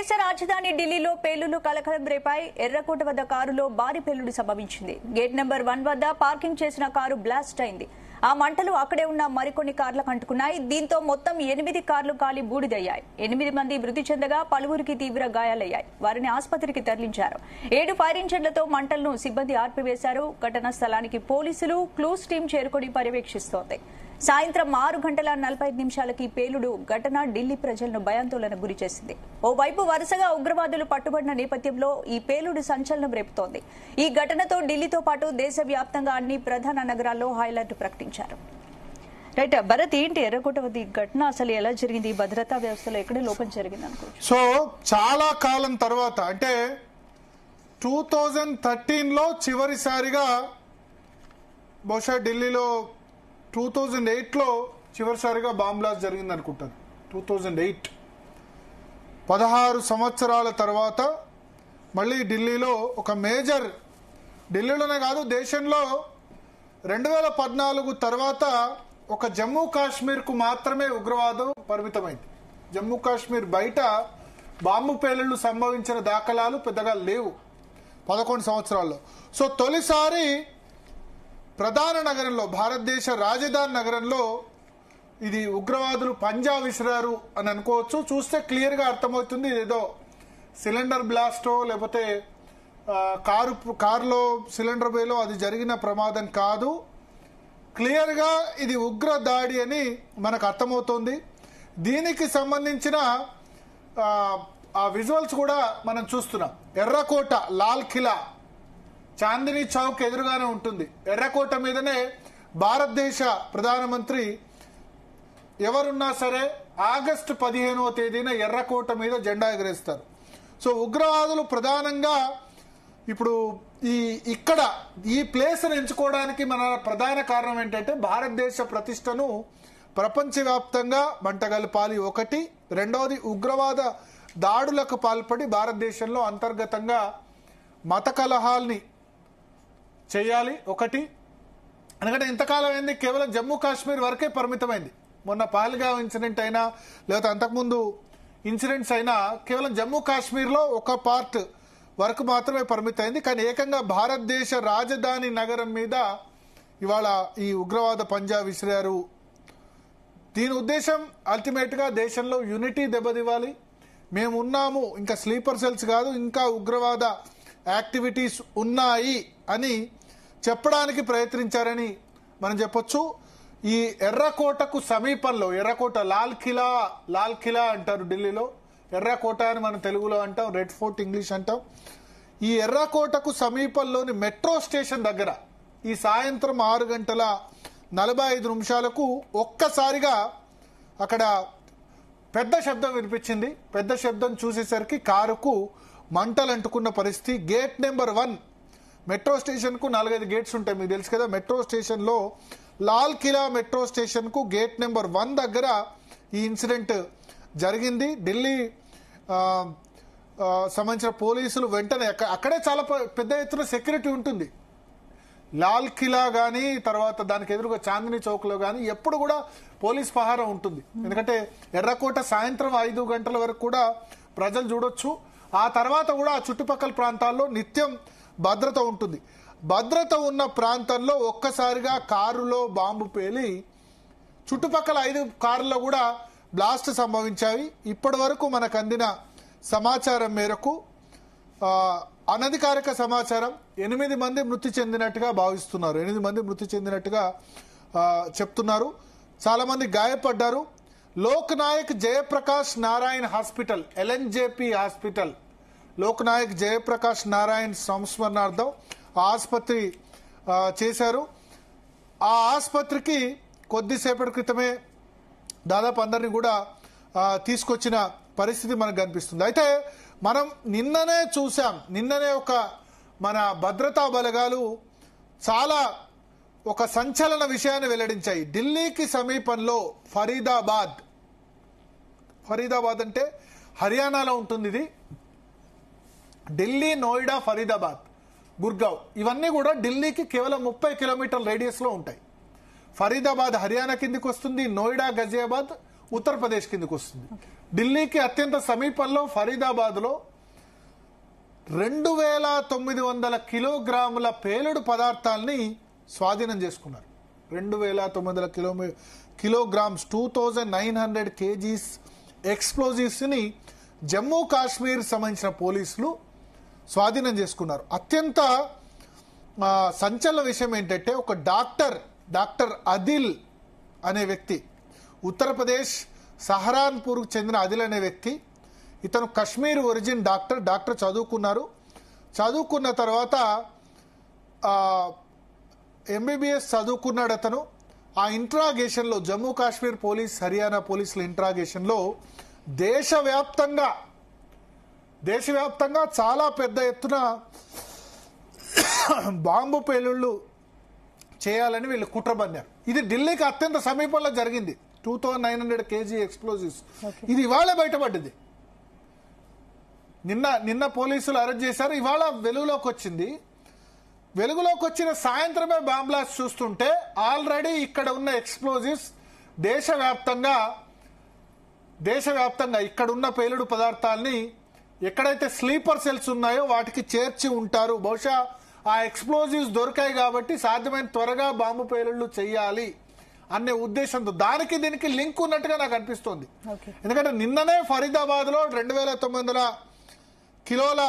దేశ రాజధాని ఢిల్లీలో పేలుళ్లు కలకలం రేపాయి. ఎర్రకోట వద్ద కారులో భారీ పేలుడు సంభవించింది. గేట్ నెంబర్ 1 వద్ద పార్కింగ్ చేసిన కారు బ్లాస్ట్ అయింది. ఆ మంటలు అక్కడే ఉన్న మరికొన్ని కార్లకు అంటుకున్నాయి. దీంతో మొత్తం 8 కార్లు కాలి బూడిదయ్యాయి. 8 మంది మృతి చెందగా పలువురికి తీవ్ర గాయాలయ్యాయి. వారిని ఆసుపత్రికి తరలించారు. 7 ఫైర్ ఇంజన్లతో మంటలను సిబ్బంది ఆర్పివేశారు. ఘటనా స్థలానికి పోలీసులు, క్లూస్ టీం చేరుకుని పర్యవేక్షిస్తోంది. సాయంత్రం 6:45 పేలుడు ఘటన ఢిల్లీ ప్రజలను భయాందోళనకు గురిచేసింది. ఓవైపు వరుసగా ఉగ్రవాదులు పట్టుబడిన నేపథ్యంలో ఈ పేలుడు సంచలనం రేపుతోంది. ఈ ఘటనతో ఢిల్లీతో పాటు దేశవ్యాప్తంగా అన్ని ప్రధాన నగరాల్లో హైలైట్ ప్రకటించారు. రైట్ భరత్, ఏంటి ఎర్రకోట వద్ద ఈ ఘటన అసలు ఎలా జరిగింది? భద్రతా వ్యవస్థలో ఎక్కడ లోపం జరిగింది అనుకోవచ్చు? సో చాలా కాలం తర్వాత అంటే 2013లో చివరిసారిగా, బహుశా ఢిల్లీలో 2008లో చివరిసారిగా బాంబ్ బ్లాస్ట్ జరిగింది అనుకుంటాను. 2008 16 సంవత్సరాల తర్వాత మళ్ళీ ఢిల్లీలో ఒక మేజర్, ఢిల్లీలోనే కాదు దేశంలో 2014 తర్వాత ఒక జమ్మూ కాశ్మీర్కు మాత్రమే ఉగ్రవాదం పరిమితమైంది. జమ్మూ కాశ్మీర్ బయట బాంబు పేలుళ్లు సంభవించిన దాఖలాలు పెద్దగా లేవు 11 సంవత్సరాల్లో. సో తొలిసారి ప్రధాన నగరంలో, భారతదేశ రాజధాని నగరంలో ఇది ఉగ్రవాదులు పంజా విసిరారు అని అనుకోవచ్చు. చూస్తే క్లియర్గా అర్థమవుతుంది. ఇదేదో సిలిండర్ బ్లాస్టో లేకపోతే కారులో సిలిండర్ బేలో అది జరిగిన ప్రమాదం కాదు. క్లియర్గా ఇది ఉగ్ర దాడి అని మనకు అర్థమవుతోంది. దీనికి సంబంధించిన ఆ విజువల్స్ కూడా మనం చూస్తున్నాం. ఎర్రకోట, లాల్ కిలా, చాందినీ చౌక్ ఎదురుగానే ఉంటుంది. ఎర్రకోట మీదనే భారతదేశ ప్రధానమంత్రి ఎవరున్నా సరే ఆగస్టు 15వ తేదీన ఎర్రకోట మీద జెండా ఎగరేస్తారు. సో ఉగ్రవాదులు ప్రధానంగా ఇప్పుడు ఇక్కడ ఈ ప్లేస్ను ఎంచుకోవడానికి మన ప్రధాన కారణం ఏంటంటే భారతదేశ ప్రతిష్టను ప్రపంచవ్యాప్తంగా మంటగలపాలి ఒకటి. రెండవది ఉగ్రవాద దాడులకు పాల్పడి భారతదేశంలో అంతర్గతంగా మత కలహాల్ని చేయాలి ఒకటి. ఎందుకంటే ఇంతకాలం ఏంది, కేవలం జమ్మూ కాశ్మీర్ వరకే పరిమితమైంది. మొన్న పహల్గామ్ ఇన్సిడెంట్ అయినా లేకపోతే అంతకుముందు ఇన్సిడెంట్స్ అయినా కేవలం జమ్మూ కాశ్మీర్లో ఒక పార్ట్ వరకు మాత్రమే పరిమితమైంది. కానీ ఏకంగా భారతదేశ రాజధాని నగరం మీద ఇవాళ ఈ ఉగ్రవాద పంజా విసిరారు. దీని ఉద్దేశం అల్టిమేట్గా దేశంలో యూనిటీ దెబ్బతివ్వాలి. మేము ఉన్నాము, ఇంకా స్లీపర్ సెల్స్ కాదు, ఇంకా ఉగ్రవాద యాక్టివిటీస్ ఉన్నాయి అని చెప్పడానికి ప్రయత్నించారని మనం చెప్పొచ్చు. ఈ ఎర్రకోటకు సమీపంలో, ఎర్రకోట లాల్ కిలా అంటారు ఢిల్లీలో, ఎర్రకోట అని మనం తెలుగులో అంటాం, రెడ్ ఫోర్ట్ ఇంగ్లీష్ అంటాం. ఈ ఎర్రకోటకు సమీపంలోని మెట్రో స్టేషన్ దగ్గర ఈ సాయంత్రం 6:45 ఒక్కసారిగా అక్కడ పెద్ద శబ్దం వినిపించింది. పెద్ద శబ్దం చూసేసరికి కారుకు మంటలు అంటుకున్న పరిస్థితి. గేట్ నెంబర్ 1, మెట్రో స్టేషన్కు 4-5 గేట్స్ ఉంటాయి, మీకు తెలుసు కదా. మెట్రో స్టేషన్లో లాల్ కిలా మెట్రో స్టేషన్కు గేట్ నెంబర్ 1 దగ్గర ఈ ఇన్సిడెంట్ జరిగింది. ఢిల్లీ సంబంధించిన పోలీసులు వెంటనే అక్కడే చాలా పెద్ద ఎత్తున సెక్యూరిటీ ఉంటుంది. లాల్ కిలా కానీ తర్వాత దానికి ఎదురుగా చాందినీ చౌక్లో కానీ ఎప్పుడు కూడా పోలీస్ పహారా ఉంటుంది. ఎందుకంటే ఎర్రకోట సాయంత్రం 5 గంటల వరకు కూడా ప్రజలు చూడొచ్చు. ఆ తర్వాత కూడా ఆ చుట్టుపక్కల ప్రాంతాల్లో నిత్యం భద్రత ఉంటుంది. భద్రత ఉన్న ప్రాంతంలో ఒక్కసారిగా కారులో బాంబు పేలి చుట్టుపక్కల 5 కార్లలో కూడా బ్లాస్ట్ సంభవించాయి. ఇప్పటి వరకు మనకు అందిన సమాచారం మేరకు, అనధికారిక సమాచారం, 8 మంది మృతి చెందినట్టుగా భావిస్తున్నారు. 8 మంది మృతి చెందినట్టుగా చెప్తున్నారు. చాలా మంది గాయపడ్డారు. లోక్ నాయక్ జయప్రకాష్ నారాయణ్ హాస్పిటల్, ఎల్ఎన్జేపీ హాస్పిటల్, లోక్ నాయక్ జయప్రకాష్ నారాయణ్ సంస్మరణార్థం ఆసుపత్రి చేశారు. ఆ ఆసుపత్రికి కొద్దిసేపటి క్రితమే దాదాపు అందరినీ కూడా తీసుకొచ్చిన పరిస్థితి మనకు కనిపిస్తుంది. అయితే మనం నిన్ననే చూసాం, నిన్ననే మన భద్రతా బలగాలు చాలా ఒక సంచలన విషయాన్ని వెల్లడించాయి. ఢిల్లీకి సమీపంలో ఫరీదాబాద్ అంటే హర్యానాలో ఉంటుంది. ఇది ఢిల్లీ, నోయిడా, ఫరీదాబాద్, గుర్గావ్ ఇవన్నీ కూడా ఢిల్లీకి కేవలం 30 కిలోమీటర్ల రేడియస్లో ఉంటాయి. ఫరీదాబాద్ హర్యానా కిందికి వస్తుంది, నోయిడా, గజియాబాద్ ఉత్తరప్రదేశ్ కిందికి వస్తుంది. ఢిల్లీకి అత్యంత సమీపంలో ఫరీదాబాద్లో 2900 కిలోగ్రాముల పేలుడు పదార్థాలని స్వాధీనం చేసుకున్నారు. 2900 కిలోగ్రామ్స్ 2900 kgs ఎక్స్ప్లోజివ్స్ ని జమ్మూ కాశ్మీర్ సంబంధించిన పోలీసులు స్వాధీనం చేసుకున్నారు. అత్యంత సంచలన విషయం ఏంటంటే ఒక డాక్టర్ అదిల్ అనే వ్యక్తి, ఉత్తరప్రదేశ్ సహరాన్పూర్కు చెందిన అదిల్ అనే వ్యక్తి, ఇతను కశ్మీర్ ఒరిజిన్ డాక్టర్ చదువుకున్న తర్వాత ఎంబీబీఎస్ చదువుకున్నాడు అతను. ఆ ఇంట్రాగేషన్లో జమ్మూ కాశ్మీర్ పోలీస్, హర్యానా పోలీసుల ఇంట్రాగేషన్లో దేశవ్యాప్తంగా చాలా పెద్ద ఎత్తున బాంబు పేలుళ్లు చేయాలని వీళ్ళు కుట్రబన్నారు. ఇది ఢిల్లీకి అత్యంత సమీపంలో జరిగింది. 2900 kg ఎక్స్ప్లోజివ్స్. ఇది ఇవాళ బయటపడ్డది. నిన్న పోలీసులు అరెస్ట్ చేశారు. ఇవాళ వెలుగులోకి వచ్చింది. వెలుగులోకి వచ్చిన సాయంత్రమే బాంబ్ బ్లాస్ట్ చూస్తుంటే ఆల్రెడీ ఇక్కడ ఉన్న ఎక్స్ప్లోజివ్స్ దేశవ్యాప్తంగా ఇక్కడ ఉన్న పేలుడు పదార్థాలని ఎక్కడైతే స్లీపర్ సెల్స్ ఉన్నాయో వాటికి చేర్చి ఉంటారు. బహుశా ఆ ఎక్స్ప్లోజివ్స్ దొరికాయి కాబట్టి సాధ్యమైన త్వరగా బాంబు పేలుళ్లు చేయాలి అనే ఉద్దేశంతో దీనికి లింక్ ఉన్నట్టుగా నాకు అనిపిస్తోంది. ఎందుకంటే నిన్ననే ఫరీదాబాద్ లో 2900 కిలోల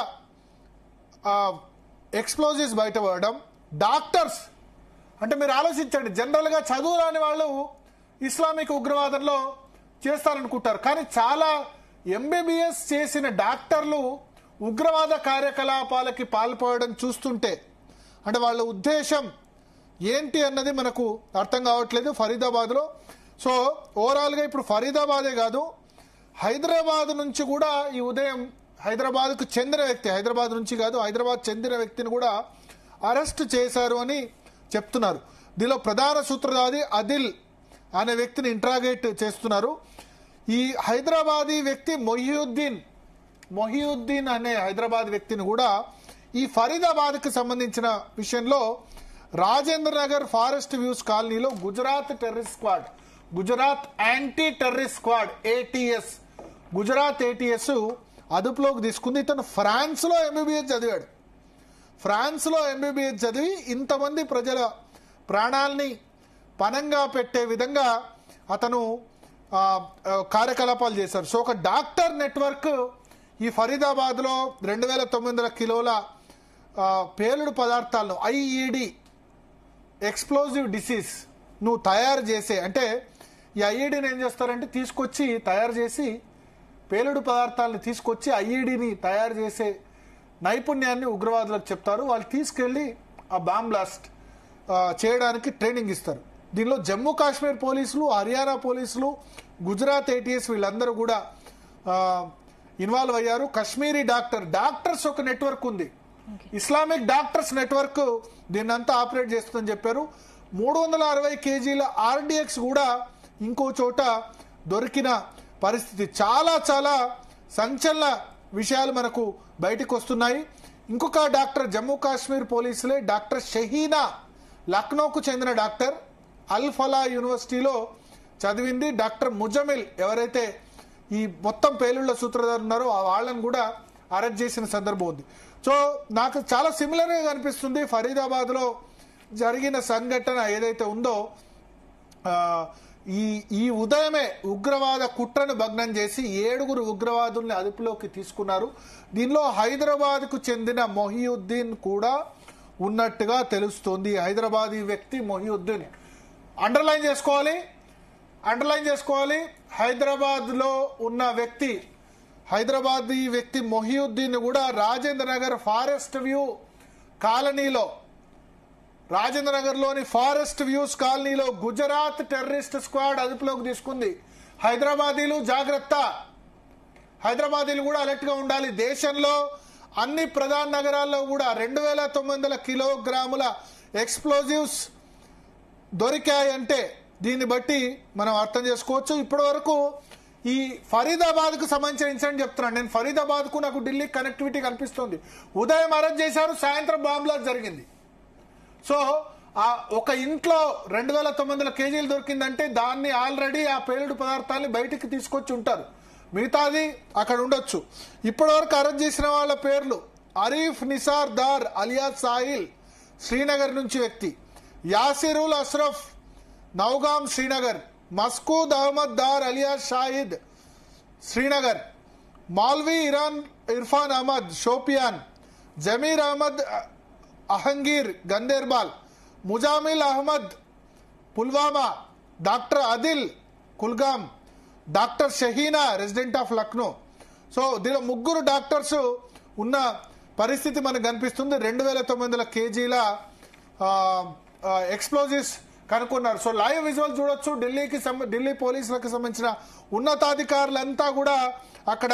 ఎక్స్ప్లోజివ్స్ బయటపడడం. డాక్టర్స్ అంటే మీరు ఆలోచించండి, జనరల్ గా చదువు రాని వాళ్ళు ఇస్లామిక్ ఉగ్రవాదంలో చేస్తారనుకుంటారు, కానీ చాలా ఎంబీబీఎస్ చేసిన డాక్టర్లు ఉగ్రవాద కార్యకలాపాలకి పాల్పడడం చూస్తుంటే అంటే వాళ్ళ ఉద్దేశం ఏంటి అన్నది మనకు అర్థం కావట్లేదు ఫరీదాబాద్ లో. సో ఓవరాల్ గా ఇప్పుడు ఫరీదాబాదే కాదు, హైదరాబాద్ నుంచి కూడా ఈ ఉదయం హైదరాబాద్ నుంచి కాదు, హైదరాబాద్ చెందిన వ్యక్తిని కూడా అరెస్ట్ చేశారు అని చెప్తున్నారు. దీనిలో ప్రధాన సూత్రధారి అదిల్ అనే వ్యక్తిని ఇంట్రాగేట్ చేస్తున్నారు. ఈ హైదరాబాదీ వ్యక్తి మొహియుద్దీన్ అనే హైదరాబాద్ వ్యక్తిని కూడా ఈ ఫరీదాబాద్ కి సంబంధించిన విషయంలో రాజేంద్ర నగర్ ఫారెస్ట్ వ్యూస్ కాలనీలో Gujarat anti terrorist squad ATS అదుపులోకి తీసుకుంది. ఇతను ఫ్రాన్స్ లో ఎంబీబీఎస్ చదివి ఇంతమంది ప్రజల ప్రాణాలని పనంగా పెట్టే విధంగా అతను కార్యకలాపాలు చేశారు. సో ఒక డాక్టర్ నెట్వర్క్ ఈ ఫరీదాబాద్ లో 2900 కిలోల పేలుడు పదార్థాలను IED ఎక్స్ప్లోజివ్ డిసీజ్ నువ్వు తయారు చేసే, అంటే ఈ IEDని ఏం చేస్తారంటే తయారు చేసి పేలుడు పదార్థాలను తీసుకొచ్చి IEDని తయారు చేసే నైపుణ్యాన్ని ఉగ్రవాదులకు చెప్తారు. వాళ్ళు తీసుకెళ్లి ఆ బాంబ్ బ్లాస్ట్ చేయడానికి ట్రైనింగ్ ఇస్తారు. దీనిలో జమ్మూ కాశ్మీర్ పోలీసులు, హర్యానా పోలీసులు, గుజరాత్ ATS వీళ్ళందరూ కూడా ఇన్వాల్వ్ అయ్యారు. కశ్మీరీ డాక్టర్స్ ఒక నెట్వర్క్ ఉంది, ఇస్లామిక్ డాక్టర్స్ నెట్వర్క్ దీన్నంతా ఆపరేట్ చేస్తుందని చెప్పారు. 360 kgల RDX కూడా ఇంకో చోట దొరికిన పరిస్థితి. చాలా సంచలన విషయాలు మనకు బయటకు వస్తున్నాయి. ఇంకొక డాక్టర్ జమ్మూ కాశ్మీర్ పోలీసులే డాక్టర్ షహీనా, లక్నోకు చెందిన డాక్టర్, అల్ ఫలా యూనివర్సిటీలో చదివింది. డాక్టర్ ముజమిల్ ఎవరైతే ఈ మొత్తం పేలుళ్ల సూత్రధారు ఉన్నారో వాళ్ళని కూడా అరెస్ట్ చేసిన సందర్భం ఉంది. సో నాకు చాలా సిమిలర్ గా కనిపిస్తుంది ఫరీదాబాద్ లో జరిగిన సంఘటన ఏదైతే ఉందో. ఈ ఉదయమే ఉగ్రవాద కుట్రను భగ్నం చేసి 7 ఉగ్రవాదుల్ని అదుపులోకి తీసుకున్నారు. దీనిలో హైదరాబాద్ కు చెందిన మొహియుద్దీన్ కూడా ఉన్నట్టుగా తెలుస్తోంది. హైదరాబాదీ వ్యక్తి మొహియుద్దీన్ అండర్లైన్ చేసుకోవాలి. హైదరాబాద్ లో ఉన్న హైదరాబాదీ వ్యక్తి మొహియుద్దీన్ కూడా రాజేంద్ర నగర్ ఫారెస్ట్ వ్యూ కాలనీలో, రాజేంద్ర నగర్ లోని ఫారెస్ట్ వ్యూస్ కాలనీలో గుజరాత్ టెర్రరిస్ట్ స్క్వాడ్ అదుపులోకి తీసుకుంది. హైదరాబాదీలు జాగ్రత్త, హైదరాబాదీలు కూడా అలర్ట్ గా ఉండాలి. దేశంలో అన్ని ప్రధాన నగరాల్లో కూడా 2900 కిలోగ్రాముల ఎక్స్ప్లోజివ్స్ దొరికాయంటే దీన్ని బట్టి మనం అర్థం చేసుకోవచ్చు. ఇప్పటి వరకు ఈ ఫరీదాబాద్ కు సంబంధించిన ఇన్సిడెంట్ చెప్తున్నాను నేను. ఫరీదాబాద్ కు నాకు ఢిల్లీ కనెక్టివిటీ కనిపిస్తుంది. ఉదయం అరెస్ట్ చేశారు, సాయంత్రం బాంబ్ బ్లాస్ట్ జరిగింది. సో ఒక ఇంట్లో 2900 kgలు దొరికిందంటే దాన్ని ఆల్రెడీ ఆ పేలుడు పదార్థాన్ని బయటికి తీసుకొచ్చి ఉంటారు. మిగతాది అక్కడ ఉండొచ్చు. ఇప్పటివరకు అరెస్ట్ చేసిన వాళ్ళ పేర్లు: అరీఫ్ నిసార్ దార్ అలియాస్ సాహిల్, శ్రీనగర్ నుంచి వ్యక్తి; యాసిరుల్ అష్రఫ్, నౌగాం, శ్రీనగర్; మస్కూద్ అహ్మద్ దార్ అలియాస్ షాహిద్, శ్రీనగర్; మౌల్వీ Irfan Ahmad, Shopian; Zamir Ahmad Ahanger, Ganderbal; Muzammil Ahmad, Pulwama; doctor Adil, Kulgam; doctor Shaheena, resident of Lucknow. So దీనిలో 3 డాక్టర్స్ ఉన్న పరిస్థితి మనకు కనిపిస్తుంది. 2900 కేజీల ఎక్స్ప్లోజివ్స్ కనుక్కున్నారు. సో లైవ్ విజువల్ చూడొచ్చు. ఢిల్లీ పోలీసులకు సంబంధించిన ఉన్నతాధికారులంతా కూడా అక్కడ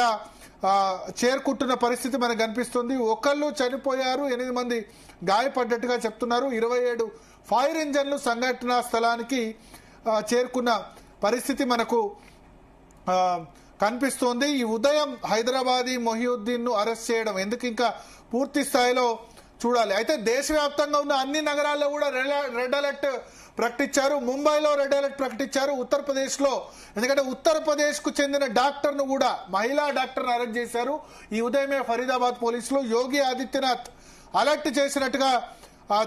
చేరుకుంటున్న పరిస్థితి మనకు కనిపిస్తుంది. ఒకళ్ళు చనిపోయారు, 8 మంది గాయపడ్డట్టుగా చెప్తున్నారు. 27 ఫైర్ ఇంజన్లు సంఘటనా స్థలానికి చేరుకున్న పరిస్థితి మనకు కనిపిస్తోంది. ఈ ఉదయం హైదరాబాదీ మొహియుద్దీన్ ను అరెస్ట్ చేయడం ఎందుకు ఇంకా పూర్తి స్థాయిలో చూడాలి. అయితే దేశవ్యాప్తంగా ఉన్న అన్ని నగరాల్లో కూడా రెడ్ అలర్ట్ ప్రకటించారు. ముంబైలో రెడ్ అలర్ట్ ప్రకటించారు. ఉత్తరప్రదేశ్ లో, ఎందుకంటే ఉత్తరప్రదేశ్ కు చెందిన డాక్టర్ ను కూడా, మహిళా డాక్టర్ ను అరెస్ట్ చేశారు ఈ ఉదయమే ఫరీదాబాద్ పోలీసులు. యోగి ఆదిత్యనాథ్ అలర్ట్ చేసినట్టుగా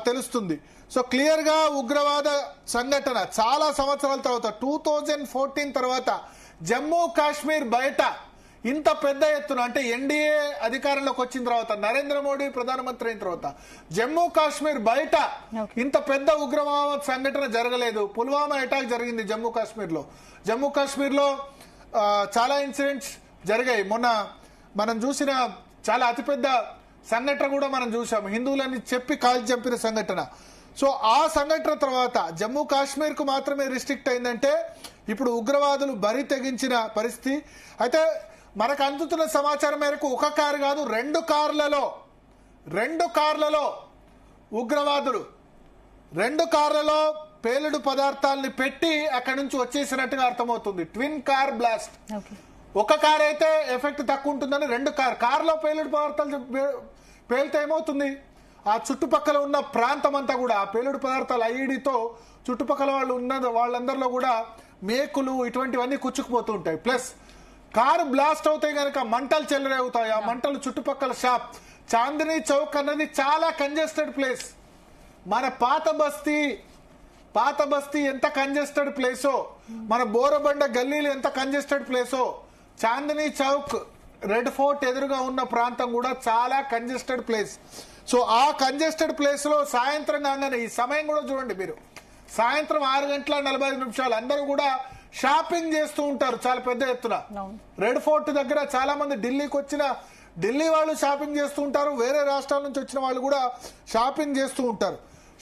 తెలుస్తుంది. సో క్లియర్ గా ఉగ్రవాద సంఘటన చాలా సంవత్సరాల తర్వాత 2014 తర్వాత జమ్మూ కాశ్మీర్ బయట ఇంత పెద్ద ఎత్తున, అంటే ఎన్డీఏ అధికారంలోకి వచ్చిన తర్వాత, నరేంద్ర మోడీ ప్రధానమంత్రి అయిన తర్వాత జమ్మూ కాశ్మీర్ బయట ఇంత పెద్ద ఉగ్రవాద సంఘటన జరగలేదు. పుల్వామా అటాక్ జరిగింది జమ్మూ కాశ్మీర్ లో చాలా ఇన్సిడెంట్స్ జరిగాయి. మొన్న మనం చూసిన చాలా అతిపెద్ద సంఘటన కూడా మనం చూసాం, హిందువులని చెప్పి కాల్చి చంపిన సంఘటన. సో ఆ సంఘటన తర్వాత జమ్మూ కాశ్మీర్ కు మాత్రమే రిస్ట్రిక్ట్ అయిందంటే ఇప్పుడు ఉగ్రవాదులు బరి తెగించిన పరిస్థితి. అయితే మనకు అందుతున్న సమాచారం మేరకు ఒక కారు కాదు, 2 కార్లలో ఉగ్రవాదులు 2 కార్లలో పేలుడు పదార్థాలని పెట్టి అక్కడి నుంచి వచ్చేసినట్టుగా అర్థమవుతుంది. Twin car blast. ఒక కార్ అయితే ఎఫెక్ట్ తక్కువ ఉంటుందని 2 కార్లో పేలుడు పదార్థాలు పేలితే ఏమవుతుంది? ఆ చుట్టుపక్కల ఉన్న ప్రాంతం అంతా కూడా ఆ పేలుడు పదార్థాలు ఐఈడితో చుట్టుపక్కల వాళ్ళందరిలో కూడా మేకులు ఇటువంటివన్నీ కుచ్చుకుపోతూ ఉంటాయి. ప్లస్ కారు బ్లాస్ట్ అవుతాయి కనుక మంటలు చెలరేగుతాయి. ఆ మంటలు చుట్టుపక్కల షాప్, చాందినీ చౌక్ అన్నది చాలా కంజెస్టెడ్ ప్లేస్. మన పాత బస్తీ ఎంత కంజెస్టెడ్ ప్లేసో, మన బోరబండ గల్లీలు ఎంత కంజెస్టెడ్ ప్లేసో, చాందినీ చౌక్, రెడ్ ఫోర్ట్ ఎదురుగా ఉన్న ప్రాంతం కూడా చాలా కంజెస్టెడ్ ప్లేస్. సో ఆ కంజెస్టెడ్ ప్లేస్ లో సాయంత్రం కాగానే, ఈ సమయం కూడా చూడండి మీరు, సాయంత్రం 6:45 అందరూ కూడా షాపింగ్ చేస్తూ ఉంటారు చాలా పెద్ద ఎత్తున. రెడ్ ఫోర్ట్ దగ్గర చాలా మంది ఢిల్లీ వాళ్ళు షాపింగ్ చేస్తూ ఉంటారు. వేరే రాష్ట్రాల నుంచి వచ్చిన వాళ్ళు కూడా షాపింగ్ చేస్తూ ఉంటారు.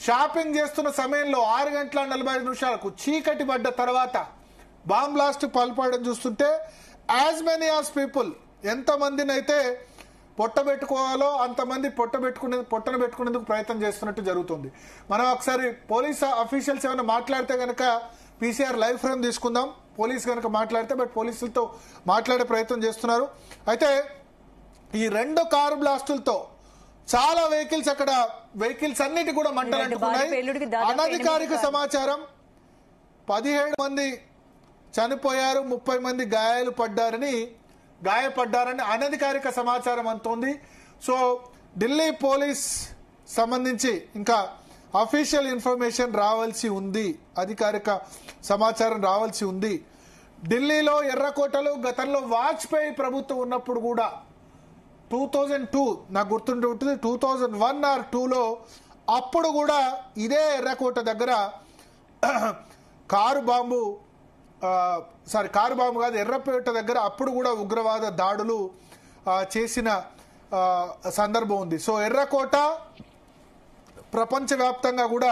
షాపింగ్ చేస్తున్న సమయంలో 6:45 చీకటి పడ్డ తర్వాత బాంబ్ బ్లాస్ట్ పాల్పడడం చూస్తుంటే యాజ్ మెనీ యాజ్ పీపుల్, ఎంతమందిని అయితే పొట్టబెట్టుకోవాలో అంతమంది పొట్టను పెట్టుకునేందుకు ప్రయత్నం చేస్తున్నట్టు జరుగుతుంది. మనం ఒకసారి పోలీస్ అఫీషియల్స్ ఏమైనా మాట్లాడితే కనుక పీసీఆర్ లైవ్ ఫ్రేమ్ తీసుకుందాం. పోలీస్ కనుక మాట్లాడితే, బట్ పోలీసులతో మాట్లాడే ప్రయత్నం చేస్తున్నారు. అయితే ఈ 2 కారు బ్లాస్టులతో చాలా వెహికల్స్ అన్నిటి కూడా మంటలు అంటుకున్నాయి. అనధికారిక సమాచారం 17 మంది చనిపోయారు, 30 మంది గాయపడ్డారని అనధికారిక సమాచారం అంతోంది. సో ఢిల్లీ పోలీస్ సంబంధించి ఇంకా అఫీషియల్ ఇన్ఫర్మేషన్ రావాల్సి ఉంది, అధికారిక సమాచారం రావాల్సి ఉంది. ఢిల్లీలో ఎర్రకోటలో గతంలో వాజ్పేయి ప్రభుత్వం ఉన్నప్పుడు కూడా 2002 నాకు గుర్తుండి ఉంటుంది, 2001 or 2లో అప్పుడు కూడా ఇదే ఎర్రకోట దగ్గర కారు బాంబు కాదు, ఎర్రపేట దగ్గర అప్పుడు కూడా ఉగ్రవాద దాడులు చేసిన సందర్భం ఉంది. సో ఎర్రకోట ప్రపంచవ్యాప్తంగా కూడా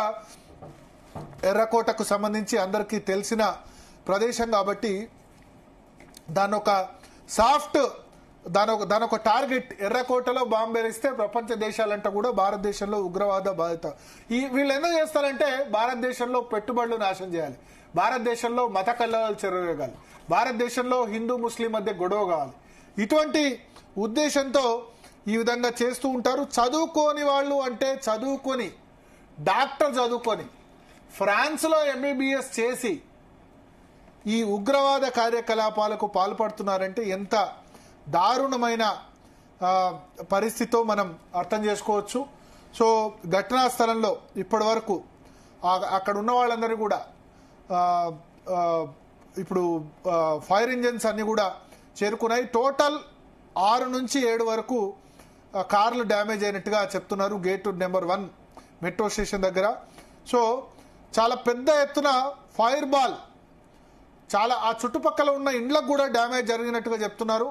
ఎర్రకోటకు సంబంధించి అందరికీ తెలిసిన ప్రదేశం కాబట్టి దానొక టార్గెట్. ఎర్రకోటలో బాంబు వేస్తే ప్రపంచ దేశాలంటే కూడా భారతదేశంలో ఉగ్రవాద బాధిత. వీళ్ళు ఎందుకు చేస్తారంటే భారతదేశంలో పెట్టుబడులు నాశనం చేయాలి, భారతదేశంలో మత కల్లోలాలు చెరవేగాలి, భారతదేశంలో హిందూ ముస్లిం మధ్య గొడవ కావాలి, ఇటువంటి ఉద్దేశంతో ఈ విధంగా చేస్తూ ఉంటారు. చదువుకోని వాళ్ళు అంటే డాక్టర్ చదువుకొని ఫ్రాన్స్ లో ఎంబీబీఎస్ చేసి ఈ ఉగ్రవాద కార్యకలాపాలకు పాల్పడుతున్నారంటే ఎంత దారుణమైన పరిస్థితితో మనం అర్థం చేసుకోవచ్చు. సో ఘటనా స్థలంలో ఇప్పటి వరకు అక్కడ ఉన్న వాళ్ళందరూ కూడా ఇప్పుడు ఫైర్ ఇంజన్స్ అన్ని కూడా చేరుకున్నాయి. టోటల్ 6 నుంచి 7 వరకు కార్లు డ్యామేజ్ అయినట్టుగా చెప్తున్నారు గేట్ నెంబర్ 1 మెట్రో స్టేషన్ దగ్గర. సో చాలా పెద్ద ఎత్తున ఫైర్ బాల్ చాలా ఆ చుట్టుపక్కల ఉన్న ఇండ్లకు కూడా డ్యామేజ్ జరిగినట్టుగా చెప్తున్నారు.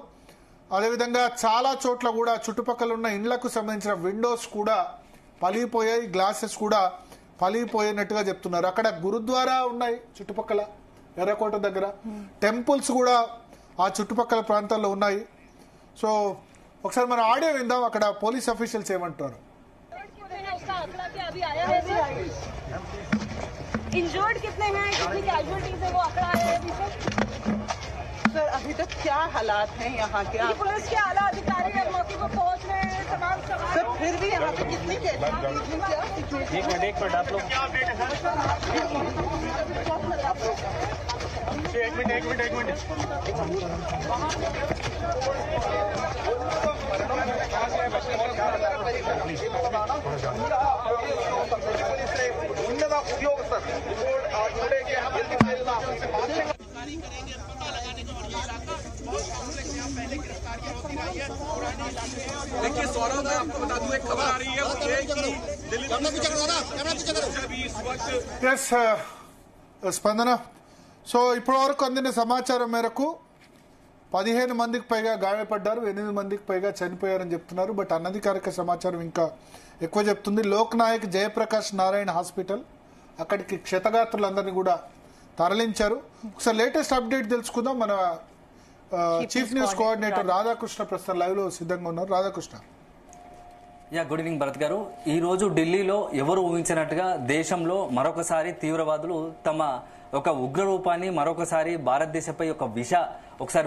అదేవిధంగా చాలా చోట్ల కూడా చుట్టుపక్కల ఉన్న ఇండ్లకు సంబంధించిన విండోస్ కూడా పలిగిపోయాయి, గ్లాసెస్ కూడా పలిగిపోయినట్టుగా చెప్తున్నారు. అక్కడ గురుద్వారా ఉన్నాయి చుట్టుపక్కల ఎర్రకోట దగ్గర, టెంపుల్స్ కూడా ఆ చుట్టుపక్కల ప్రాంతాల్లో ఉన్నాయి. సో ఒకసారి మన ఆడియో విందాం, అక్కడ పోలీస్ అఫీషియల్స్ ఏమంటారు. इंजर्ड कितने हैं, कितनी कैजुअलिटीज है, वो आंकड़ा आया है अभी सर? अभी तक क्या हालात हैं यहाँ के? पुलिस के आला अधिकारी अब मौके पर पहुंच रहे हैं, तमाम सवाल। सर फिर भी यहाँ पे कितनी कैजुअलिटीज हैं, क्या सिचुएशन? एक मिनट आप लोग एक मिनट देखिए सौरभ, मैं आपको बता दूं, एक खबर आ रही है मुझे कि दिल्ली స్పందన. సో ఇప్పటి వరకు అందిన సమాచారం మేరకు 15 మందికి పైగా గాయపడ్డారు, 8 మందికి పైగా చనిపోయారని చెప్తున్నారు. బట్ అనధికారిక సమాచారం ఇంకా ఎక్కువ చెప్తుంది. లోక్ నాయక్ జయప్రకాష్ నారాయణ హాస్పిటల్, అక్కడికి క్షతగాత్రులందరినీ కూడా తరలించారు. ఒకసారి లేటెస్ట్ అప్డేట్ తెలుసుకుందాం. మన చీఫ్ న్యూస్ కోఆర్డినేటర్ రాధాకృష్ణ ప్రస్తుతం లైవ్ లో సిద్ధంగా ఉన్నారు. రాధాకృష్ణ. గుడ్ ఈవినింగ్ భరత్ గారు. ఈ రోజు ఢిల్లీలో ఎవరు ఊహించినట్టుగా దేశంలో మరొకసారి తీవ్రవాదులు తమ ఒక ఉగ్ర రూపాన్ని మరొకసారి భారతదేశంపై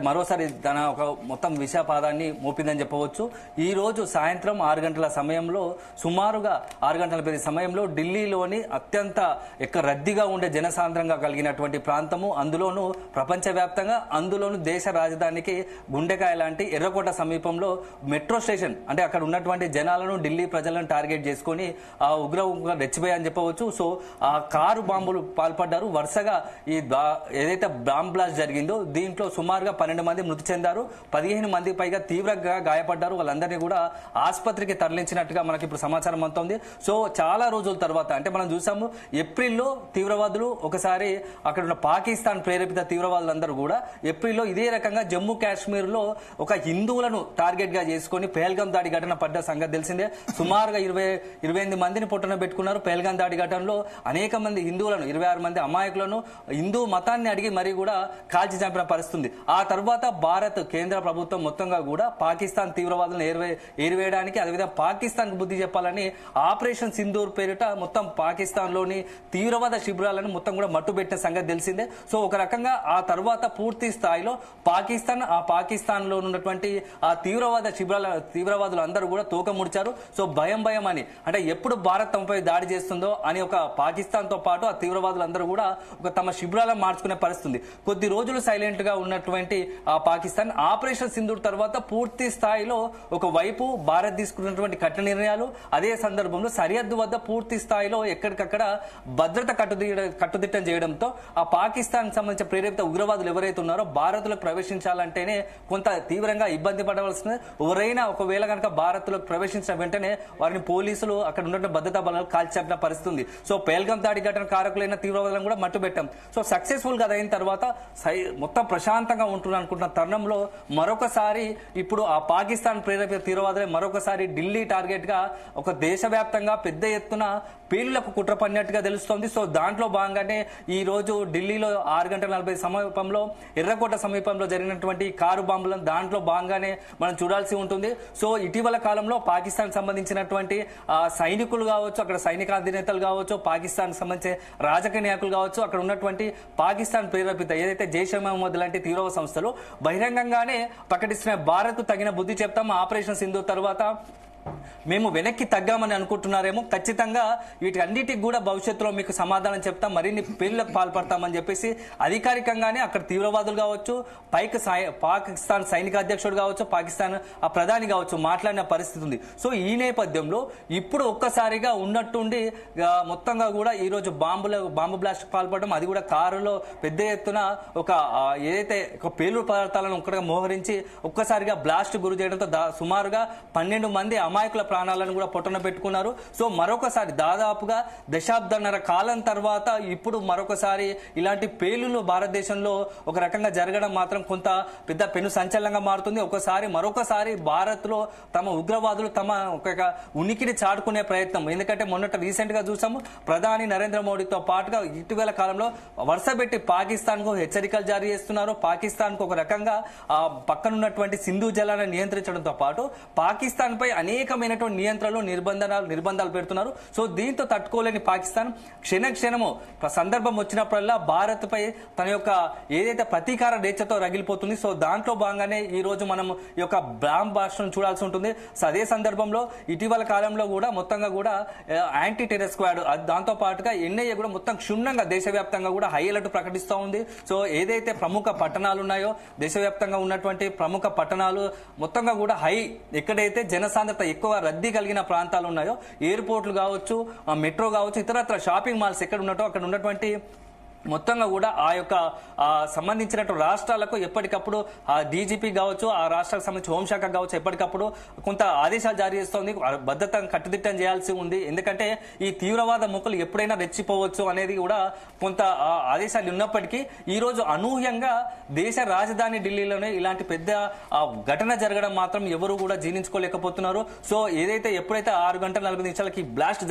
మరోసారి తన ఒక మొత్తం విషపాదాన్ని మోపిందని చెప్పవచ్చు. ఈ రోజు సాయంత్రం 6 గంటల సమయంలో, సుమారుగా 6 గంటల సమయంలో ఢిల్లీలోని అత్యంత రద్దీగా ఉండే జనసాంద్రంగా కలిగినటువంటి ప్రాంతము, అందులోనూ ప్రపంచవ్యాప్తంగా, అందులోనూ దేశ రాజధానికి గుండెకాయ లాంటి ఎర్రకోట సమీపంలో మెట్రో స్టేషన్, అంటే అక్కడ ఉన్నటువంటి జనాలను, ఢిల్లీ ప్రజలను టార్గెట్ చేసుకుని ఆ ఉగ్ర రెచ్చిపోయాయని చెప్పవచ్చు. సో ఆ కారు బాంబులు పాల్పడ్డారు. వరుసగా ఈ ఏదైతే బాంబ్ బ్లాస్ట్ జరిగిందో దీంట్లో సుమారుగా 12 మంది మృతి చెందారు, 15 మంది పైగా తీవ్రంగా గాయపడ్డారు. వాళ్ళందరినీ కూడా ఆసుపత్రికి తరలించినట్టుగా మనకి ఇప్పుడు సమాచారం అందుతోంది. సో చాలా రోజుల తర్వాత, అంటే మనం చూసాము ఏప్రిల్లో తీవ్రవాదులు ఒకసారి అక్కడ ఉన్న పాకిస్తాన్ ప్రేరేపిత తీవ్రవాదులందరూ కూడా ఏప్రిల్లో ఇదే రకంగా జమ్మూ కాశ్మీర్ లో ఒక హిందువులను టార్గెట్ గా చేసుకుని పెహల్గాం దాడి ఘటన పడ్డ సంగతి తెలిసిందే. సుమారుగా 28 మందిని పొట్టన పెట్టుకున్నారు. పెహల్గాం దాడి ఘటనలో అనేక మంది హిందువులను, 26 మంది అమాయకులను హిందూ మతాన్ని అడిగి మరీ కూడా కాల్చి చంపిన పరిస్థితుంది. ఆ తర్వాత భారత్ కేంద్ర ప్రభుత్వం మొత్తంగా కూడా పాకిస్తాన్ తీవ్రవాదులను ఏరివేయడానికి, అదేవిధంగా పాకిస్తాన్ కు బుద్ధి చెప్పాలని ఆపరేషన్ సింధూర్ పేరిట మొత్తం పాకిస్తాన్ లోని తీవ్రవాద శిబిరాలను మొత్తం కూడా మట్టుబెట్టిన సంగతి తెలిసిందే. సో ఒక రకంగా ఆ తర్వాత పూర్తి స్థాయిలో పాకిస్తాన్ లో ఉన్నటువంటి ఆ తీవ్రవాదులు అందరూ కూడా తోక ముడిచారు. సో భయం అని, అంటే ఎప్పుడు భారత్ తమపై దాడి చేస్తుందో అని ఒక పాకిస్తాన్ తో పాటు ఆ తీవ్రవాదులందరూ కూడా ఒక తమ శిబిరాలను మార్చుకునే పరిస్థితుంది. కొద్ది రోజులు సైలెంట్ గా ఉన్నటువంటి పాకిస్తాన్ ఆపరేషన్ సింధూర్ తర్వాత పూర్తి స్థాయిలో ఒక వైపు భారత్ తీసుకున్నటువంటి కఠిన నిర్ణయాలు, అదే సందర్భంలో సరిహద్దు వద్ద పూర్తి స్థాయిలో ఎక్కడికక్కడ భద్రత కట్టుదిట్టం చేయడంతో ఆ పాకిస్తాన్ సంబంధించిన ప్రేరేపిత ఉగ్రవాదులు ఎవరైతే ఉన్నారో భారత్ లోకి ప్రవేశించాలంటేనే కొంత తీవ్రంగా ఇబ్బంది పడవలసింది. ఎవరైనా ఒకవేళ కనుక భారత్ లోకి ప్రవేశించిన వెంటనే వారిని పోలీసులు అక్కడ ఉన్నటువంటి భద్రతా బలాలు కాల్చే పరిస్థితుంది. సో పెహల్గాం దాడి ఘటన కారకులైన తీవ్రవాదులను కూడా మట్టుబెట్టాం. సో సక్సెస్ఫుల్ గా అయిన తర్వాత మొత్తం ప్రశాంతంగా ఉంటున్నారు అనుకుంటున్న తరుణంలో మరొకసారి ఇప్పుడు ఆ పాకిస్తాన్ ప్రేరేపిత తీవ్రవాదులే మరొకసారి ఢిల్లీ టార్గెట్ గా ఒక దేశవ్యాప్తంగా పెద్ద ఎత్తున పేలులకు కుట్ర పడినట్టుగా తెలుస్తోంది. సో దాంట్లో భాగంగానే ఈ రోజు ఢిల్లీలో 6:40 సమీపంలో, ఎర్రకోట సమీపంలో జరిగినటువంటి కారు బాంబులను దాంట్లో భాగంగానే మనం చూడాల్సి ఉంటుంది. సో ఇటీవల కాలంలో పాకిస్తాన్ సంబంధించినటువంటి సైనికులు కావచ్చు, అక్కడ సైనిక అధినేతలు కావచ్చు, పాకిస్తాన్ సంబంధించిన రాజకీయ నాయకులు కావచ్చు, అక్కడ ఉన్నటువంటి పాకిస్తాన్ ప్రేరేపిత ఏదైతే జైష్ ఏ మహమ్మద్ లాంటి తీవ్రవాద సంస్థలు బహిరంగంగానే ప్రకటిస్తున్న భారత్ కు తగిన బుద్ధి చెప్తాం, ఆపరేషన్ సింధూర్ తర్వాత మేము వెనక్కి తగ్గామని అనుకుంటున్నారేమో. ఖచ్చితంగా వీటన్నిటికి కూడా భవిష్యత్తులో మీకు సమాధానం చెప్తాం, మరిన్ని పేర్లకు పాల్పడతామని చెప్పేసి అధికారికంగానే అక్కడ తీవ్రవాదులు కావచ్చు, పాకిస్తాన్ సైనిక అధ్యక్షుడు కావచ్చు, పాకిస్తాన్ ఆ ప్రధాని కావచ్చు మాట్లాడిన పరిస్థితి ఉంది. సో ఈ నేపథ్యంలో ఇప్పుడు ఒక్కసారిగా ఉన్నట్టుండి మొత్తంగా కూడా ఈ రోజు బాంబు బ్లాస్ట్ పాల్పడడం, అది కూడా కారులో పెద్ద ఎత్తున ఏదైతే పేలుడు పదార్థాలను ఒక్కడిగా మోహరించి ఒక్కసారిగా బ్లాస్ట్ గురి చేయడంతో సుమారుగా 12 మంది అమాయకుల ప్రాణాలను కూడా పొట్టన పెట్టుకున్నారు. సో మరొకసారి దాదాపుగా దశాబ్దన్నర కాలం తర్వాత ఇప్పుడు మరొకసారి ఇలాంటి పేలులు భారతదేశంలో ఒక రకంగా జరగడం మాత్రం కొంత పెద్ద పెను సంచలనంగా మారుతుంది. మరొకసారి భారత్ లో తమ ఉగ్రవాదులు తమ ఒక ఉనికిని చాటుకునే ప్రయత్నం. ఎందుకంటే మొన్నట రీసెంట్ గా చూసాము ప్రధాని నరేంద్ర మోడీతో పాటుగా ఇటీవల కాలంలో వరుసపెట్టి పాకిస్తాన్ కు హెచ్చరికలు జారీ చేస్తున్నారు. పాకిస్తాన్ కు ఒక రకంగా ఆ పక్కనున్నటువంటి సింధు జలాలను నియంత్రించడంతో పాటు పాకిస్తాన్ పై అనేకమైనటువంటి నియంత్రణలు నిర్బంధాలు పెడుతున్నారు. సో దీంతో తట్టుకోలేని పాకిస్తాన్ క్షణము సందర్భం వచ్చినప్పుడల్లా భారత్ పై తన యొక్క ఏదైతే ప్రతీకార నేచతో రగిలిపోతుంది. సో దాంట్లో భాగంగానే ఈ రోజు మనం ఈ యొక్క బాంబ్ బ్లాస్ట్ను చూడాల్సి ఉంటుంది. సో అదే సందర్భంలో ఇటీవల కాలంలో కూడా మొత్తంగా కూడా యాంటీ టెర్రర్ స్క్వాడ్ దాంతో పాటుగా ఎన్ఐఏ కూడా మొత్తం క్షుణ్ణంగా దేశవ్యాప్తంగా కూడా హై అలర్ట్ ప్రకటిస్తూ ఉంది. సో ఏదైతే ప్రముఖ పట్టణాలు ఉన్నాయో దేశవ్యాప్తంగా ఉన్నటువంటి ప్రముఖ పట్టణాలు మొత్తంగా కూడా ఎక్కడైతే జనసాంద్రత ఎక్కువ రద్దీ కలిగిన ప్రాంతాలు ఉన్నాయో ఎయిర్పోర్ట్లు కావచ్చు, మెట్రో కావచ్చు, ఇతరత్ర షాపింగ్ మాల్స్ ఎక్కడ ఉన్నట్టో అక్కడ ఉన్నటువంటి మొత్తంగా కూడా ఆ యొక్క సంబంధించినటువంటి రాష్ట్రాలకు ఎప్పటికప్పుడు ఆ డీజీపీ కావచ్చు, ఆ రాష్ట్రాలకు సంబంధించి హోంశాఖ కావచ్చు ఎప్పటికప్పుడు కొంత ఆదేశాలు జారీ చేస్తోంది. భద్రత కట్టుదిట్టం చేయాల్సి ఉంది. ఎందుకంటే ఈ తీవ్రవాద ముక్కలు ఎప్పుడైనా రెచ్చిపోవచ్చు అనేది కూడా కొంత ఆదేశాలు ఉన్నప్పటికీ ఈ రోజు అనూహ్యంగా దేశ రాజధాని ఢిల్లీలోనే ఇలాంటి పెద్ద ఘటన జరగడం మాత్రం ఎవరు కూడా జీర్ణించుకోలేకపోతున్నారు. సో ఎప్పుడైతే 6 గంటల 40 నిమిషాలకి బ్లాస్ట్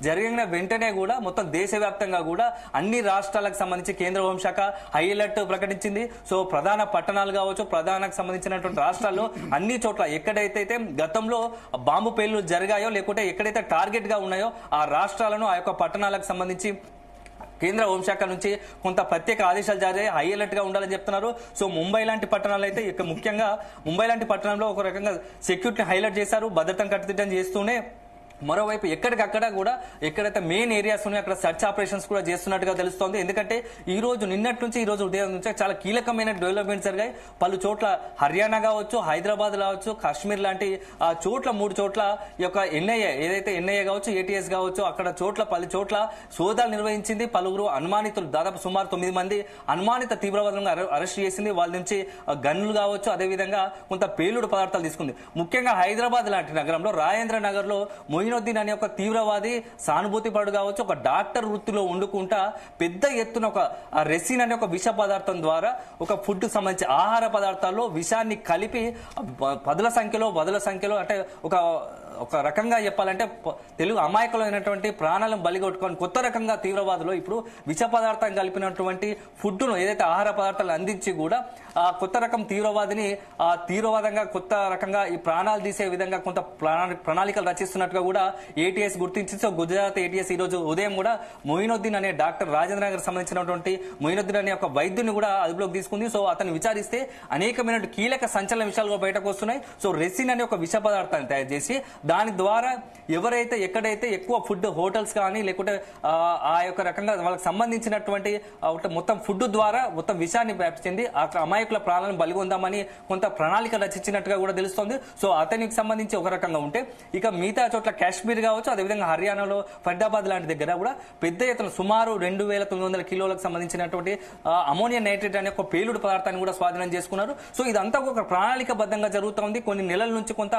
జరిగిన వెంటనే కూడా మొత్తం దేశవ్యాప్తంగా కూడా అన్ని రాష్ట్రాలకు సంబంధించి కేంద్ర హోంశాఖ హై అలర్ట్ ప్రకటించింది. సో ప్రధాన పట్టణాలు కావచ్చు, ప్రధానకు సంబంధించినటువంటి రాష్ట్రాల్లో అన్ని చోట్ల ఎక్కడైతే గతంలో బాంబు పేలులు జరిగాయో లేకుంటే ఎక్కడైతే టార్గెట్ గా ఉన్నాయో ఆ రాష్ట్రాలను ఆ యొక్క పట్టణాలకు సంబంధించి కేంద్ర హోంశాఖ నుంచి కొంత ప్రత్యేక ఆదేశాలు జారీ హై అలర్ట్ గా ఉండాలని చెప్తున్నారు. సో ముంబై లాంటి పట్టణాలు అయితే ముఖ్యంగా ముంబై లాంటి పట్టణంలో ఒక రకంగా సెక్యూరిటీని హైలైట్ చేశారు, భద్రతను కట్టుదిట్టం చేస్తూనే మరోవైపు ఎక్కడికక్కడ కూడా ఎక్కడైతే మెయిన్ ఏరియాస్ ఉన్నాయో అక్కడ సర్చ్ ఆపరేషన్స్ కూడా చేస్తున్నట్టుగా తెలుస్తోంది. ఎందుకంటే ఈ రోజు నిన్నటి నుంచి ఈ రోజు ఉదయం నుంచి చాలా కీలకమైన డెవలప్మెంట్స్ జరిగాయి. పలు చోట్ల హర్యానా కావచ్చు, హైదరాబాద్ కావచ్చు, కాశ్మీర్ లాంటి చోట్ల 3 చోట్ల ఈ యొక్క ఎన్ఐఏ కావచ్చు, ఏటీఎస్ కావచ్చు అక్కడ పలు చోట్ల సోదాలు నిర్వహించింది. పలువురు అనుమానితులు దాదాపు సుమారు 9 మంది అనుమానిత తీవ్రవాదులను అరెస్ట్ చేసింది. వాళ్ళ నుంచి గన్నులు కావచ్చు, అదేవిధంగా కొంత పేలుడు పదార్థాలు తీసుకుంది. ముఖ్యంగా హైదరాబాద్ లాంటి నగరంలో రాజేంద్ర నగర్ లో మొయినుద్దీన్ అనే ఒక తీవ్రవాది సానుభూతి పడు కావచ్చు ఒక డాక్టర్ వృత్తిలో వండుకుంటా పెద్ద ఎత్తున ఒక రెసిన్ అనే ఒక విష పదార్థం ద్వారా ఒక ఫుడ్ సంబంధించి ఆహార పదార్థాల్లో విషాన్ని కలిపి పదుల సంఖ్యలో అంటే ఒక రకంగా చెప్పాలంటే తెలుగు అమాయకులైనటువంటి ప్రాణాలను బలిగొట్టుకొని కొత్త రకంగా తీవ్రవాదులు ఇప్పుడు విష పదార్థం కలిపినటువంటి ఫుడ్ను ఏదైతే ఆహార పదార్థాలు అందించి కూడా ఆ కొత్త రకం తీవ్రవాదిని ఆ తీవ్రవాదంగా కొత్త రకంగా ఈ ప్రాణాలు తీసే విధంగా కొంత ప్రణాళికలు రచిస్తున్నట్టుగా కూడా ఏటీఎస్ గుర్తించింది. సో గుజరాత్ ఏటీఎస్ ఈ రోజు ఉదయం కూడా మొయినుద్దీన్ అనే డాక్టర్ రాజేంద్ర నగర్ సంబంధించినటువంటి మొయినుద్దీన్ అనే ఒక వైద్యుని కూడా అదుపులోకి తీసుకుంది. సో అతను విచారిస్తే అనేకమైన కీలక సంచలన విషయాలు బయటకు వస్తున్నాయి. సో రెసిన్ అనే ఒక విష పదార్థాన్ని తయారు చేసి దాని ద్వారా ఎక్కడైతే ఎక్కువ ఫుడ్ హోటల్స్ కానీ లేకుంటే ఆ యొక్క రకంగా వాళ్ళకి సంబంధించినటువంటి మొత్తం ఫుడ్ ద్వారా మొత్తం విషాన్ని వ్యాప్తి ఆ అమాయకుల ప్రాణాలను బలిగొందామని కొంత ప్రణాళిక రచించినట్టుగా కూడా తెలుస్తోంది. సో అతనికి సంబంధించి ఒక రకంగా ఉంటే ఇక మిగతా చోట్ల కాశ్మీర్ కావచ్చు, అదేవిధంగా హర్యానాలో ఫరీదాబాద్ లాంటి దగ్గర కూడా పెద్ద ఎత్తున సుమారు 2900 కిలోలకు సంబంధించినటువంటి అమోనియా నైట్రేట్ అనే ఒక పేలుడు పదార్థాన్ని కూడా స్వాధీనం చేసుకున్నారు. సో ఇదంతా ఒక ప్రణాళికబద్ధంగా జరుగుతోంది. కొన్ని నెలల నుంచి కొంత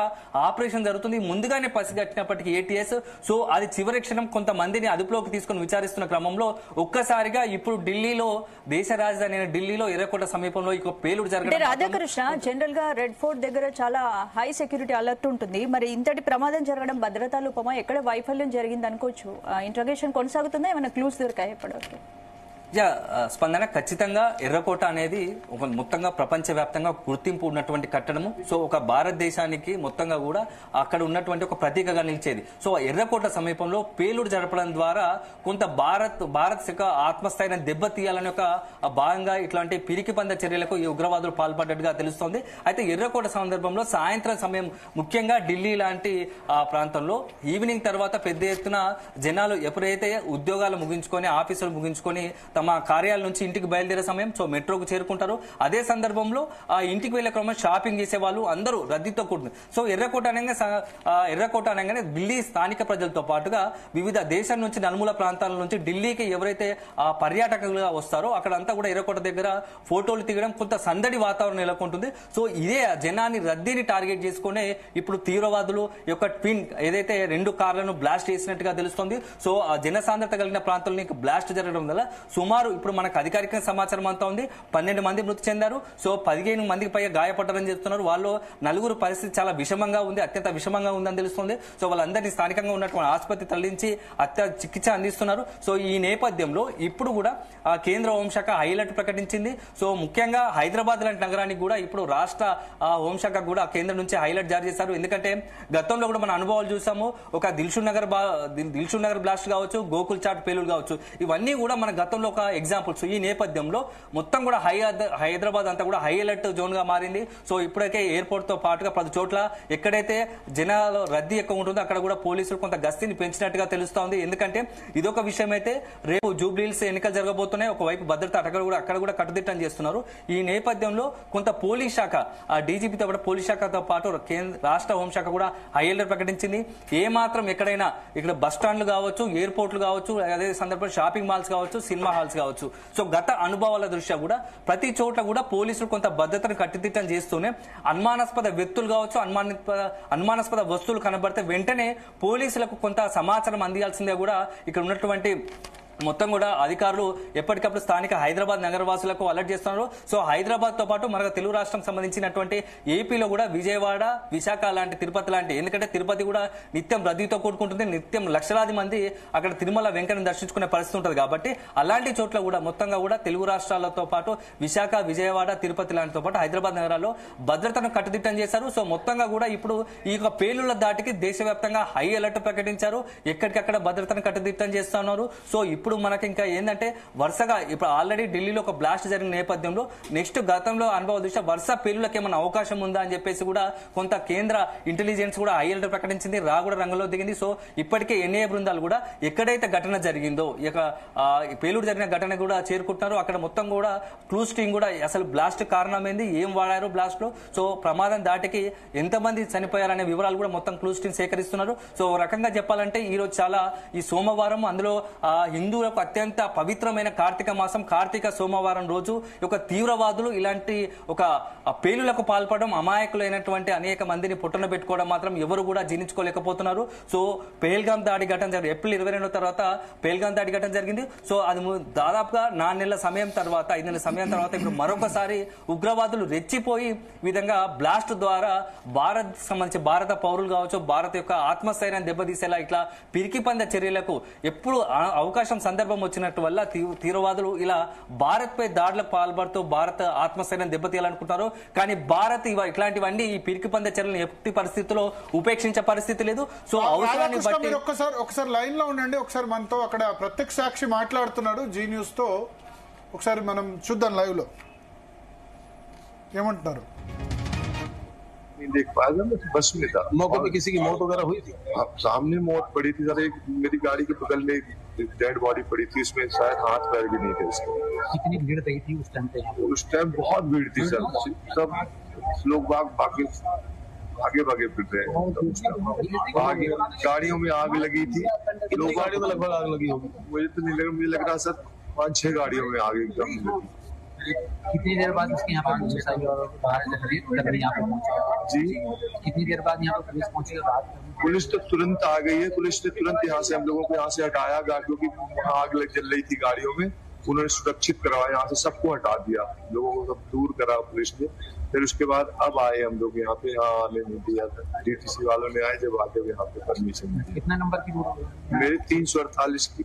ఆపరేషన్ జరుగుతుంది. ముందుగానే పసిగట్టినప్పటికీ ఏటీఎస్ సో అది చివరి క్షణం కొంతమందిని అదుపులోకి తీసుకుని విచారిస్తున్న క్రమంలో ఒక్కసారిగా ఇప్పుడు ఢిల్లీలో దేశ రాజధాని అయిన ఢిల్లీలో ఎర్రకోట సమీపంలో ఇక పేలుడు జరగడం. రాధాకృష్ణ, జనరల్ గా రెడ్ ఫోర్ట్ దగ్గర చాలా హై సెక్యూరిటీ అలర్ట్ ఉంటుంది. మరి ఇంతటి ప్రమాదం జరగడం భద్రతా లోపమా, ఎక్కడ వైఫల్యం జరిగింది అనుకోవచ్చు? ఇంట్రోగేషన్ కొనసాగుతుందా? ఏమైనా క్లూస్ దొరికాయి ఇప్పటివరకు? స్పందన ఖచ్చితంగా ఎర్రకోట అనేది ఒక మొత్తంగా ప్రపంచవ్యాప్తంగా గుర్తింపు ఉన్నటువంటి కట్టడము. సో ఒక భారతదేశానికి మొత్తంగా కూడా అక్కడ ఉన్నటువంటి ఒక ప్రతీకగా నిలిచేది. సో ఎర్రకోట సమీపంలో పేలుడు జరపడం ద్వారా కొంత భారత్ యొక్క ఆత్మస్థైర్యం దెబ్బతీయాలని ఒక భాగంగా ఇట్లాంటి పిరికి పంద చర్యలకు ఈ ఉగ్రవాదులు పాల్పడ్డట్టుగా తెలుస్తోంది. అయితే ఎర్రకోట సందర్భంలో సాయంత్రం సమయం ముఖ్యంగా ఢిల్లీ లాంటి ప్రాంతంలో ఈవినింగ్ తర్వాత పెద్ద ఎత్తున జనాలు ఎప్పుడైతే ఉద్యోగాలు ముగించుకొని ఆఫీసులు ముగించుకొని తమ కార్యాలయం నుంచి ఇంటికి బయలుదేరే సమయం సో మెట్రోకు చేరుకుంటారు. అదే సందర్భంలో ఆ ఇంటికి వెళ్లే క్రమంలో షాపింగ్ చేసే వాళ్ళు అందరూ రద్దీతో కూడుతుంది. సో ఎర్రకోట అనగానే ఢిల్లీ స్థానిక ప్రజలతో పాటుగా వివిధ దేశం నుంచి నలుమూల ప్రాంతాల నుంచి ఢిల్లీకి ఎవరైతే పర్యాటకులుగా వస్తారో అక్కడంతా కూడా ఎర్రకోట దగ్గర ఫోటోలు తీయడం కొంత సందడి వాతావరణం నెలకొంటుంది. సో ఇదే జనాన్ని రద్దీని టార్గెట్ చేసుకునే ఇప్పుడు తీవ్రవాదులు యొక్క ట్విన్ ఏదైతే 2 కార్లను బ్లాస్ట్ చేసినట్టుగా తెలుస్తోంది. సో ఆ జనసాంద్రత కలిగిన ప్రాంతాల్లో బ్లాస్ట్ జరగడం వల్ల సుమారు ఇప్పుడు మనకు అధికారిక సమాచారం అంతా ఉంది 12 మంది మృతి చెందారు. సో 15 మందికి పైగా గాయపడ్డారని చెప్తున్నారు. వాళ్ళు 4 పరిస్థితి చాలా విషమంగా ఉంది, అత్యంత విషమంగా ఉందని తెలుస్తుంది. సో వాళ్ళందరినీ స్థానికంగా ఉన్నటువంటి ఆసుపత్రి తరలించి చికిత్స అందిస్తున్నారు. సో ఈ నేపథ్యంలో ఇప్పుడు కూడా కేంద్ర హోంశాఖ హైలైట్ ప్రకటించింది. సో ముఖ్యంగా హైదరాబాద్ లాంటి నగరానికి కూడా ఇప్పుడు రాష్ట్ర హోంశాఖ కూడా కేంద్రం నుంచి హైలైట్ జారీ చేశారు. ఎందుకంటే గతంలో కూడా మన అనుభవాలు చూసాము. ఒక దిల్షుక్ నగర్ బ్లాస్ట్ కావచ్చు, గోకుల్ చాట్ పేలుడు కావచ్చు, ఇవన్నీ కూడా మన గతంలో ఒక ఎగ్జాంపుల్స్. ఈ నేపథ్యంలో మొత్తం కూడా హైదరాబాద్ అంతా కూడా హై అలర్ట్ జోన్ గా మారింది. సో ఇప్పటికే ఎయిర్పోర్ట్ తో పాటుగా 10 చోట్ల ఎక్కడైతే జనాలు రద్దీ ఎక్కువ ఉంటుందో అక్కడ కూడా పోలీసులు కొంత గస్తీని పెంచినట్టుగా తెలుస్తోంది. ఎందుకంటే ఇదొక విషయం అయితే రేపు జూబ్లీహిల్స్ ఎన్నికలు జరగబోతున్నాయి. ఒకవైపు భద్రత అక్కడ కూడా కట్టుదిట్టం చేస్తున్నారు. ఈ నేపథ్యంలో కొంత పోలీస్ శాఖ డీజీపీతో పాటు పోలీస్ శాఖతో పాటు రాష్ట్ర హోంశాఖ కూడా హై అలర్ట్ ప్రకటించింది. ఏ మాత్రం ఎక్కడైనా ఇక్కడ బస్ స్టాండ్లు కావచ్చు, ఎయిర్పోర్ట్లు కావచ్చు, అదే సందర్భంలో షాపింగ్ మాల్స్ కావచ్చు, సినిమా హాల్స్ కావచ్చు. సో గత అనుభవాల దృష్ట్యా కూడా ప్రతి చోట్ల కూడా పోలీసులు కొంత భద్రతను కట్టుదిట్టం చేస్తూనే అనుమానాస్పద వ్యక్తులు కావచ్చు, అనుమానాస్పద వస్తువులు కనబడితే వెంటనే పోలీసులకు కొంత సమాచారం అందించాల్సిందే కూడా ఇక్కడ ఉన్నటువంటి మొత్తం కూడా అధికారులు ఎప్పటికప్పుడు స్థానిక హైదరాబాద్ నగరవాసులకు అలర్ట్ చేస్తున్నారు. సో హైదరాబాద్ తో పాటు మనకు తెలుగు రాష్ట్రం సంబంధించినటువంటి ఏపీలో కూడా విజయవాడ, విశాఖ లాంటి, తిరుపతి లాంటి, ఎందుకంటే తిరుపతి కూడా నిత్యం రద్దీతో కూడుకుంటుంది. నిత్యం లక్షలాది మంది అక్కడ తిరుమల వెంకటని దర్శించుకునే పరిస్థితి ఉంటుంది. కాబట్టి అలాంటి చోట్ల కూడా మొత్తంగా కూడా తెలుగు రాష్ట్రాలతో పాటు విశాఖ, విజయవాడ, తిరుపతి లాంటితో పాటు హైదరాబాద్ నగరాల్లో భద్రతను కట్టుదిట్టం చేశారు. సో మొత్తంగా కూడా ఇప్పుడు ఈ యొక్క పేలుళ్ల దాటికి దేశవ్యాప్తంగా హై అలర్ట్ ప్రకటించారు. ఎక్కడికక్కడ భద్రతను కట్టుదిట్టం చేస్తున్నారు. సో ఇప్పుడు మనకి ఇంకా ఏంటంటే వరుసగా ఇప్పుడు ఆల్రెడీ ఢిల్లీలో ఒక బ్లాస్ట్ జరిగిన నేపథ్యంలో నెక్స్ట్ గతంలో అనుభవ దృష్ట్యా వరుస పేలులకు ఏమైనా అవకాశం ఉందా అని చెప్పేసి కూడా కొంత కేంద్ర ఇంటెలిజెన్స్ కూడా హై అలర్ట్ ప్రకటించింది. కూడా రంగంలో దిగింది. సో ఇప్పటికే ఎన్ఐఏ బృందాలు కూడా ఎక్కడైతే ఘటన జరిగిందో ఇక పేలుడు జరిగిన ఘటన కూడా చేరుకుంటున్నారు. అక్కడ మొత్తం కూడా క్లూస్ టీం కూడా అసలు బ్లాస్ట్ కారణం ఏంది, ఏం వాడారు బ్లాస్ట్ లో, సో ప్రమాదం దాటికి ఎంతమంది చనిపోయారనే వివరాలు కూడా మొత్తం క్లూస్ టీం సేకరిస్తున్నారు. సో రకంగా చెప్పాలంటే ఈ రోజు చాలా ఈ సోమవారం అందులో హిందువులకు అత్యంత పవిత్రమైన కార్తీక మాసం, కార్తీక సోమవారం రోజు ఒక తీవ్రవాదులు ఇలాంటి ఒక పేలులకు పాల్పడడం, అమాయకులైనటువంటి అనేక మందిని పుట్టన పెట్టుకోవడం మాత్రం ఎవరు కూడా జీర్ణించుకోలేకపోతున్నారు. సో పెహల్గాం దాడి ఘటన జరిగింది. ఏప్రిల్ 22 తర్వాత పెహల్గాం దాడి ఘటన జరిగింది. సో అది దాదాపుగా 4 నెలల సమయం తర్వాత, 5 నెలల సమయం తర్వాత ఇప్పుడు మరొకసారి ఉగ్రవాదులు రెచ్చిపోయి విధంగా బ్లాస్ట్ ద్వారా సంబంధించి భారత పౌరులు కావచ్చు, భారత్ యొక్క ఆత్మస్థైర్యాన్ని దెబ్బతీసేలా ఇట్లా పిరికి పంద చర్యలకు ఎప్పుడు అవకాశం సందర్భం వచ్చినట్టు వల్ల తీవ్రవాదులు ఇలా భారత్ పై దాడులకు పాల్పడుతూ భారత ఆత్మస్థైర్యాన్ని దెబ్బతీయాలనుకుంటారు. కానీ భారత్ ఇట్లాంటివన్నీ ఈ పిరికి పంద చర్యలను ఎట్టి పరిస్థితుల్లో ఉపేక్షించే పరిస్థితి లేదు. సో అవసరాన్ని బట్టి ఒకసారి లైన్ లో ఉండండి. ఒకసారి మనతో అక్కడ ప్రత్యక్ష సాక్షి మాట్లాడుతున్నాడు జీ న్యూస్ తో, ఒకసారి మనం చూద్దాం లైవ్ లో ఏమంటున్నారు. देख पाया मैं बस में था, मौके पे किसी की मौत वगैरह हुई थी? सामने मौत पड़ी थी सर, एक मेरी गाड़ी के बगल में डेड बॉडी पड़ी थी, इसमें शायद हाथ पैर भी नहीं थे इसके। कितनी भीड़ रही थी उस टाइम पे? उस टाइम बहुत भीड़ थी सर, सब लोग भागे फिर रहे हैं, गाड़ियों में आग लगी थी। कितनी गाड़ियों में लगभग आग लगी होगी? मुझे तो नहीं लगा, मुझे लग रहा सर 5-6 गाड़ियों में आग एकदम लगी। कितनी देर बाद उसके यहाँ पर पुलिस आई और बाहर यहाँ पे पहुंची? जी कितनी देर बाद यहाँ पर पुलिस पहुंची? पुलिस तो तुरंत आ गई है, पुलिस ने तुरंत यहाँ से हम लोगों को यहाँ से हटाया, गाड़ियों की वहाँ आग जल रही थी गाड़ियों में, उन्होंने सुरक्षित करवाया, यहाँ से सबको हटा दिया, लोगों को सब दूर करा पुलिस ने। फिर उसके बाद अब आए हम लोग यहाँ पे, यहाँ आने नहीं दिया था, डीटीसी वालों ने आए, जब आके यहाँ पे परमिशन दी। कितना नंबर की रोड? मेरी 348 की।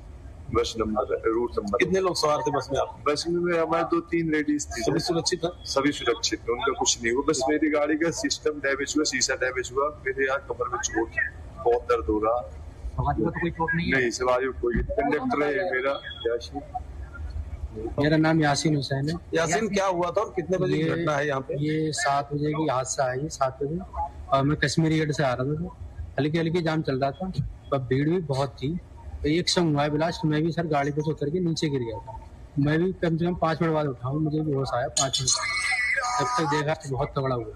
बस नंबर रूट नंबर। कितने लोग सवार थे बस में आप? बस में हमारे 2-3 लेडीज थी। सभी सुरक्षित है? सभी सुरक्षित थे, उनका कुछ नहीं हुआ। बस मेरी गाड़ी का सिस्टम डैमेज हुआ, शीशा डैमेज हुआ, मेरे यहाँ कमर में चोट, बहुत दर्द हो रहा। सवारी को तो कोई चोट नहीं है? नहीं, सवारी को कोई। कंडक्टर है मेरा यासीन। मेरा नाम यासीन हुसैन है। यासीन, क्या हुआ था और कितने बजे की घटना है यहाँ पे? ये 7 बजे की हादसा है, ये 7 बजे, और मैं कश्मीरी गेट से आ रहा था। हल्की हल्की जाम चल रहा था, पर भीड़ भी बहुत थी। तो एक संग हुआ है ब्लास्ट, मैं भी सर गाड़ी पे से उतर के नीचे गिर गया था। मैं भी कम से कम 5 मिनट बाद उठाऊँ, मुझे भी होश आया 5 मिनट। तब तक देखा तो बहुत तगड़ा हुआ,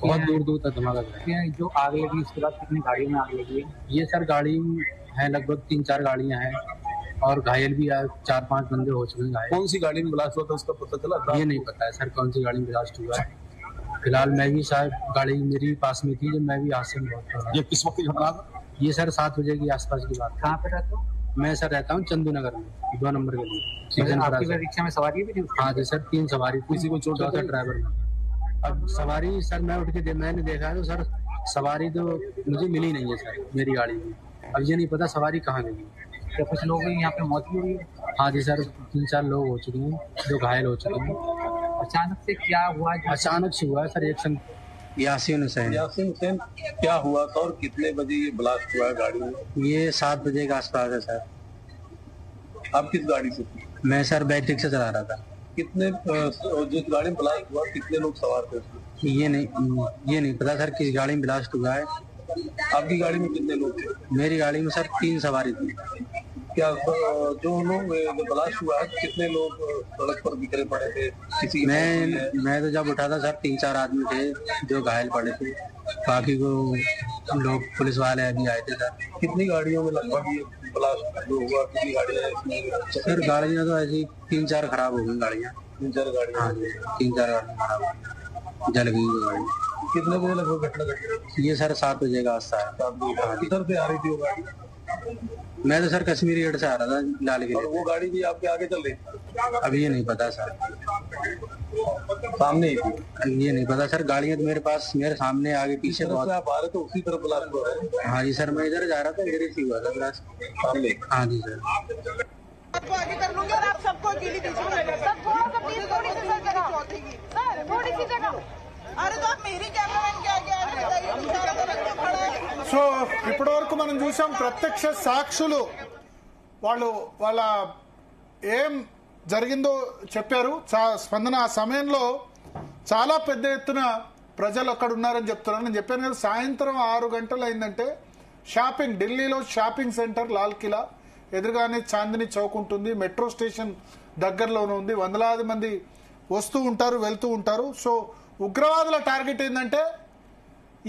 बहुत दूर दूर तक धमाका गया। जो आग लगी उसके बाद कितनी गाड़ियों में आग लगी है? ये सर गाड़ी है, लगभग 3-4 गाड़ियां हैं, और घायल भी 4-5 बंदे हो चुके हैं घायल। कौन सी गाड़ी में ब्लास्ट हुआ था उसका पता चला? ये नहीं पता है सर कौन सी गाड़ी में ब्लास्ट हुआ है। फिलहाल मैं भी शायद, गाड़ी मेरी पास में थी जब मैं भी हादसे में बहुत पड़ा। ये किस वक्त की घटना था? ये सर 7 बजे की आसपास की बात। कहाँ पे रहते हो? मैं सर रहता हूँ चंदू नगर में, 2 नंबर के लिए। आपकी रिक्शा में सवारी भी थी? हाँ जी सर, 3 सवारी थी, किसी को चोट चौथा ड्राइवर में। अब सवारी सर मैं उठ के मैंने देखा तो सर सवारी तो मुझे मिली नहीं है सर मेरी गाड़ी में। अब ये नहीं पता सवारी कहाँ गई। क्या कुछ लोग यहाँ पे मौत भी हुई है? हाँ जी सर, 3-4 लोग हो चुके हैं, 2 घायल हो चुके हैं। अचानक से क्या हुआ? अचानक से हुआ है सर, एक संग। यासीन हुसैन। यासीन हुसैन, क्या हुआ था और कितने बजे ये ब्लास्ट हुआ है गाड़ी में? ये 7 बजे के आसपास है सर। आप किस गाड़ी से थे? मैं सर बैटरी से चला रहा था। कितने जिस गाड़ी में ब्लास्ट हुआ कितने लोग सवार थे उसमें? ये नहीं पता सर किस गाड़ी में ब्लास्ट हुआ है। आपकी गाड़ी में कितने लोग थे? मेरी गाड़ी में सर 3 सवारी थी। क्या जो लोग ब्लास्ट हुआ है कितने लोग सड़क पर बिखरे पड़े थे? किसी मैं तो जब उठा था सर 3-4 आदमी थे जो घायल पड़े थे, बाकी को लोग पुलिस वाले अभी आए थे सर। कितनी गाड़ियों में लगभग ये ब्लास्ट हुआ? कितनी गाड़ियाँ सर गाड़ियाँ तो ऐसी 3-4 खराब हो गई गाड़ियाँ। 3-4 गाड़ियाँ? हाँ जी, 3-4 गाड़ियाँ खराब जल गई गाड़ी। कितने बजे लगभग घटना घटी? ये सर 7 बजे का हादसा है। किधर से आ रही थी वो गाड़ी? मैं तो सर कश्मीरी गेट से आ रहा था लाल किले। वो गाड़ी भी आपके आगे चल रही? अब ये नहीं पता सर, सामने ही थी? ये नहीं पता सर, गाड़ियाँ तो मेरे पास, मेरे सामने आगे पीछे बहुत। आप आ रहे तो उसी तरफ ब्लास्ट हुआ है? हाँ जी सर, मैं इधर जा रहा था, इधर ही हुआ था ब्लास्ट सामने। हाँ जी सर। आपको आगे कर लूंगी और आप सबको अकेली दीजिए। सब थोड़ा सा प्लीज, थोड़ी सी सर जगह, सर थोड़ी सी जगह। अरे तो आप मेरी कैमरामैन के आगे आ बताइए, दूसरा तो रखो खड़ा है। సో ఇప్పటి వరకు మనం చూసాం ప్రత్యక్ష సాక్షులు వాళ్ళ ఏం జరిగిందో చెప్పారు. స్పందన ఆ సమయంలో చాలా పెద్ద ఎత్తున ప్రజలు అక్కడ ఉన్నారని చెప్తున్నారు. నేను చెప్పాను కదా, సాయంత్రం 6 గంటలు అయిందంటే షాపింగ్, ఢిల్లీలో షాపింగ్ సెంటర్ లాల్ కిలా ఎదురుగానే చాందిని చౌక్ ఉంటుంది, మెట్రో స్టేషన్ దగ్గరలోనే ఉంది. వందలాది మంది వస్తూ ఉంటారు, వెళ్తూ ఉంటారు. సో ఉగ్రవాదుల టార్గెట్ ఏంటంటే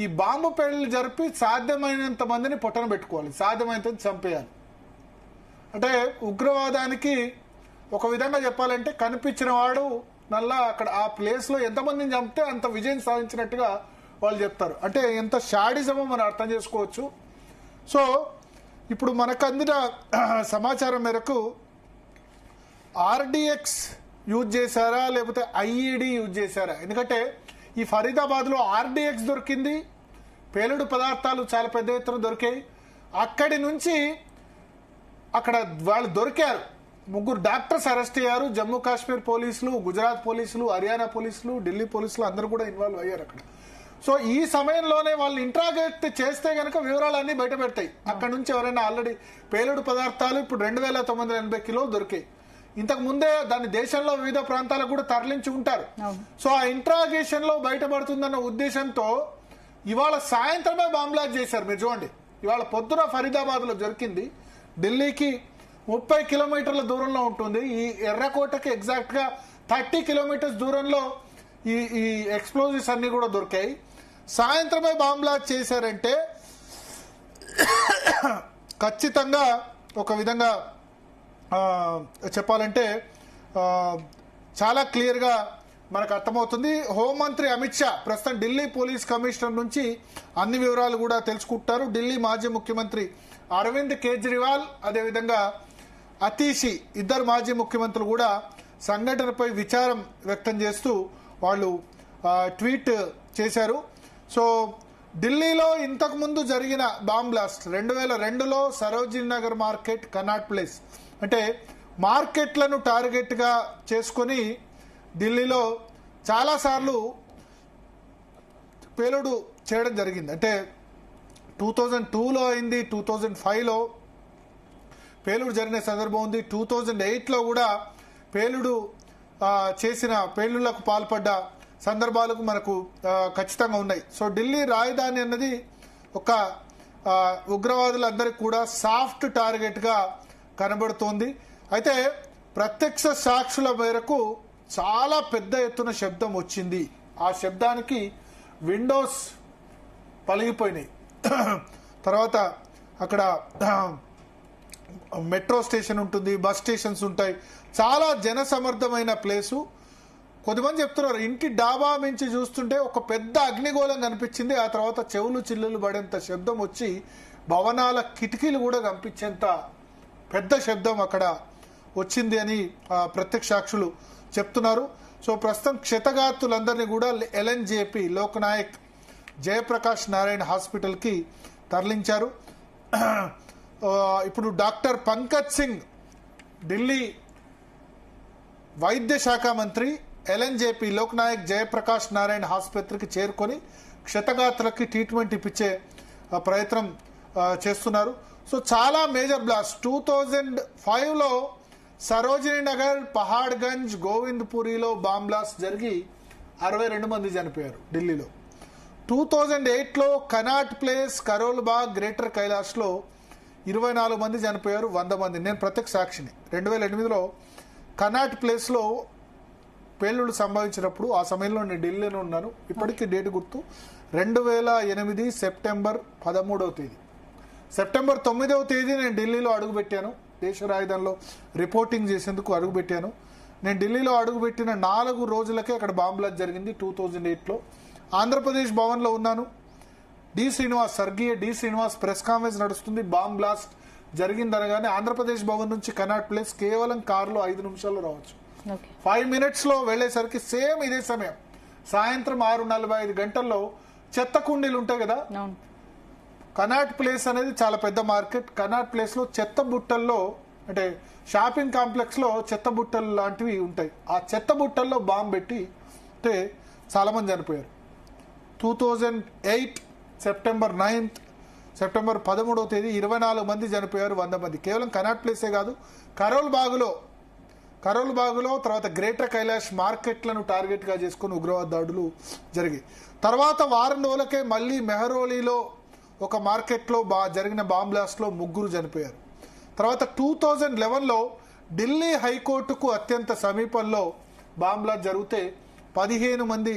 ఈ బాంబు పేలుళ్లు జరిపి సాధ్యమైనంత మందిని పొట్టన పెట్టుకోవాలి, సాధ్యమైనంత చంపేయాలి. అంటే ఉగ్రవాదానికి ఒక విధంగా చెప్పాలంటే కనిపించిన వాడు నల్లా అక్కడ ఆ ప్లేస్ లో ఎంతమందిని చంపితే అంత విజయం సాధించినట్టుగా వాళ్ళు చెప్తారు. అంటే ఎంత షాడిజమో మనం అర్థం చేసుకోవచ్చు. సో ఇప్పుడు మనకు అందిన సమాచారం మేరకు ఆర్డిఎక్స్ యూజ్ చేశారా లేకపోతే ఐఈడి యూజ్ చేశారా? ఎందుకంటే ఈ ఫరీదాబాద్ లో ఆర్డిఎక్స్ దొరికింది, పేలుడు పదార్థాలు చాలా పెద్ద ఎత్తున దొరికాయి. అక్కడి నుంచి అక్కడ వాళ్ళు దొరికారు, 3 డాక్టర్స్ అరెస్ట్ అయ్యారు. జమ్మూ కాశ్మీర్ పోలీసులు, గుజరాత్ పోలీసులు, హర్యానా పోలీసులు, ఢిల్లీ పోలీసులు అందరూ కూడా ఇన్వాల్వ్ అయ్యారు అక్కడ. సో ఈ సమయంలోనే వాళ్ళు ఇంట్రాగేట్ చేస్తే గనక వివరాలన్నీ బయట పెడతాయి. అక్కడ నుంచి ఎవరైనా ఆల్రెడీ పేలుడు పదార్థాలు ఇప్పుడు 2980 కిలోలు దొరికాయి. ఇంతకు ముందే దాన్ని దేశంలో వివిధ ప్రాంతాలకు కూడా తరలించి ఉంటారు. సో ఆ ఇంట్రాగేషన్ లో బయటపడుతుందన్న ఉద్దేశంతో ఇవాళ సాయంత్రమే బాంబ్ బ్లాస్ట్ చేశారు. మీరు చూడండి, ఇవాళ పొద్దున ఫరీదాబాద్ లో దొరికింది. ఢిల్లీకి 30 కిలోమీటర్ల దూరంలో ఉంటుంది. ఈ ఎర్రకోటకి ఎగ్జాక్ట్ గా 30 కిలోమీటర్స్ దూరంలో ఈ ఎక్స్ప్లోజివ్స్ అన్ని కూడా దొరికాయి. సాయంత్రమే బాంబ్ బ్లాస్ట్ చేశారంటే ఖచ్చితంగా ఒక విధంగా చెప్పాలంటే చాలా క్లియర్ గా మనకు అర్థమవుతుంది. హోంమంత్రి అమిత్ షా ప్రస్తుతం ఢిల్లీ పోలీస్ కమిషనర్ నుంచి అన్ని వివరాలు కూడా తెలుసుకుంటారు. ఢిల్లీ మాజీ ముఖ్యమంత్రి అరవింద్ కేజ్రీవాల్, అదేవిధంగా అతీషి, ఇద్దరు మాజీ ముఖ్యమంత్రులు కూడా సంఘటనపై విచారం వ్యక్తం చేస్తూ వాళ్ళు ట్వీట్ చేశారు. సో ఢిల్లీలో ఇంతకు ముందు జరిగిన బాంబ్ బ్లాస్ట్ 2002లో Sarojini Nagar market, Connaught Place, అంటే మార్కెట్లను టార్గెట్గా చేసుకొని ఢిల్లీలో చాలాసార్లు పేలుడు చేయడం జరిగింది. అంటే 2002లో అయింది, 2005లో పేలుడు జరిగిన సందర్భం ఉంది, 2008లో కూడా పేలుడు చేసిన పేలుళ్లకు పాల్పడ్డ సందర్భాలకు మనకు ఖచ్చితంగా ఉన్నాయి. సో ఢిల్లీ రాజధాని అన్నది ఒక ఉగ్రవాదులందరికీ కూడా సాఫ్ట్ టార్గెట్గా కనబడుతోంది. అయితే ప్రత్యక్ష సాక్షుల మేరకు చాలా పెద్ద ఎత్తున శబ్దం వచ్చింది. ఆ శబ్దానికి విండోస్ పలిగిపోయినాయి. తర్వాత అక్కడ మెట్రో స్టేషన్ ఉంటుంది, బస్ స్టేషన్స్ ఉంటాయి, చాలా జనసమర్థమైన ప్లేసు. కొద్దిమంది చెప్తున్నారు ఇంటి డాబా నుంచి చూస్తుంటే ఒక పెద్ద అగ్నిగోళం కనిపించింది, ఆ తర్వాత చెవులు చిల్లులు పడేంత శబ్దం వచ్చి భవనాల కిటికీలు కూడా కనిపించేంత పెద్ద శబ్దం అక్కడ వచ్చింది అని ప్రత్యక్ష సాక్షులు చెప్తున్నారు. సో ప్రస్తుతం క్షతగాత్రులందరినీ కూడా LNJP లోక్నాయక్ జయప్రకాష్ నారాయణ హాస్పిటల్కి తరలించారు. ఇప్పుడు డాక్టర్ పంకజ్ సింగ్ ఢిల్లీ వైద్య శాఖ మంత్రి LNJP లోక్నాయక్ జయప్రకాష్ నారాయణ ఆసుపత్రికి చేరుకొని క్షతగాత్రులకి ట్రీట్మెంట్ ఇప్పించే ప్రయత్నం చేస్తున్నారు. సో చాలా మేజర్ బ్లాస్ట్ 2005లో సరోజినీ నగర్, పహాడ్గంజ్, గోవింద్పురిలో బాంబ్ బ్లాస్ట్ జరిగి 62 మంది చనిపోయారు ఢిల్లీలో. 2008లో Connaught Place, Karol Bagh, Greater కైలాష్లో 24 మంది చనిపోయారు, 100 మంది. నేను ప్రత్యక్ష సాక్షిని. 2008లో కనాట్ ప్లేస్లో పేలుళ్లు సంభవించినప్పుడు ఆ సమయంలో నేను ఢిల్లీలో ఉన్నాను. ఇప్పటికీ డేట్ గుర్తు. 2008 సెప్టెంబర్ 13వ తేదీ. సెప్టెంబర్ 9వ తేదీ నేను ఢిల్లీలో అడుగుపెట్టాను. దేశ రాజధానిలో రిపోర్టింగ్ చేసేందుకు అడుగుపెట్టాను. నేను ఢిల్లీలో అడుగుపెట్టిన 4 రోజులకే అక్కడ బాంబ్ బ్లాస్ట్ జరిగింది. 2008లో ఆంధ్రప్రదేశ్ భవన్లో ఉన్నాను. స్వర్గీయ డి శ్రీనివాస్ ప్రెస్ కాన్ఫరెన్స్ నడుస్తుంది. బాంబ్ బ్లాస్ట్ జరిగిందనగానే ఆంధ్రప్రదేశ్ భవన్ నుంచి కనాట్ ప్లేస్ కేవలం కారులో 5 నిమిషాల్లో రావచ్చు. 5 మినిట్స్లో వెళ్లేసరికి సేమ్ ఇదే సమయం సాయంత్రం 6:45 గంటల్లో చెత్త కుండీలు ఉంటాయి కదా. కనాట్ ప్లేస్ అనేది చాలా పెద్ద మార్కెట్. కనాట్ ప్లేస్ లో చెత్త బుట్టల్లో, అంటే షాపింగ్ కాంప్లెక్స్ లో చెత్త బుట్టలు లాంటివి ఉంటాయి. ఆ చెత్త బుట్టల్లో బాంబు పెట్టి అంటే చాలా మంది చనిపోయారు. 2008 సెప్టెంబర్ 9th, సెప్టెంబర్ 13వ తేదీ 24 మంది చనిపోయారు, 100 మంది. కేవలం కనాట్ ప్లేసే కాదు, కరోల్ బాగులో తర్వాత గ్రేటర్ కైలాష్ మార్కెట్లను టార్గెట్ గా చేసుకుని ఉగ్రవాద దాడులు జరిగాయి. తర్వాత వారం రోజులకే మళ్ళీ మెహరోలీలో ఒక మార్కెట్లో జరిగిన బాంబ్ బ్లాస్ట్ లో 3 చనిపోయారు. తర్వాత 2011లో ఢిల్లీ హైకోర్టుకు అత్యంత సమీపంలో బాంబ్ బ్లాస్ట్ జరిగితే 15 మంది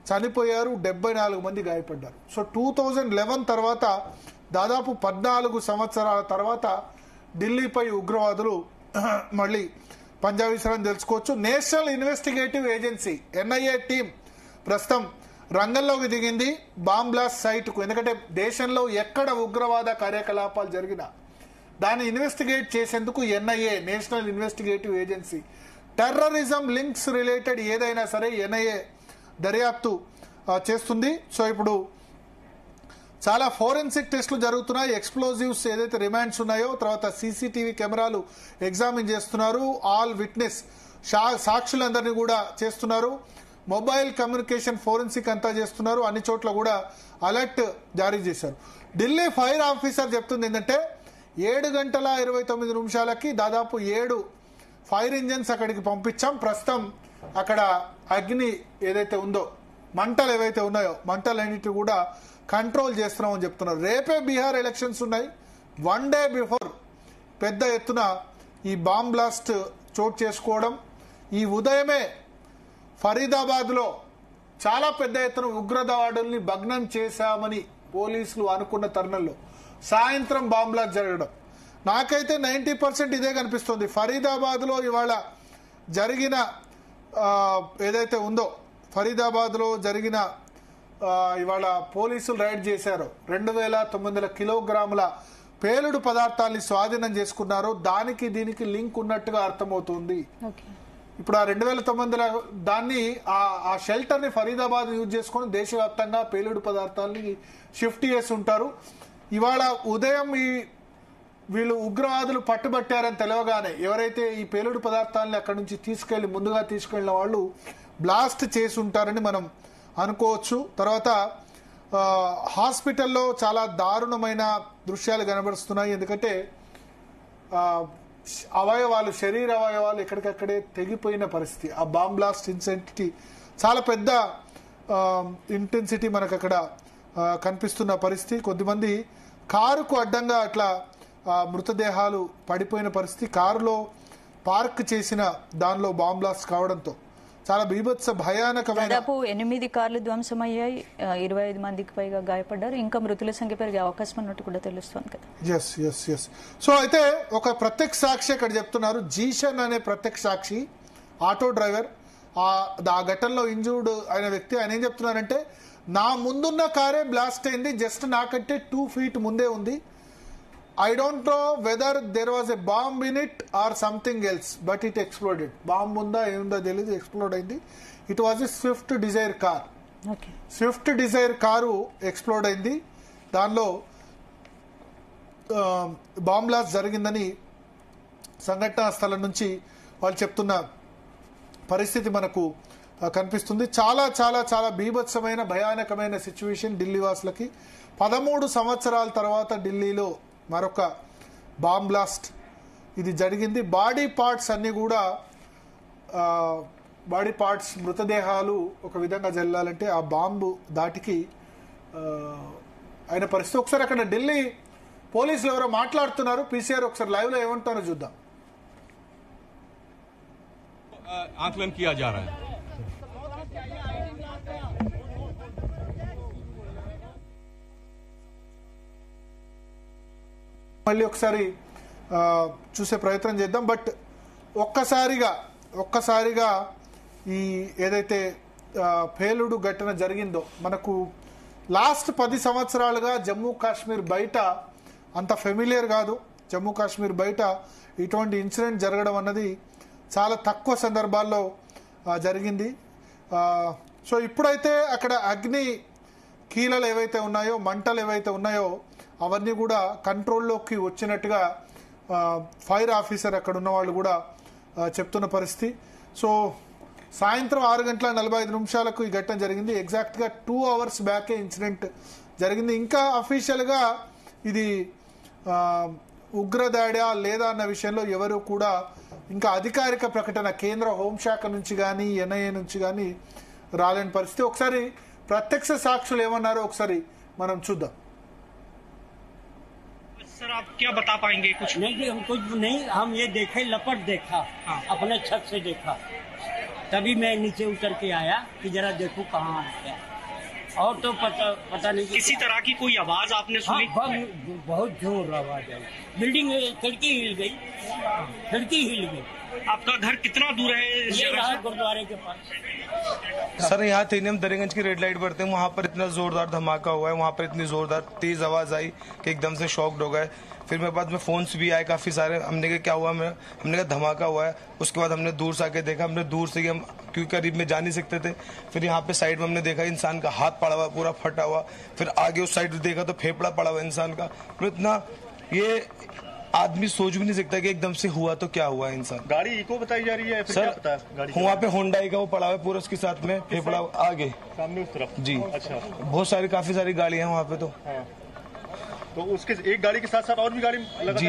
చనిపోయారు, 74 మంది గాయపడ్డారు. సో 2011 తర్వాత దాదాపు 14 సంవత్సరాల తర్వాత ఢిల్లీపై ఉగ్రవాదులు మళ్ళీ పంజా విసరని తెలుసుకోవచ్చు. National investigative agency NIA team ప్రస్తుతం రంగంలోకి దిగింది బాంబ్ బ్లాస్ట్ సైట్కు. ఎందుకంటే దేశంలో ఎక్కడ ఉగ్రవాద కార్యకలాపాలు జరిగినా దాన్ని ఇన్వెస్టిగేట్ చేసేందుకు NIA national investigative agency, terrorism links related ఏదైనా సరే NIA దర్యాప్తు చేస్తుంది. సో ఇప్పుడు చాలా ఫోరెన్సిక్ టెస్టులు జరుగుతున్నాయి. ఎక్స్ప్లోజివ్స్ ఏదైతే రిమాండ్స్ ఉన్నాయో, తర్వాత CCTV కెమెరాలు ఎగ్జామిన్ చేస్తున్నారు. ఆల్ విట్నెస్ సాక్షులందరినీ కూడా చేస్తున్నారు. మొబైల్ కమ్యూనికేషన్ ఫోరెన్సిక్ అంతా చేస్తున్నారు. అన్ని చోట్ల కూడా అలర్ట్ జారీ చేశారు. ఢిల్లీ ఫైర్ ఆఫీసర్ చెప్తుంది ఏంటంటే 7:29 దాదాపు 7 ఫైర్ ఇంజన్స్ అక్కడికి పంపించాం. ప్రస్తుతం అక్కడ అగ్ని ఏదైతే ఉందో, మంటలు ఏవైతే ఉన్నాయో మంటలన్నిటి కూడా కంట్రోల్ చేస్తున్నామని చెప్తున్నారు. రేపే బీహార్ ఎలక్షన్స్ ఉన్నాయి. 1 డే బిఫోర్ పెద్ద ఎత్తున ఈ బాంబ్ బ్లాస్ట్ చోటు చేసుకోవడం. ఈ ఉదయమే ఫరీదాబాద్లో చాలా పెద్ద ఎత్తున ఉగ్రదాడుల్ని భగ్నం చేశామని పోలీసులు అనుకున్న తరుణంలో సాయంత్రం బాంబ్ బ్లాస్ట్ జరగడం. నాకైతే 90% ఇదే కనిపిస్తుంది. ఫరీదాబాద్లో ఇవాళ జరిగిన ఏదైతే ఉందో, ఫరీదాబాద్లో జరిగిన ఇవాళ పోలీసులు రైడ్ చేశారు. 2900 కిలోగ్రాముల పేలుడు పదార్థాలని స్వాధీనం చేసుకున్నారు. దానికి దీనికి లింక్ ఉన్నట్టుగా అర్థమవుతుంది. ఇప్పుడు ఆ 2900 దాన్ని ఆ షెల్టర్ ని ఫరీదాబాద్ యూజ్ చేసుకుని దేశవ్యాప్తంగా పేలుడు పదార్థాలని షిఫ్ట్ చేసి ఉంటారు. ఇవాళ ఉదయం ఈ వీళ్ళు ఉగ్రవాదులు పట్టుబట్టారని తెలవగానే ఎవరైతే ఈ పేలుడు పదార్థాలని అక్కడి నుంచి ముందుగా తీసుకెళ్లిన వాళ్ళు బ్లాస్ట్ చేసి ఉంటారని మనం అనుకోవచ్చు. తర్వాత హాస్పిటల్లో చాలా దారుణమైన దృశ్యాలు కనబడుతున్నాయి. ఎందుకంటే శరీర అవయవాలు ఎక్కడికక్కడే తెగిపోయిన పరిస్థితి. ఆ బాంబ్ బ్లాస్ట్ ఇన్సెంటిటీ చాలా పెద్ద ఇంటెన్సిటీ మనకు అక్కడ కనిపిస్తున్న పరిస్థితి. కొద్దిమంది కారుకు అడ్డంగా అట్లా మృతదేహాలు పడిపోయిన పరిస్థితి. కారులో పార్క్ చేసిన దానిలో బాంబ్ బ్లాస్ట్ కావడంతో చాలా బీభత్స భయానకమైన దాదాపు 8 కార్లు ధ్వంసమయ్యాయి. 25 మందికి పైగా గాయపడ్డారు. ఇంకా మృతుల సంఖ్య పెరిగే అవకాశం ఉన్నట్టు కూడా తెలుస్తోంది కదా. ఎస్. సో అయితే ఒక ప్రత్యక్ష సాక్షి అక్కడ చెప్తున్నారు. జీషన్ అనే ప్రత్యక్ష సాక్షి, ఆటో డ్రైవర్, ఆ ఘటనలో ఇంజూర్డ్ అయిన వ్యక్తి, ఆయన ఏం చెప్తున్నారంటే, నా ముందున్న కారే బ్లాస్ట్ అయింది, జస్ట్ నాకంటే 2 feet ముందే ఉంది. I don't know whether there was a bomb in it or something else, but it exploded. Bomb ఉందా ఏముందో తెలియదు, ఎక్స్ప్లోడ్ అయింది. It was a Swift Dzire car. Swift Dzire car explode అయింది. దానిలో బాంబ్ బ్లాస్ట్ జరిగిందని సంఘటనా స్థలం నుంచి వాళ్ళు చెప్తున్న పరిస్థితి మనకు కనిపిస్తుంది. చాలా చాలా చాలా బీభత్సమైన భయానకమైన సిచ్యువేషన్ ఢిల్లీ వాసులకి. 13 సంవత్సరాల తర్వాత ఢిల్లీలో మరొక బాంబ్ బ్లాస్ట్ ఇది జరిగింది. బాడీ పార్ట్స్ అన్ని కూడా మృతదేహాలు ఒక విధంగా జల్లాలంటే ఆ బాంబు దాటికి అయిన పరిస్థితి. ఒకసారి అక్కడ ఢిల్లీ పోలీసులు ఎవరో మాట్లాడుతున్నారు. పీసీఆర్ ఒకసారి లైవ్ లో ఏమంటారో చూద్దాం. आकलन किया जा रहा है. మళ్ళీ ఒకసారి చూసే ప్రయత్నం చేద్దాం. బట్ ఒక్కసారిగా ఈ ఏదైతే పేలుడు ఘటన జరిగిందో, మనకు లాస్ట్ 10 సంవత్సరాలుగా జమ్మూ కాశ్మీర్ బయట అంత ఫెమిలియర్ కాదు. జమ్మూ కాశ్మీర్ బయట ఇటువంటి ఇన్సిడెంట్ జరగడం అన్నది చాలా తక్కువ సందర్భాల్లో జరిగింది. సో ఇప్పుడైతే అక్కడ అగ్ని కీలలు ఏవైతే ఉన్నాయో, మంటలు ఏవైతే ఉన్నాయో అవన్నీ కూడా కంట్రోల్లోకి వచ్చినట్టుగా ఫైర్ ఆఫీసర్ అక్కడ ఉన్న వాళ్ళు కూడా చెప్తున్న పరిస్థితి. సో సాయంత్రం 6:45 ఈ ఘటన జరిగింది. ఎగ్జాక్ట్గా 2 hours బ్యాకే ఇన్సిడెంట్ జరిగింది. ఇంకా అఫీషియల్గా ఇది ఉగ్రదాడా లేదా అన్న విషయంలో ఎవరు కూడా ఇంకా అధికారిక ప్రకటన కేంద్ర హోంశాఖ నుంచి కానీ ఎన్ఐఏ నుంచి కానీ రాలేని పరిస్థితి. ఒకసారి ప్రత్యక్ష సాక్షులు ఏమన్నారో ఒకసారి మనం చూద్దాం. सर आप क्या बता पाएंगे? कुछ नहीं, हम कुछ नहीं, हम ये देखे, लपट देखा, अपने छत से देखा, तभी मैं नीचे उतर के आया कि जरा देखूं कहाँ है, और तो पता नहीं किसी तरह की कोई आवाज आपने सुनी? बहुत जोर आवाज आई, बिल्डिंग खिड़की हिल गई, आपका घर कितना दूर है? ये रहा गुरुद्वारे के पास. सर यहाँ थे हम दरियागंज की रेड लाइट पर थे, वहाँ पर इतना जोरदार धमाका हुआ है, वहाँ पर इतनी जोरदार तेज आवाज आई कि एकदम से शॉक्ड हो गए. फिर मेरे पास में फोन्स भी आए काफी सारे. हमने कहा क्या हुआ, हमने कहा धमाका हुआ है. उसके बाद हमने दूर से आके देखा, हमने दूर से हम क्योंकि करीब में जा नहीं सकते थे. फिर यहाँ पे साइड में हमने देखा इंसान का हाथ पड़ा हुआ पूरा फटा हुआ. फिर आगे उस साइड देखा तो फेफड़ा पड़ा हुआ इंसान का. इतना ये आदमी सोच भी नहीं सकता कि एकदम से हुआ तो क्या हुआ इंसान. गाड़ी इको बताई जा रही है फिर सर, क्या पता है? गाड़ी वहाँ पे होंडाई का वो पड़ा हुआ है पूरा, उसके साथ में फेफड़ा आगे सामने उस तरफ. जी अच्छा, बहुत सारी काफी सारी गाड़ियां हैं वहाँ पे. तो उसके एक गाड़ी के साथ साथ और भी गाड़ी जी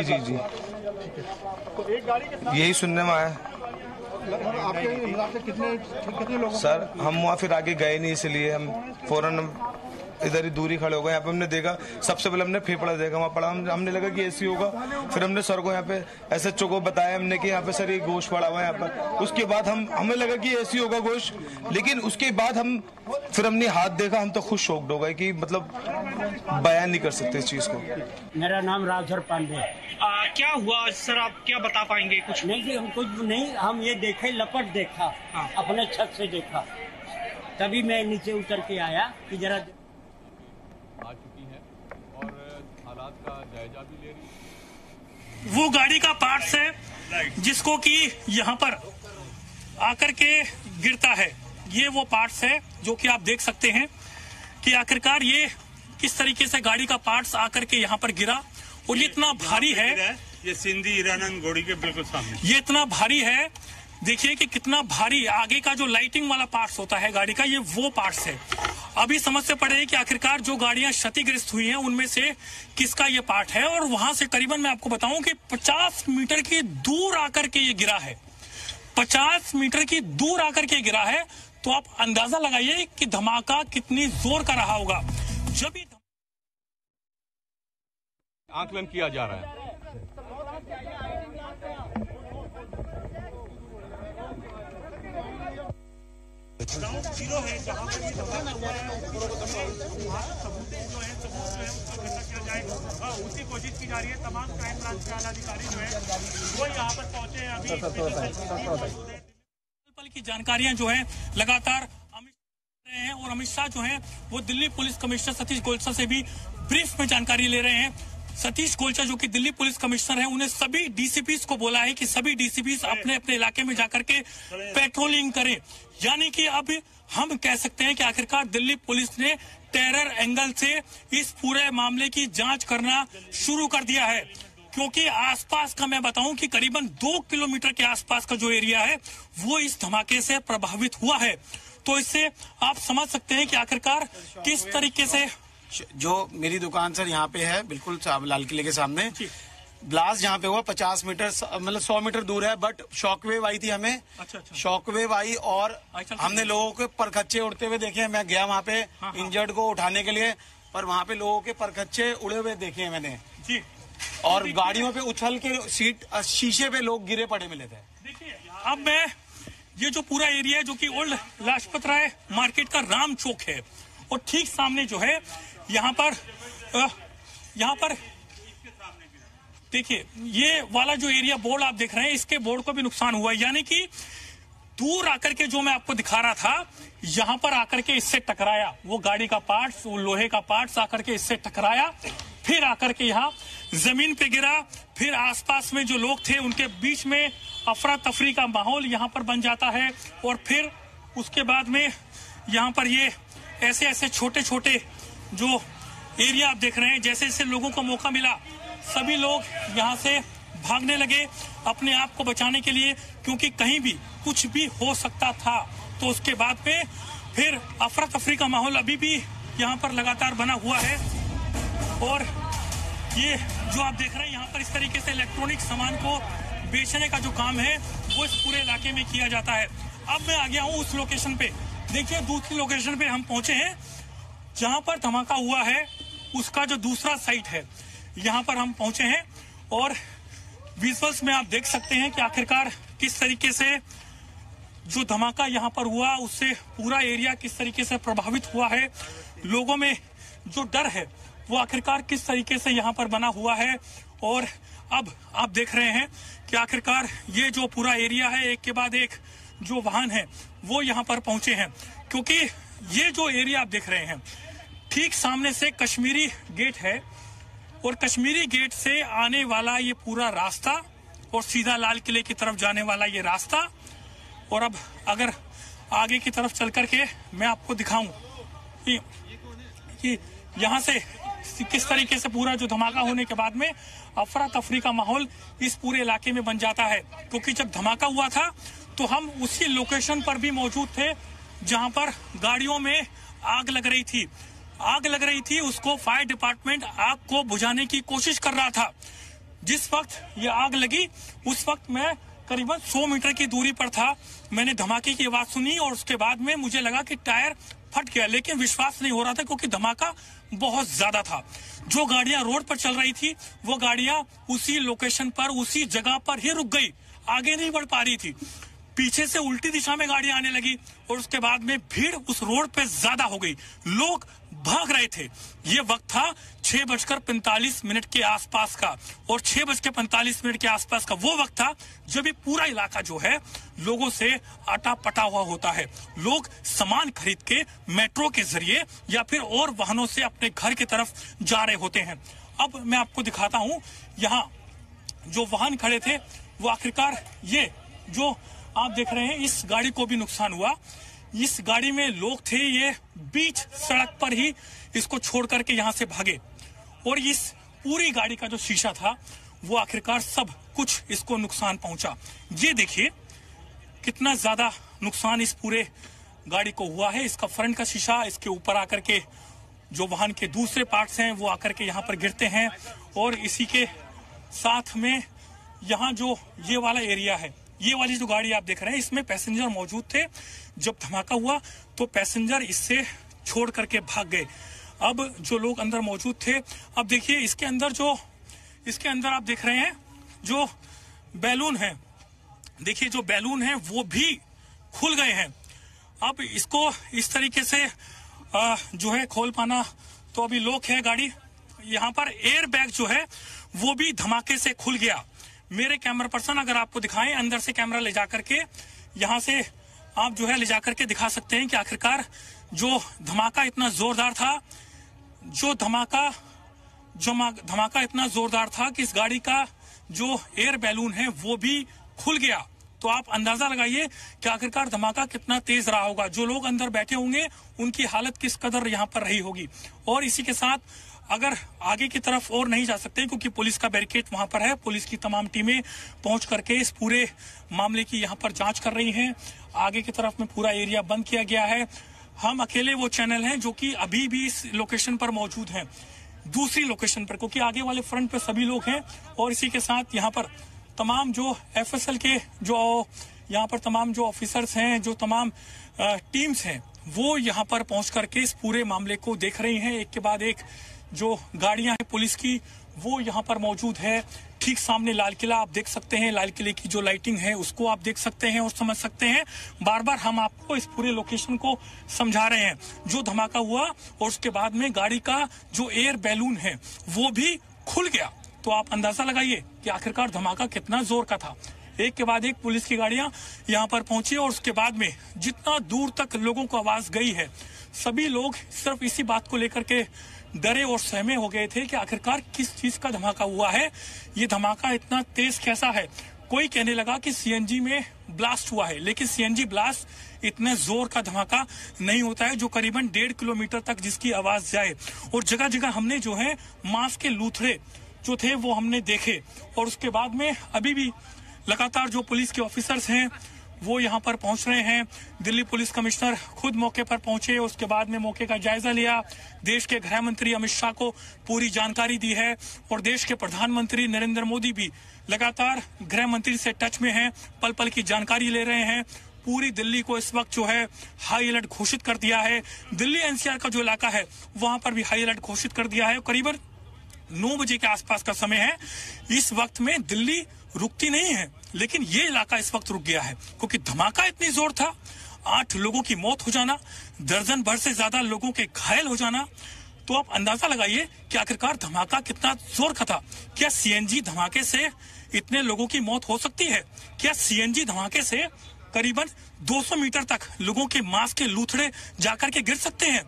तो एक गाड़ी के साथ यही सुनने में आया. कितने लोग सर हम वहाँ फिर आगे गए नहीं, इसलिए हम फौरन इधर ही दूरी खड़े हो गए. यहाँ पे हमने देखा, सबसे पहले हमने फेफड़ा देखा वहाँ पड़ा. हमने लगा कि ऐसी होगा. फिर हमने सर को यहाँ पे SHO को बताया हमने कि यहाँ पे सर ये गोश्त पड़ा हुआ है यहाँ पर. उसके बाद हमें लगा कि ऐसी होगा गोश्त, लेकिन उसके बाद फिर हमने हाथ देखा, हम तो खुद शॉक्ड हो गए कि मतलब बयान नहीं कर सकते इस चीज को. मेरा नाम राजधर पांडे. क्या हुआ सर, आप क्या बता पाएंगे? कुछ नहीं, हम कुछ नहीं, हम ये देखे, लपट देखा, अपने छत से देखा, तभी मैं नीचे उतर के आया कि जरा आ चुकी है और हालात का जायजा भी ले रही है. वो गाड़ी का पार्ट्स है जिसको कि यहाँ पर आकर के गिरता है. ये वो पार्ट्स है जो कि आप देख सकते हैं कि आखिरकार ये किस तरीके से गाड़ी का पार्ट्स आकर के यहाँ पर गिरा और ये इतना भारी है, ये सिंधी हीरानंद घोड़ी के बिल्कुल सामने, ये इतना भारी है। देखिए कि कितना भारी, आगे का जो लाइटिंग वाला पार्ट्स होता है गाड़ी का, ये वो पार्ट्स है। अभी समस्या पड़ रही है कि आखिरकार जो गाड़ियां क्षतिग्रस्त हुई हैं उनमें से किसका ये पार्ट है। और वहां से करीबन मैं आपको बताऊं कि 50 मीटर की दूर आकर के ये गिरा है, 50 मीटर की दूर आकर के गिरा है। तो आप अंदाजा लगाइए कि धमाका कितनी जोर का रहा होगा। जब ये आकलन किया जा रहा है। ग्राउंड जीरो है जहाँ पर ये धमाका हुआ है, सबूत जो है उसका इकट्ठा किया जाए, उसकी कोशिश की जा रही है। तमाम क्राइम ब्रांच के आला अधिकारी जो है वो यहाँ पर पहुंचे हैं। अभी पल की जानकारियां जो है लगातार अमित शाह रहे हैं और अमित शाह जो है वो दिल्ली पुलिस कमिश्नर सतीश गोलचा से भी ब्रीफ में जानकारी ले रहे हैं। सतीश गोलचा जो कि दिल्ली पुलिस कमिश्नर हैं, उन्हें सभी डीसीपीज को बोला है कि सभी डीसीपीज अपने अपने इलाके में जाकर के पेट्रोलिंग करें। यानी कि अब हम कह सकते हैं कि आखिरकार दिल्ली पुलिस ने टेरर एंगल से इस पूरे मामले की जांच करना शुरू कर दिया है। क्योंकि आसपास का मैं बताऊं कि करीबन 2 किलोमीटर के आसपास का जो एरिया है वो इस धमाके से प्रभावित हुआ है। तो इससे आप समझ सकते हैं कि आखिरकार किस तरीके से जो मेरी दुकान सर यहाँ पे है, बिल्कुल लाल किले के सामने। ब्लास्ट जहाँ पे हुआ 50 मीटर मतलब 100 मीटर दूर है, बट शॉकवेव आई थी हमें। अच्छा। शॉकवेव आई और हमने लोगों के परखच्चे उड़ते हुए देखे। मैं गया वहाँ पे इंजर्ड को उठाने के लिए, पर वहाँ पे लोगों के परखच्चे उड़े हुए देखे मैंने जी। और गाड़ियों पे उछल के शीशे पे लोग गिरे पड़े मिले थे। देखिए अब मैं ये जो पूरा एरिया है जो कि ओल्ड लाजपत राय मार्केट का राम चौक है, और ठीक सामने जो है यहाँ पर देखिए ये वाला जो एरिया बोर्ड आप देख रहे हैं, इसके बोर्ड को भी नुकसान हुआ। यानी कि दूर आकर के जो मैं आपको दिखा रहा था, यहाँ पर आकर के इससे टकराया वो गाड़ी का पार्ट्स, वो लोहे का पार्ट्स आकर के इससे टकराया, फिर आकर के यहाँ जमीन पे गिरा। फिर आसपास में जो लोग थे उनके बीच में अफरा तफरी का माहौल यहाँ पर बन जाता है। और फिर उसके बाद में यहाँ पर ये ऐसे ऐसे छोटे छोटे जो एरिया आप देख रहे हैं, जैसे जैसे लोगों को मौका मिला सभी लोग यहाँ से भागने लगे अपने आप को बचाने के लिए, क्योंकि कहीं भी कुछ भी हो सकता था। तो उसके बाद में फिर अफरा तफरी का माहौल अभी भी यहाँ पर लगातार बना हुआ है। और ये जो आप देख रहे हैं यहाँ पर इस तरीके से इलेक्ट्रॉनिक सामान को बेचने का जो काम है वो इस पूरे इलाके में किया जाता है। अब मैं आ गया हूँ उस लोकेशन पे। देखिए दूसरी लोकेशन पे हम पहुंचे हैं जहां पर धमाका हुआ है, उसका जो दूसरा साइट है यहाँ पर हम पहुंचे हैं। और विजुअल्स में आप देख सकते हैं कि आखिरकार किस तरीके से जो धमाका यहाँ पर हुआ उससे पूरा एरिया किस तरीके से प्रभावित हुआ है। लोगों में जो डर है वो आखिरकार किस तरीके से यहाँ पर बना हुआ है। और अब आप देख रहे हैं कि आखिरकार ये जो पूरा एरिया है, एक के बाद एक जो वाहन है वो यहाँ पर पहुंचे हैं। क्योंकि ये जो एरिया आप देख रहे हैं, ठीक सामने से कश्मीरी गेट है, और कश्मीरी गेट से आने वाला ये पूरा रास्ता और सीधा लाल किले की तरफ जाने वाला ये रास्ता। और अब अगर आगे की तरफ चल करके मैं आपको दिखाऊं कि यहाँ से किस तरीके से पूरा जो धमाका होने के बाद में अफरा तफरी का माहौल इस पूरे इलाके में बन जाता है। क्योंकि जब धमाका हुआ था तो हम उसी लोकेशन पर भी मौजूद थे जहां पर गाड़ियों में आग लग रही थी। आग लग रही थी, उसको फायर डिपार्टमेंट आग को बुझाने की कोशिश कर रहा था। जिस वक्त ये आग लगी उस वक्त मैं करीबन 100 मीटर की दूरी पर था। मैंने धमाके की आवाज सुनी और उसके बाद में मुझे लगा कि टायर फट गया, लेकिन विश्वास नहीं हो रहा था क्योंकि धमाका बहुत ज्यादा था। जो गाड़ियां रोड पर चल रही थी वो गाड़ियां उसी लोकेशन पर उसी जगह पर ही रुक गई, आगे नहीं बढ़ पा रही थी। पीछे से उल्टी दिशा में गाड़ियां आने लगी और उसके बाद में भीड़ उस रोड पे ज्यादा हो गई, लोग भाग रहे थे। ये वक्त था 6:45 के आसपास का, और 6:45 के आसपास का वो वक्त था जब ये पूरा इलाका जो है लोगों से आटा पटा हुआ होता है। लोग सामान खरीद के मेट्रो के जरिए या फिर और वाहनों से अपने घर की तरफ जा रहे होते हैं। अब मैं आपको दिखाता हूँ यहाँ जो वाहन खड़े थे वो आखिरकार ये जो आप देख रहे हैं, इस गाड़ी को भी नुकसान हुआ। इस गाड़ी में लोग थे, ये बीच सड़क पर ही इसको छोड़ करके यहाँ से भागे। और इस पूरी गाड़ी का जो शीशा था वो आखिरकार सब कुछ इसको नुकसान पहुंचा। ये देखिए कितना ज्यादा नुकसान इस पूरे गाड़ी को हुआ है। इसका फ्रंट का शीशा, इसके ऊपर आकर के जो वाहन के दूसरे पार्ट्स हैं वो आकर के यहाँ पर गिरते हैं, और इसी के साथ में यहाँ जो ये वाला एरिया है, ये वाली जो गाड़ी आप देख रहे हैं इसमें पैसेंजर मौजूद थे। जब धमाका हुआ तो पैसेंजर इससे छोड़ करके भाग गए। अब जो लोग अंदर मौजूद थे, अब देखिए इसके अंदर आप देख रहे हैं जो बैलून है, देखिए जो बैलून है वो भी खुल गए हैं। अब इसको इस तरीके से जो है खोल पाना तो अभी लोक है गाड़ी। यहाँ पर एयर बैग जो है वो भी धमाके से खुल गया। मेरे कैमरा पर्सन अगर आपको दिखाएं, अंदर से कैमरा ले जाकर के यहाँ से आप जो है ले जाकर के दिखा सकते हैं कि आखिरकार जो धमाका इतना जोरदार था, जो धमाका इतना जोरदार था कि इस गाड़ी का जो एयर बैलून है वो भी खुल गया। तो आप अंदाजा लगाइए कि आखिरकार धमाका कितना तेज रहा होगा। जो लोग अंदर बैठे होंगे उनकी हालत किस कदर यहाँ पर रही होगी। और इसी के साथ अगर आगे की तरफ और नहीं जा सकते क्योंकि पुलिस का बैरिकेड वहां पर है, पुलिस की तमाम टीमें पहुंच करके इस पूरे मामले की यहाँ पर जांच कर रही हैं। आगे की तरफ में पूरा एरिया बंद किया गया है। हम अकेले वो चैनल हैं जो कि अभी भी इस लोकेशन पर मौजूद हैं, दूसरी लोकेशन पर, क्योंकि आगे वाले फ्रंट पे सभी लोग हैं। और इसी के साथ यहाँ पर तमाम जो FSL के जो यहाँ पर तमाम जो ऑफिसर्स हैं, जो तमाम टीम्स हैं, वो यहाँ पर पहुंच करके इस पूरे मामले को देख रही हैं। एक के बाद एक जो गाड़ियां हैं पुलिस की वो यहाँ पर मौजूद है। ठीक सामने लाल किला आप देख सकते हैं, लाल किले की जो लाइटिंग है उसको आप देख सकते हैं और समझ सकते हैं। बार बार हम आपको इस पूरे लोकेशन को समझा रहे हैं। जो धमाका हुआ और उसके बाद में गाड़ी का जो एयर बैलून है वो भी खुल गया। तो आप अंदाजा लगाइए कि आखिरकार धमाका कितना जोर का था। एक के बाद एक पुलिस की गाड़ियां यहाँ पर पहुंची और उसके बाद में जितना दूर तक लोगों को आवाज गई है, सभी लोग सिर्फ इसी बात को लेकर के डरे और सहमे हो गए थे कि आखिरकार किस चीज का धमाका हुआ है, ये धमाका इतना तेज कैसा है। कोई कहने लगा कि CNG में ब्लास्ट हुआ है, लेकिन CNG ब्लास्ट इतने जोर का धमाका नहीं होता है जो करीबन 1.5 किलोमीटर तक जिसकी आवाज जाए। और जगह जगह हमने जो है मांस के लूथड़े जो थे वो हमने देखे। और उसके बाद में अभी भी लगातार जो पुलिस के ऑफिसर्स हैं वो यहाँ पर पहुंच रहे हैं। दिल्ली पुलिस कमिश्नर खुद मौके पर पहुंचे, उसके बाद में मौके का जायजा लिया। देश के गृह मंत्री अमित शाह को पूरी जानकारी दी है और देश के प्रधानमंत्री नरेंद्र मोदी भी लगातार गृह मंत्री से टच में हैं, पल पल की जानकारी ले रहे हैं। पूरी दिल्ली को इस वक्त जो है हाई अलर्ट घोषित कर दिया है। दिल्ली NCR का जो इलाका है वहां पर भी हाई अलर्ट घोषित कर दिया है। करीबन 9 बजे के आसपास का समय है। इस वक्त में दिल्ली रुकती नहीं है, लेकिन ये इलाका इस वक्त रुक गया है क्योंकि धमाका इतनी जोर था। 8 लोगों की मौत हो जाना, दर्जन भर से ज्यादा लोगों के घायल हो जाना। तो आप अंदाजा लगाइए कि आखिरकार धमाका कितना जोर का था। क्या CNG धमाके से इतने लोगों की मौत हो सकती है? क्या CNG धमाके से करीबन 200 मीटर तक लोगों के मांस के लूथड़े जाकर के गिर सकते हैं?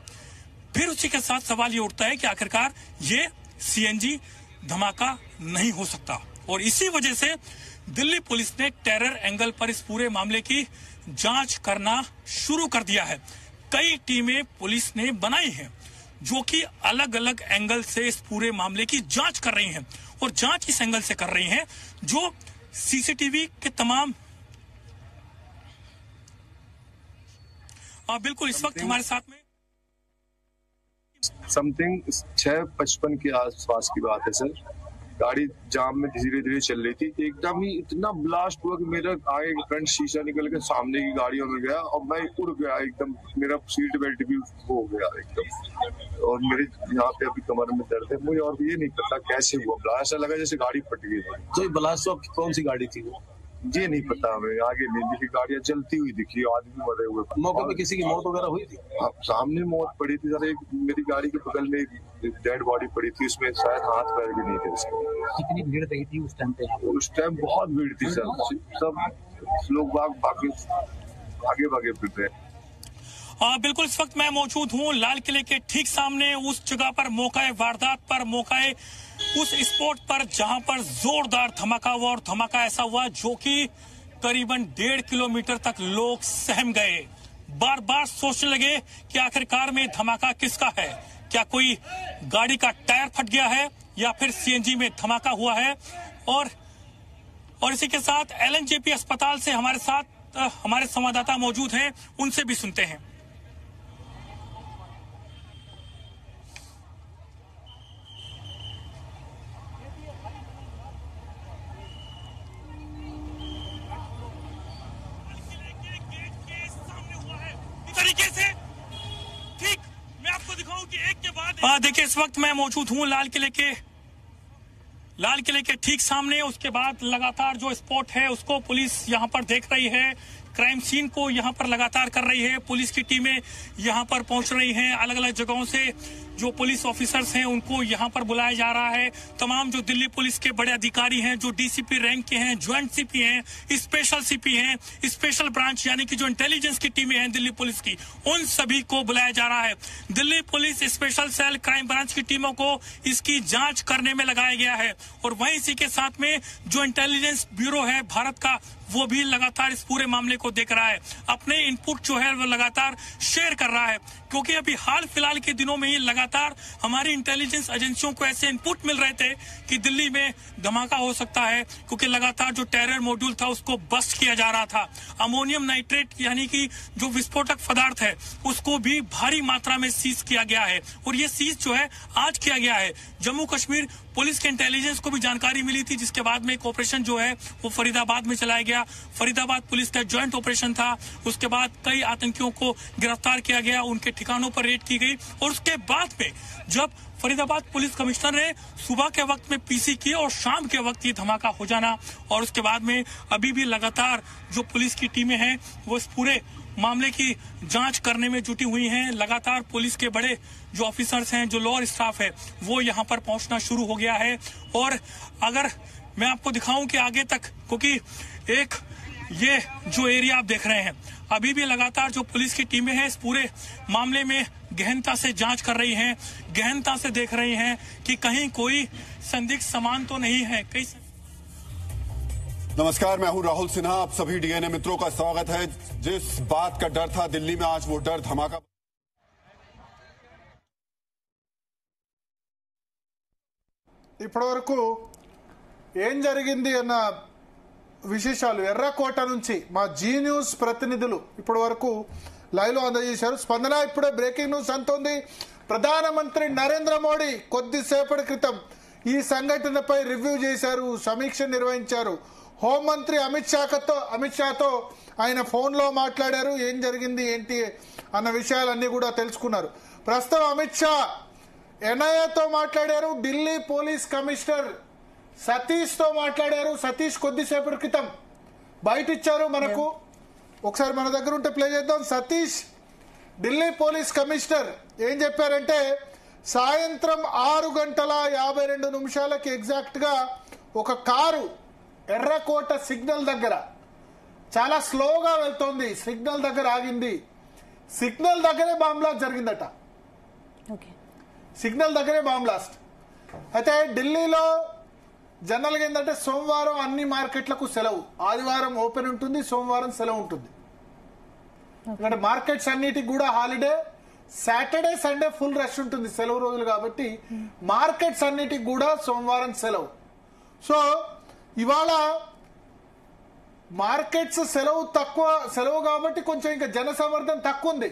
फिर उसी के साथ सवाल ये उठता है कि आखिरकार ये CNG धमाका नहीं हो सकता। और इसी वजह से दिल्ली पुलिस ने टेरर एंगल पर इस पूरे मामले की जांच करना शुरू कर दिया है। कई टीमें पुलिस ने बनाई हैं जो कि अलग अलग एंगल से इस पूरे मामले की जांच कर रही हैं। और जांच इस एंगल से कर रही हैं जो CCTV के तमाम बिल्कुल इस वक्त हमारे साथ में समथिंग 6:55 के आसपास की बात है सर। गाड़ी जाम में धीरे धीरे चल रही थी, एकदम ही इतना ब्लास्ट हुआ कि मेरा आगे फ्रंट शीशा निकल के सामने की गाड़ियों में गया और मैं उड़ गया एकदम। मेरा सीट बेल्ट भी हो गया एकदम और मेरे यहाँ पे अभी कमर में दर्द है। मुझे और ये नहीं पता कैसे हुआ ब्लास्ट, ऐसा लगा जैसे गाड़ी फट गई। तो ब्लास्ट आपकी कौन सी गाड़ी थी वो? ये नहीं पता हमें, आगे नहीं दिखी, गाड़ियां जलती हुई दिखी, आदमी मरे हुए। मौके पे किसी की मौत वगैरह हुई थी? सामने मौत पड़ी थी सर। एक मेरी गाड़ी के बगल में डेड बॉडी पड़ी थी, उसमें शायद हाथ पैर भी नहीं थे उसके। कितनी भीड़ रही थी उस टाइम पे? उस टाइम बहुत भीड़ थी सर, सब लोग आगे भागे फिर रहे। बिल्कुल इस वक्त मैं मौजूद हूँ लाल किले के ठीक सामने, उस जगह पर मौका वारदात पर, मौका उस स्पॉट पर जहां पर जोरदार धमाका हुआ। और धमाका ऐसा हुआ जो कि करीबन 1.5 किलोमीटर तक लोग सहम गए। बार बार सोचने लगे कि आखिरकार में धमाका किसका है, क्या कोई गाड़ी का टायर फट गया है या फिर सीएनजी में धमाका हुआ है। और इसी के साथ एलएनजेपी अस्पताल से हमारे साथ हमारे संवाददाता मौजूद हैं, उनसे भी सुनते हैं। तरीके से ठीक मैं आपको दिखाऊं कि एक के बाद देखिए इस वक्त मैं मौजूद हूं लाल किले के ठीक सामने। उसके बाद लगातार जो स्पॉट है उसको पुलिस यहां पर देख रही है, क्राइम सीन को यहां पर लगातार कर रही है। पुलिस की टीमें यहां पर पहुंच रही हैं, अलग अलग जगहों से जो पुलिस ऑफिसर्स हैं उनको यहां पर बुलाया जा रहा है। तमाम जो दिल्ली पुलिस के बड़े अधिकारी हैं, जो डीसीपी रैंक के हैं, ज्वाइंट सीपी हैं, स्पेशल सीपी हैं, स्पेशल ब्रांच यानी कि जो इंटेलिजेंस की टीमें हैं दिल्ली पुलिस की, उन सभी को बुलाया जा रहा है। Delhi police special cell crime branch की टीमों को इसकी जांच करने में लगाया गया है। और वहीं इसी के साथ में जो इंटेलिजेंस ब्यूरो है भारत का, वो भी लगातार इस पूरे मामले को देख रहा है, अपने इनपुट जो है वो लगातार शेयर कर रहा है। क्योंकि अभी हाल फिलहाल के दिनों में ही लगातार हमारी इंटेलिजेंस एजेंसियों को ऐसे इनपुट मिल रहे थे कि दिल्ली में धमाका हो सकता है, क्योंकि लगातार जो टेरर मॉड्यूल था उसको बस्ट किया जा रहा था। अमोनियम नाइट्रेट यानी कि जो विस्फोटक पदार्थ है उसको भी भारी मात्रा में सीज किया गया है। और ये सीज जो है आज किया गया है। जम्मू कश्मीर पुलिस के इंटेलिजेंस को भी जानकारी मिली थी, जिसके बाद में एक ऑपरेशन जो है वो फरीदाबाद में चलाया गया। फरीदाबाद पुलिस का ज्वाइंट ऑपरेशन था। उसके बाद कई आतंकियों को गिरफ्तार किया गया, उनके ठिकानों पर रेड की गई। और उसके बाद में जब फरीदाबाद पुलिस कमिश्नर ने सुबह के वक्त में पीसी की और शाम के वक्त ये धमाका हो जाना, और उसके बाद में अभी भी लगातार जो पुलिस की टीमें हैं वो इस पूरे मामले की जांच करने में जुटी हुई हैं। लगातार पुलिस के बड़े जो ऑफिसर्स हैं, जो लॉ स्टाफ है, वो यहाँ पर पहुंचना शुरू हो गया है। और अगर मैं आपको दिखाऊं कि आगे तक, क्योंकि एक ये जो एरिया आप देख रहे हैं, अभी भी लगातार जो पुलिस की टीमें हैं इस पूरे मामले में गहनता से जांच कर रही हैं, गहनता से देख रही हैं कि कहीं कोई संदिग्ध सामान तो नहीं है। कई नमस्कार, मैं हूं राहुल सिन्हा। आप सभी डीएनए मित्रों का स्वागत है। जिस बात का डर था दिल्ली में, आज वो डर धमाका। ఇప్పటివరకు ఏం జరిగింది అన్న విశేషాలు ఎర్రకోట నుంచి మా జీ న్యూస్ ప్రతినిధులు ఇప్పటి వరకు లైవ్ లో అందజేశారు. స్పందన ఇప్పుడే బ్రేకింగ్ న్యూస్ అంతోంది. ప్రధానమంత్రి నరేంద్ర మోడీ కొద్దిసేపటి క్రితం ఈ సంఘటనపై రివ్యూ చేశారు, సమీక్ష నిర్వహించారు. హోంమంత్రి అమిత్ షాతో ఆయన ఫోన్ లో మాట్లాడారు. ఏం జరిగింది ఏంటి అన్న విషయాలన్నీ కూడా తెలుసుకున్నారు. ప్రస్తుతం అమిత్ షా ఎన్ఐఏతో మాట్లాడారు, ఢిల్లీ పోలీస్ కమిషనర్ సతీష్ తో మాట్లాడారు. సతీష్ కొద్దిసేపటి క్రితం బయట ఇచ్చారు మనకు, ఒకసారి మన దగ్గర ఉంటే ప్లే చేద్దాం. సతీష్ ఢిల్లీ పోలీస్ కమిషనర్ ఏం చెప్పారంటే, సాయంత్రం 6:52 ఎగ్జాక్ట్ గా ఒక కారు ఎర్రకోట సిగ్నల్ దగ్గర చాలా స్లోగా వెళ్తోంది, సిగ్నల్ దగ్గర ఆగింది. సిగ్నల్ దగ్గరే బాంబ్ బ్లాస్ట్ జరిగిందట. సిగ్నల్ దగ్గరే బాంబ్ బ్లాస్ట్. అయితే ఢిల్లీలో జనరల్ గా ఏంటంటే సోమవారం అన్ని మార్కెట్లకు సెలవు, ఆదివారం ఓపెన్ ఉంటుంది, సోమవారం సెలవు ఉంటుంది. ఎందుకంటే మార్కెట్స్ అన్నిటికి కూడా holiday, Saturday Sunday full rush ఉంటుంది సెలవు రోజులు కాబట్టి మార్కెట్స్ అన్నిటికి కూడా సోమవారం సెలవు. సో ఇవాళ మార్కెట్స్ సెలవు కాబట్టి కొంచెం ఇంకా జనసమర్థం తక్కువ ఉంది.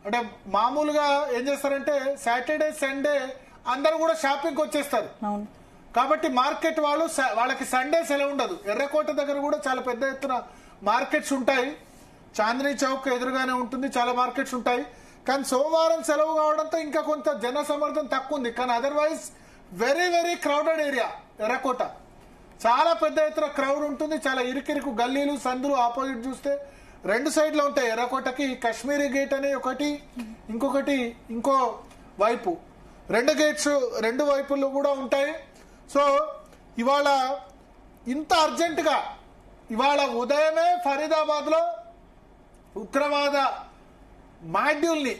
అంటే మామూలుగా ఏం చేస్తారంటే సాటర్డే సండే అందరూ కూడా షాపింగ్ వచ్చేస్తారు కాబట్టి మార్కెట్ వాళ్ళకి సండే సెలవు ఉండదు. ఎర్రకోట దగ్గర కూడా చాలా పెద్ద ఎత్తున మార్కెట్స్ ఉంటాయి, చాందినీ చౌక్ ఎదురుగానే ఉంటుంది, చాలా మార్కెట్స్ ఉంటాయి. కానీ సోమవారం సెలవు కావడంతో ఇంకా కొంత జనసమర్థం తక్కువ ఉంది. కానీ otherwise very very crowded area ఎర్రకోట. చాలా పెద్ద ఎత్తున క్రౌడ్ ఉంటుంది, చాలా ఇరుకిరుకు గల్లీలు సందులు ఆపోజిట్ చూస్తే రెండు సైడ్లో ఉంటాయి. ఎర్రకోటకి కాశ్మీరీ గేట్ అనే ఒకటి, ఇంకొకటి ఇంకో వైపు, రెండు గేట్స్ రెండు వైపుల్లో కూడా ఉంటాయి. సో ఇవాళ ఇంత అర్జెంటుగా ఇవాళ ఉదయమే ఫరీదాబాద్ లో ఉగ్రవాద మాడ్యూల్ని,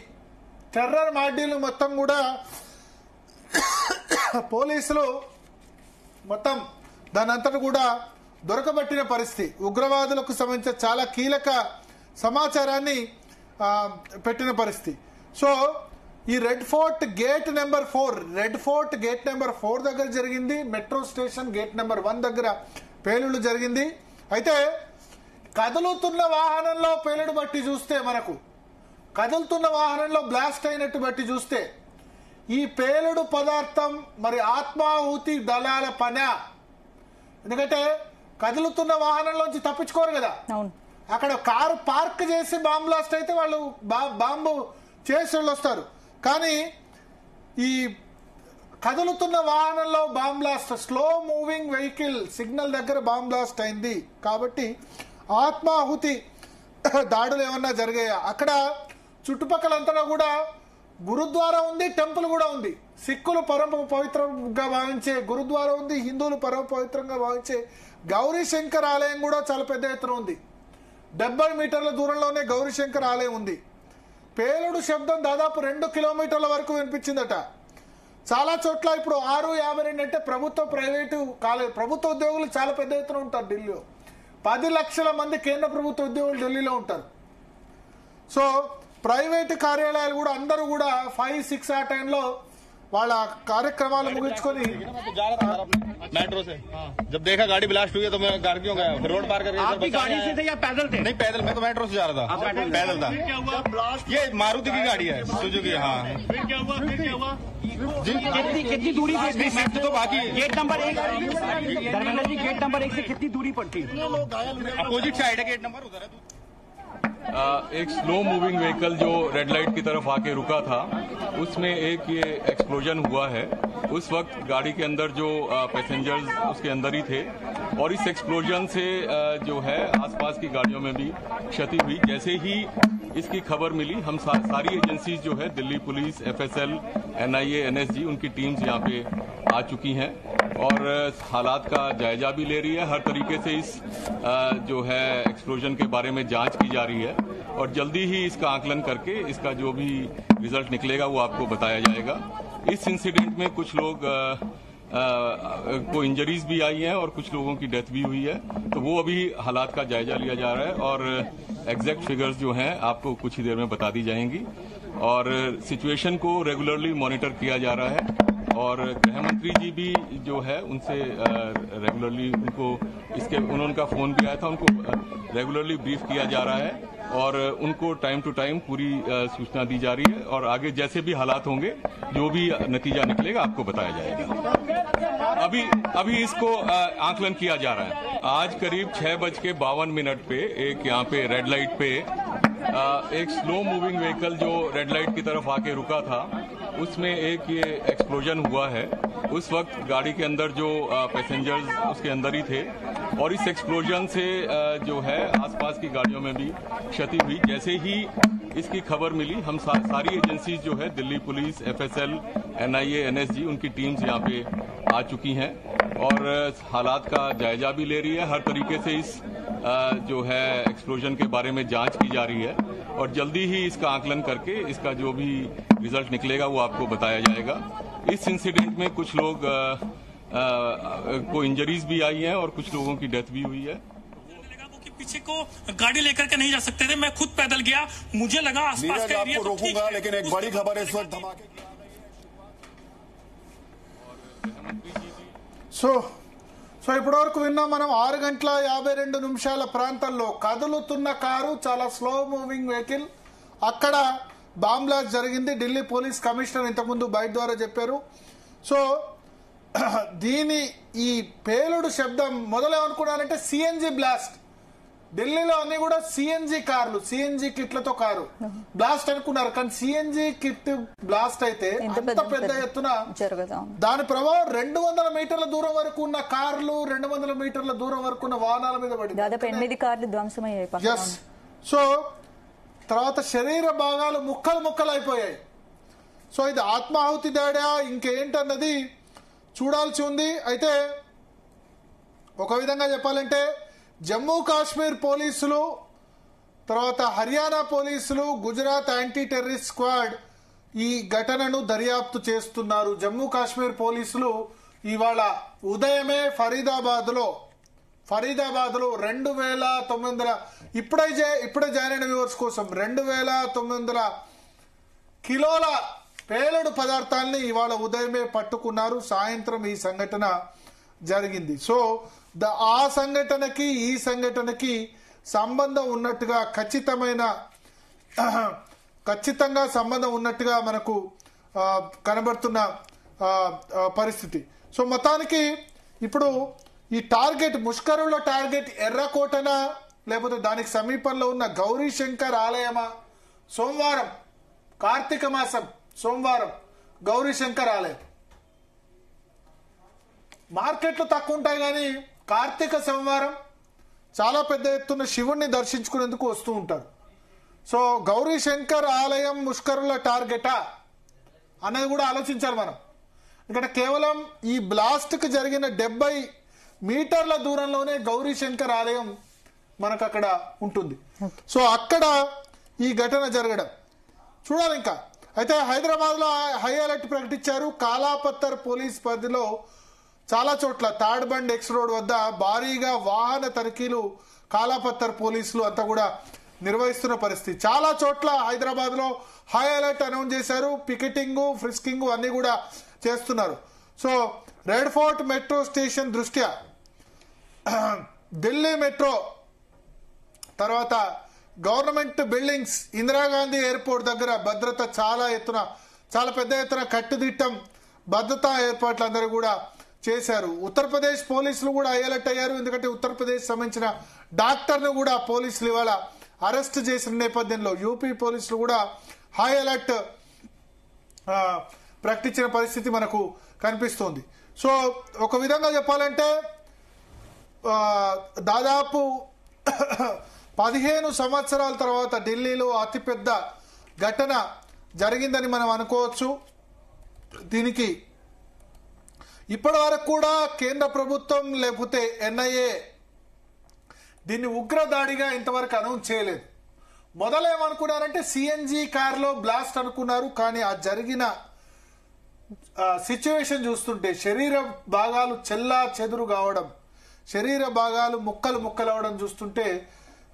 టెర్రర్ మాడ్యూల్ని మొత్తం కూడా పోలీసులు మొత్తం దాని అంతటా కూడా దొరకబట్టిన పరిస్థితి. ఉగ్రవాదులకు సంబంధించిన చాలా కీలక సమాచారాన్ని పెట్టిన పరిస్థితి. సో ఈ రెడ్ ఫోర్ట్ గేట్ నెంబర్ 4 దగ్గర జరిగింది. మెట్రో స్టేషన్ గేట్ నెంబర్ 1 దగ్గర పేలుళ్లు జరిగింది. అయితే కదులుతున్న వాహనంలో పేలుడు బట్టి చూస్తే, మనకు కదులుతున్న వాహనంలో బ్లాస్ట్ అయినట్టు బట్టి చూస్తే ఈ పేలుడు పదార్థం మరి ఆత్మాహుతి దళాల పని. ఎందుకంటే కదులుతున్న వాహనంలోంచి తప్పించుకోరు కదా, అక్కడ కారు పార్క్ చేసి బాంబ్ బ్లాస్ట్ అయితే వాళ్ళు బాంబు చేసి వాళ్ళు వస్తారు. కానీ ఈ కదులుతున్న వాహనంలో bomb blast, slow moving vehicle signal దగ్గర బాంబ్ బ్లాస్ట్ అయింది. కాబట్టి ఆత్మాహుతి దాడులు ఏమన్నా జరిగాయా? అక్కడ చుట్టుపక్కలంతా కూడా గురుద్వారా ఉంది, టెంపుల్ కూడా ఉంది. సిక్కులు పరమ పవిత్రంగా భావించే గురుద్వారా ఉంది, హిందువులు పరమ పవిత్రంగా భావించే గౌరీ శంకర్ ఆలయం కూడా చాలా పెద్ద ఎత్తున ఉంది. 70 మీటర్ల దూరంలోనే గౌరీ శంకర్ ఆలయం ఉంది. పేలుడు శబ్దం దాదాపు 2 కిలోమీటర్ల వరకు వినిపించిందట. చాలా చోట్ల ఇప్పుడు 6:52 అంటే ప్రైవేటు కాలేజ్ ప్రభుత్వ ఉద్యోగులు చాలా పెద్ద ఎత్తున ఉంటారు ఢిల్లీలో. 10 లక్షల మంది కేంద్ర ప్రభుత్వ ఉద్యోగులు ఢిల్లీలో ఉంటారు. సో ప్రైవేటు కార్యాలయాలు కూడా అందరూ కూడా 5-6 ఆ టైంలో వాళ్ళ కార్యక్రమాలు ముగించుకొని मेट्रो से जब देखा गाड़ी ब्लास्ट हुई है तो मैं घर क्यों गया, फिर रोड पार करके आपकी गाड़ी से थे या पैदल थे? नहीं पैदल, मैं तो मेट्रो से जा रहा था, पैदल था। ये मारुति की गाड़ी है, सुजुकी। हाँ फिर क्या हुआ? कितनी दूरी पे शिफ्ट तो बाकी gate number 1 Dharmendra ji, gate number 1 से कितनी दूरी पर थी? अपोजिट साइड है गेट नंबर, उधर है। एक स्लो मूविंग व्हीकल जो रेड लाइट की तरफ आके रुका था, उसमें एक ये एक्सप्लोजन हुआ है। उस वक्त गाड़ी के अंदर जो पैसेंजर्स उसके अंदर ही थे और इस एक्सप्लोजन से जो है आसपास की गाड़ियों में भी क्षति हुई। जैसे ही इसकी खबर मिली, हम सारी एजेंसीज जो है Delhi police, FSL, NIA, NSG, उनकी टीम्स यहाँ पे आ चुकी हैं और हालात का जायजा भी ले रही है। हर तरीके से इस जो है एक्सप्लोजन के बारे में जांच की जा रही है और जल्दी ही इसका आकलन करके इसका जो भी रिजल्ट निकलेगा वो आपको बताया जाएगा। इस इंसिडेंट में कुछ लोग को इंजरीज भी आई हैं और कुछ लोगों की डेथ भी हुई है, तो वो अभी हालात का जायजा लिया जा रहा है और एग्जैक्ट फिगर्स जो हैं आपको कुछ ही देर में बता दी जाएंगी। और सिचुएशन को रेगुलरली मॉनिटर किया जा रहा है और गृह मंत्री जी भी जो है उनसे रेगुलरली उनका फोन भी आया था, उनको रेगुलरली ब्रीफ किया जा रहा है और उनको टाइम टू टाइम पूरी सूचना दी जा रही है और आगे जैसे भी हालात होंगे, जो भी नतीजा निकलेगा आपको बताया जाएगा। अभी इसको आकलन किया जा रहा है। आज करीब 6:52 पे एक यहाँ पे रेड लाइट पे एक स्लो मूविंग व्हीकल जो रेड लाइट की तरफ आके रुका था, उसमें एक ये एक्सप्लोजन हुआ है। उस वक्त गाड़ी के अंदर जो पैसेंजर्स उसके अंदर ही थे और इस एक्सप्लोजन से जो है आसपास की गाड़ियों में भी क्षति हुई। जैसे ही इसकी खबर मिली, हम सारी एजेंसीज जो है Delhi police, FSL, NIA, NSG, उनकी टीम्स यहाँ पे आ चुकी हैं और हालात का जायजा भी ले रही है। हर तरीके से इस जो है एक्सप्लोजन के बारे में जांच की जा रही है और जल्दी ही इसका आकलन करके इसका जो भी रिजल्ट निकलेगा वो आपको बताया जाएगा। इस इंसिडेंट में कुछ लोग को इंजरीज भी आई हैं और कुछ लोगों की डेथ भी हुई है। पीछे को गाड़ी लेकर के नहीं जा सकते थे, मैं खुद पैदल गया, मुझे लगा आसपास का एरिया तो रोकूंगा, लेकिन एक बड़ी खबर है इस वक्त धमाके की। సో ఇప్పటివరకు విన్నాం మనం 6:52 ప్రాంతంలో కదులుతున్న కారు, చాలా స్లో మూవింగ్ వెహికల్, అక్కడ బాంబ్ బ్లాస్ట్ జరిగింది. ఢిల్లీ పోలీస్ కమిషనర్ ఇంతకుముందు బయట ద్వారా చెప్పారు. సో ఈ పేలుడు శబ్దం మొదలేమనుకున్నారంటే CNG బ్లాస్ట్. ఢిల్లీలో అన్ని కూడా CNG కార్లు, CNG కిట్లతో కారు బ్లాస్ట్ అనుకున్నారు, కానీ CNG కిట్ బ్లాస్ట్ అయితే అంత పెద్ద ఎత్తున దాని ప్రభావం 200 మీటర్ల దూరం వరకు ఉన్న కార్లు, 200 మీటర్ల దూరం వరకు ఉన్న వాహనాల మీద పడింది. దాదాపు 8 కార్లు ధ్వంసమయ్యాయి. సో తర్వాత శరీర భాగాలు ముక్కలు అయిపోయాయి. సో ఇది ఆత్మాహుతి దాడా ఇంకేంటన్నది చూడాల్సి ఉంది. అయితే ఒక విధంగా చెప్పాలంటే జమ్మూ కాశ్మీర్ పోలీసులు, తర్వాత హర్యానా పోలీసులు, గుజరాత్ యాంటీ టెర్రరిస్ట్ స్క్వాడ్ ఈ ఘటనను దర్యాప్తు చేస్తున్నారు. జమ్మూ కాశ్మీర్ పోలీసులు ఇవాళ ఉదయమే ఫరీదాబాద్ లో 2,900 ఇప్పుడే జాయిన్ అయిన వ్యూవర్స్ కోసం 2,900 కిలోల పేలుడు పదార్థాలని ఇవాళ ఉదయమే పట్టుకున్నారు. సాయంత్రం ఈ సంఘటన జరిగింది. సో ఆ సంఘటనకి ఈ సంఘటనకి సంబంధం ఉన్నట్టుగా ఖచ్చితంగా సంబంధం ఉన్నట్టుగా మనకు కనబడుతున్న పరిస్థితి. సో మొత్తానికి ఇప్పుడు ఈ టార్గెట్ ముష్కరుల టార్గెట్ ఎర్రకోటనా లేకపోతే దానికి సమీపంలో ఉన్న గౌరీ శంకర్ ఆలయమా? సోమవారం కార్తీక మాసం సోమవారం గౌరీ శంకర్ ఆలయం. మార్కెట్లు తక్కువ ఉంటాయి కానీ కార్తీక సోమవారం చాలా పెద్ద ఎత్తున శివుణ్ణి దర్శించుకునేందుకు వస్తూ ఉంటారు. సో గౌరీ శంకర్ ఆలయం ముష్కరుల టార్గెటా అనేది కూడా ఆలోచించాలి మనం. ఇక్కడ కేవలం ఈ బ్లాస్ట్ కు జరిగిన 70 మీటర్ల దూరంలోనే గౌరీ శంకర్ ఆలయం మనకు అక్కడ ఉంటుంది. సో అక్కడ ఈ ఘటన జరగడం చూడాలి. ఇంకా అయితే హైదరాబాద్ లో హై అలర్ట్ ప్రకటించారు. కాలాపత్తర్ పోలీస్ పరిధిలో చాలా చోట్ల తాడ్బండ్ ఎక్స్ రోడ్ వద్ద భారీగా వాహన తనిఖీలు కాలాపత్తర్ పోలీసులు అంతా కూడా నిర్వహిస్తున్న పరిస్థితి. చాలా చోట్ల హైదరాబాద్ లో హై అలర్ట్ అనౌన్స్ చేశారు. పికెటింగ్, ఫ్రిస్కింగ్ అన్ని కూడా చేస్తున్నారు. So red fort metro station దృష్ట్యా ఢిల్లీ మెట్రో తర్వాత గవర్నమెంట్ బిల్డింగ్స్, ఇందిరాగాంధీ ఎయిర్పోర్ట్ దగ్గర భద్రత చాలా పెద్ద ఎత్తున కట్టుదిట్టం భద్రతా ఏర్పాట్లు అందరూ కూడా చేశారు. ఉత్తరప్రదేశ్ పోలీసులు కూడా అలర్ట్ అయ్యారు. ఎందుకంటే ఉత్తరప్రదేశ్ సంబంధించిన డాక్టర్ ను కూడా పోలీసులు ఇవాళ అరెస్ట్ చేసిన నేపథ్యంలో యూపీ పోలీసులు కూడా హై అలర్ట్ ప్రకటించిన పరిస్థితి మనకు కనిపిస్తోంది. సో ఒక విధంగా చెప్పాలంటే దాదాపు 15 సంవత్సరాల తర్వాత ఢిల్లీలో అతిపెద్ద ఘటన జరిగిందని మనం అనుకోవచ్చు. దీనికి ఇప్పటి వరకు కూడా కేంద్ర ప్రభుత్వం లేకపోతే ఎన్ఐఏ దీన్ని ఉగ్రదాడిగా ఇంతవరకు అనౌన్స్ చేయలేదు. మొదలేమనుకున్నారంటే సిఎన్జి కారులో బ్లాస్ట్ అనుకున్నారు. కానీ ఆ జరిగిన సిచ్యువేషన్ చూస్తుంటే శరీర భాగాలు చెల్లా చెదురు కావడం, శరీర భాగాలు ముక్కలు అవడం చూస్తుంటే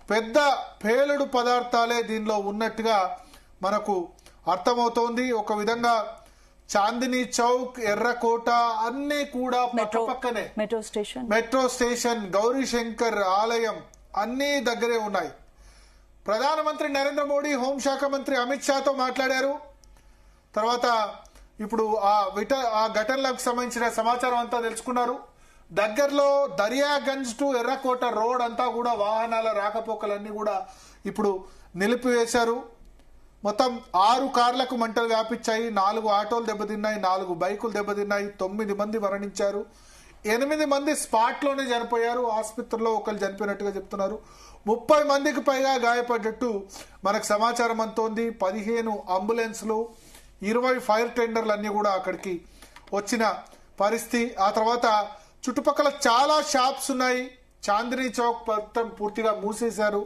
పెద్ద పేలుడు పదార్థాలే దీనిలో ఉన్నట్టుగా మనకు అర్థమవుతోంది. ఒక విధంగా చాందినీ చౌక్, ఎర్రకోట అన్ని కూడా పక్కనే, మెట్రో స్టేషన్, గౌరీ శంకర్ ఆలయం అన్ని దగ్గరే ఉన్నాయి. ప్రధానమంత్రి నరేంద్ర మోడీ, హోంశాఖ మంత్రి అమిత్ షాతో మాట్లాడారు. తర్వాత ఇప్పుడు ఆ ఘటనలకు సంబంధించిన సమాచారం అంతా తెలుసుకున్నారు. దగ్గరలో దర్యాగంజ్ టు ఎర్రకోట రోడ్ అంతా కూడా వాహనాల రాకపోకలన్నీ కూడా ఇప్పుడు నిలిపివేశారు. మొత్తం 6 కార్లకు మంటలు వ్యాపించాయి. 4 ఆటోలు దెబ్బతిన్నాయి, 4 బైకులు దెబ్బతిన్నాయి. 9 మంది మరణించారు. 8 మంది స్పాట్ లోనే చనిపోయారు. ఆసుపత్రిలో ఒకరు చనిపోయినట్టుగా చెప్తున్నారు. 30 మందికి పైగా గాయపడ్డట్టు మనకు సమాచారం అంతోంది. 15 అంబులెన్స్లు, 20 ఫైర్ టెండర్లు అన్ని కూడా అక్కడికి వచ్చిన పరిస్థితి. ఆ తర్వాత చుట్టుపక్కల చాలా షాప్స్ ఉన్నాయి. చాందినీ చౌక్ మొత్తం పూర్తిగా మూసేశారు.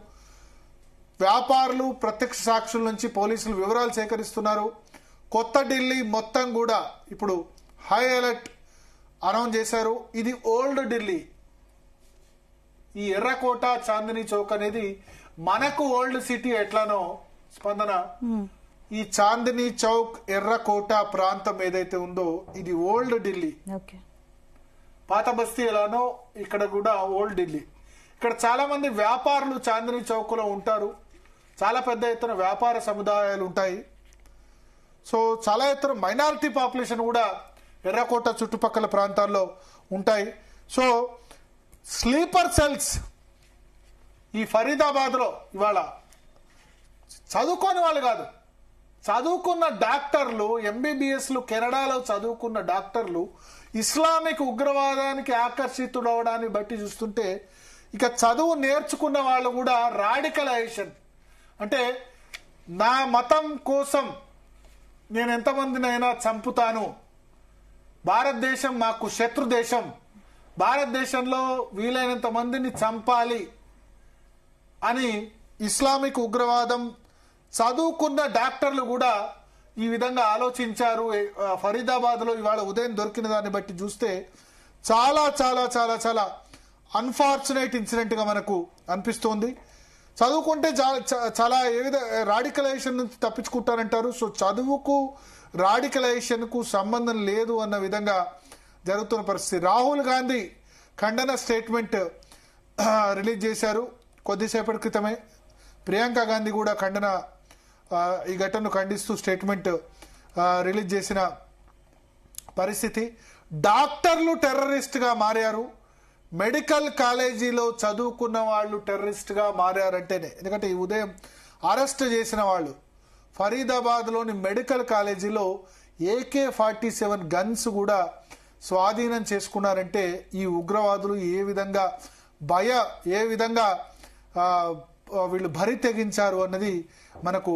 వ్యాపారులు, ప్రత్యక్ష సాక్షుల నుంచి పోలీసులు వివరాలు సేకరిస్తున్నారు. కొత్త ఢిల్లీ మొత్తం కూడా ఇప్పుడు హై అలర్ట్ అనౌన్స్ చేశారు. ఇది ఓల్డ్ ఢిల్లీ. ఈ ఎర్రకోట, చాందినీ చౌక్ అనేది మనకు ఓల్డ్ సిటీ ఎట్లానో స్పందన, ఈ చాందినీ చౌక్, ఎర్రకోట ప్రాంతం ఏదైతే ఉందో ఇది ఓల్డ్ ఢిల్లీ. పాత బస్తీ ఎలానో ఇక్కడ కూడా ఓల్డ్ ఢిల్లీ. ఇక్కడ చాలా మంది వ్యాపారులు చాందినీ చౌక్ లో ఉంటారు. చాలా పెద్ద ఎత్తున వ్యాపార సముదాయాలు ఉంటాయి. సో చాలా ఎత్తున మైనారిటీ పాపులేషన్ కూడా ఎర్రకోట చుట్టుపక్కల ప్రాంతాల్లో ఉంటాయి. సో స్లీపర్ సెల్స్ ఈ ఫరీదాబాద్ లో ఇవాళ చదువుకోని వాళ్ళు కాదు, చదువుకున్న డాక్టర్లు, ఎంబీబీఎస్లు, కెనడాలో చదువుకున్న డాక్టర్లు ఇస్లామిక్ ఉగ్రవాదానికి ఆకర్షితుడవడాన్ని బట్టి చూస్తుంటే ఇక చదువు నేర్చుకున్న వాళ్ళు కూడా రాడికలైజేషన్ అంటే నా మతం కోసం నేను ఎంతమందినైనా చంపుతాను, భారతదేశం మాకు శత్రు దేశం, భారతదేశంలో వీలైనంత మందిని చంపాలి అని ఇస్లామిక్ ఉగ్రవాదం చదువుకున్న డాక్టర్లు కూడా ఈ విధంగా ఆలోచించారు. ఫరీదాబాద్ లో ఇవాళ ఉదయం దొరికిన దాన్ని బట్టి చూస్తే చాలా చాలా చాలా చాలా అన్ఫార్చునేట్ ఇన్సిడెంట్ గా మనకు అనిపిస్తోంది. చదువుకుంటే చాలా రాడికలైజేషన్ నుంచి తప్పించుకుంటారంటారు. సో చదువుకు రాడికలైజేషన్ కు సంబంధం లేదు అన్న విధంగా జరుగుతున్న పరిస్థితి. రాహుల్ గాంధీ ఖండన స్టేట్మెంట్ రిలీజ్ చేశారు కొద్దిసేపటి క్రితమే. ప్రియాంక గాంధీ కూడా ఈ ఘటనను ఖండిస్తూ స్టేట్మెంట్ రిలీజ్ చేసిన పరిస్థితి. డాక్టర్లు టెర్రరిస్ట్ గా మారారు, మెడికల్ కాలేజీలో చదువుకున్న వాళ్ళు టెర్రరిస్ట్ గా మారారంటేనే, ఎందుకంటే ఈ ఉదయం అరెస్ట్ చేసిన వాళ్ళు ఫరీదాబాద్లోని మెడికల్ కాలేజీలో AK-47 గన్స్ కూడా స్వాధీనం చేసుకున్నారంటే ఈ ఉగ్రవాదులు ఏ విధంగా వీళ్ళు భరి తెగించారు అన్నది మనకు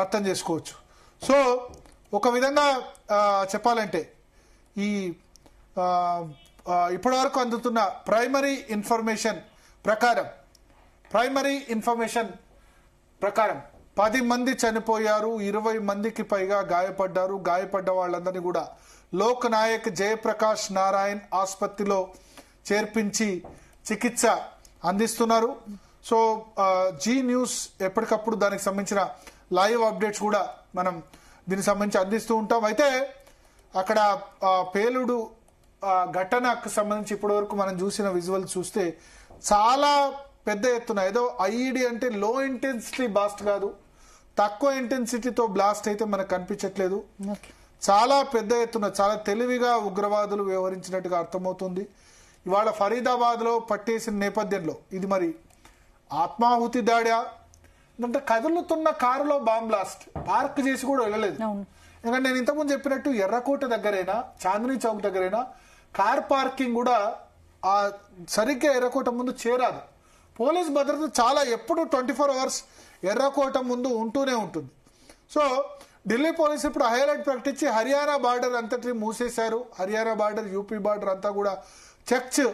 అర్థం చేసుకోవచ్చు. సో ఒక విధంగా చెప్పాలంటే ఈ ఇప్పటివరకు అందుతున్న ప్రైమరీ ఇన్ఫర్మేషన్ ప్రకారం 10 మంది చనిపోయారు, 20 మందికి పైగా గాయపడ్డారు. గాయపడ్డ వాళ్ళందరినీ కూడా లోక్ నాయక్ జయప్రకాష్ నారాయణ్ ఆసుపత్రిలో చేర్పించి చికిత్స అందిస్తున్నారు. సో జీ న్యూస్ ఎప్పటికప్పుడు దానికి సంబంధించిన లైవ్ అప్డేట్స్ కూడా మనం దీనికి సంబంధించి అందిస్తూ ఉంటాం. అయితే అక్కడ పేలుడు ఘటనకు సంబంధించి ఇప్పటి వరకు మనం చూసిన విజువల్ చూస్తే చాలా పెద్ద ఎత్తున, ఏదో ఐఈడి అంటే లో ఇంటెన్సిటీ బ్లాస్ట్ కాదు, తక్కువ ఇంటెన్సిటీతో బ్లాస్ట్ అయితే మనకు కనిపించట్లేదు. చాలా పెద్ద ఎత్తున చాలా తెలివిగా ఉగ్రవాదులు వ్యవహరించినట్టుగా అర్థమవుతుంది. ఇవాళ ఫరీదాబాద్ లో పట్టేసిన నేపథ్యంలో ఇది మరి ఆత్మాహుతి దాడా అంటే కదులుతున్న కారులో బాంబ్ బ్లాస్ట్, పార్క్ చేసి కూడా వెళ్ళలేదు. ఎందుకంటే నేను ఇంతకుముందు చెప్పినట్టు ఎర్రకోట దగ్గరైనా చాందినీ చౌక్ దగ్గరైనా కార్ పార్కింగ్ కూడా సరిగ్గా ఎర్రకోట ముందు చేరాదు. పోలీస్ భద్రత చాలా ఎప్పుడు 24 hours ఎర్రకోట ముందు ఉంటూనే ఉంటుంది. సో ఢిల్లీ పోలీసు ఇప్పుడు హైలైట్ ప్రకటించి హర్యానా బార్డర్ అంతటి మూసేశారు. హర్యానా బార్డర్, యూపీ బార్డర్ అంతా కూడా చెక్స్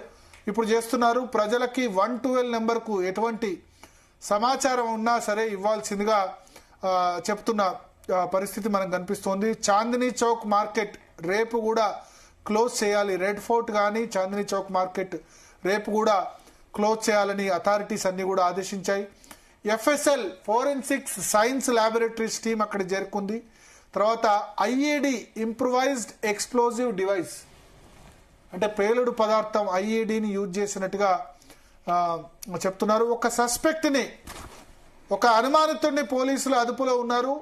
ఇప్పుడు చేస్తున్నారు. ప్రజలకి 112 నెంబర్కు ఎటువంటి సమాచారం ఉన్నా సరే ఇవ్వాల్సిందిగా చెప్తున్న పరిస్థితి మనకు కనిపిస్తోంది. చాందినీ చౌక్ మార్కెట్ రేపు కూడా క్లోజ్ చేయాలి. రెడ్ ఫోర్ట్ కానీ చాందినీ చౌక్ మార్కెట్ రేపు కూడా క్లోజ్ చేయాలని అథారిటీస్ అన్ని కూడా ఆదేశించాయి. FSL forensics science laboratories team అక్కడ చేరుకుంది. తర్వాత IED ఇంప్రూవైజ్డ్ ఎక్స్ప్లోజివ్ డివైస్ అంటే పేలుడు పదార్థం IEDని యూజ్ చేసినట్టుగా చెప్తున్నారు. ఒక సస్పెక్ట్ని, ఒక అనుమానితుడిని పోలీసులు అదుపులో ఉన్నారు.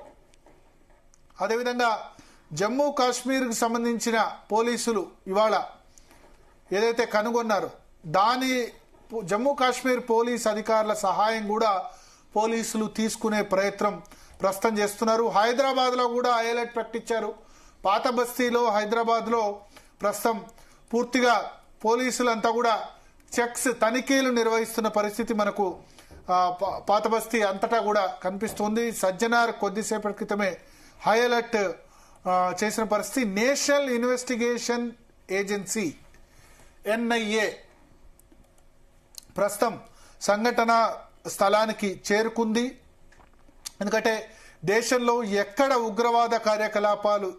అదేవిధంగా జమ్మూ కాశ్మీర్కి సంబంధించిన పోలీసులు ఇవాళ ఏదైతే కనుగొన్నారో దాని జమ్మూ కాశ్మీర్ పోలీస్ అధికారుల సహాయం కూడా పోలీసులు తీసుకునే ప్రయత్నం ప్రస్తుతం చేస్తున్నారు. హైదరాబాద్ లో కూడా హైలైట్ ప్రకటించారు. పాత బస్తీలో హైదరాబాద్ లో ప్రస్తుతం పూర్తిగా పోలీసులంతా కూడా చెక్స్ తనిఖీలు నిర్వహిస్తున్న పరిస్థితి మనకు పాత బస్తీ అంతటా కూడా కనిపిస్తుంది. సజ్జనార్ కొద్దిసేపటి క్రితమే హై అలర్ట్ చేసిన పరిస్థితి. నేషనల్ ఇన్వెస్టిగేషన్ ఏజెన్సీ NIA ప్రస్తుతం సంఘటన స్థలానికి చేరుకుంది. ఎందుకంటే దేశంలో ఎక్కడ ఉగ్రవాద కార్యకలాపాలు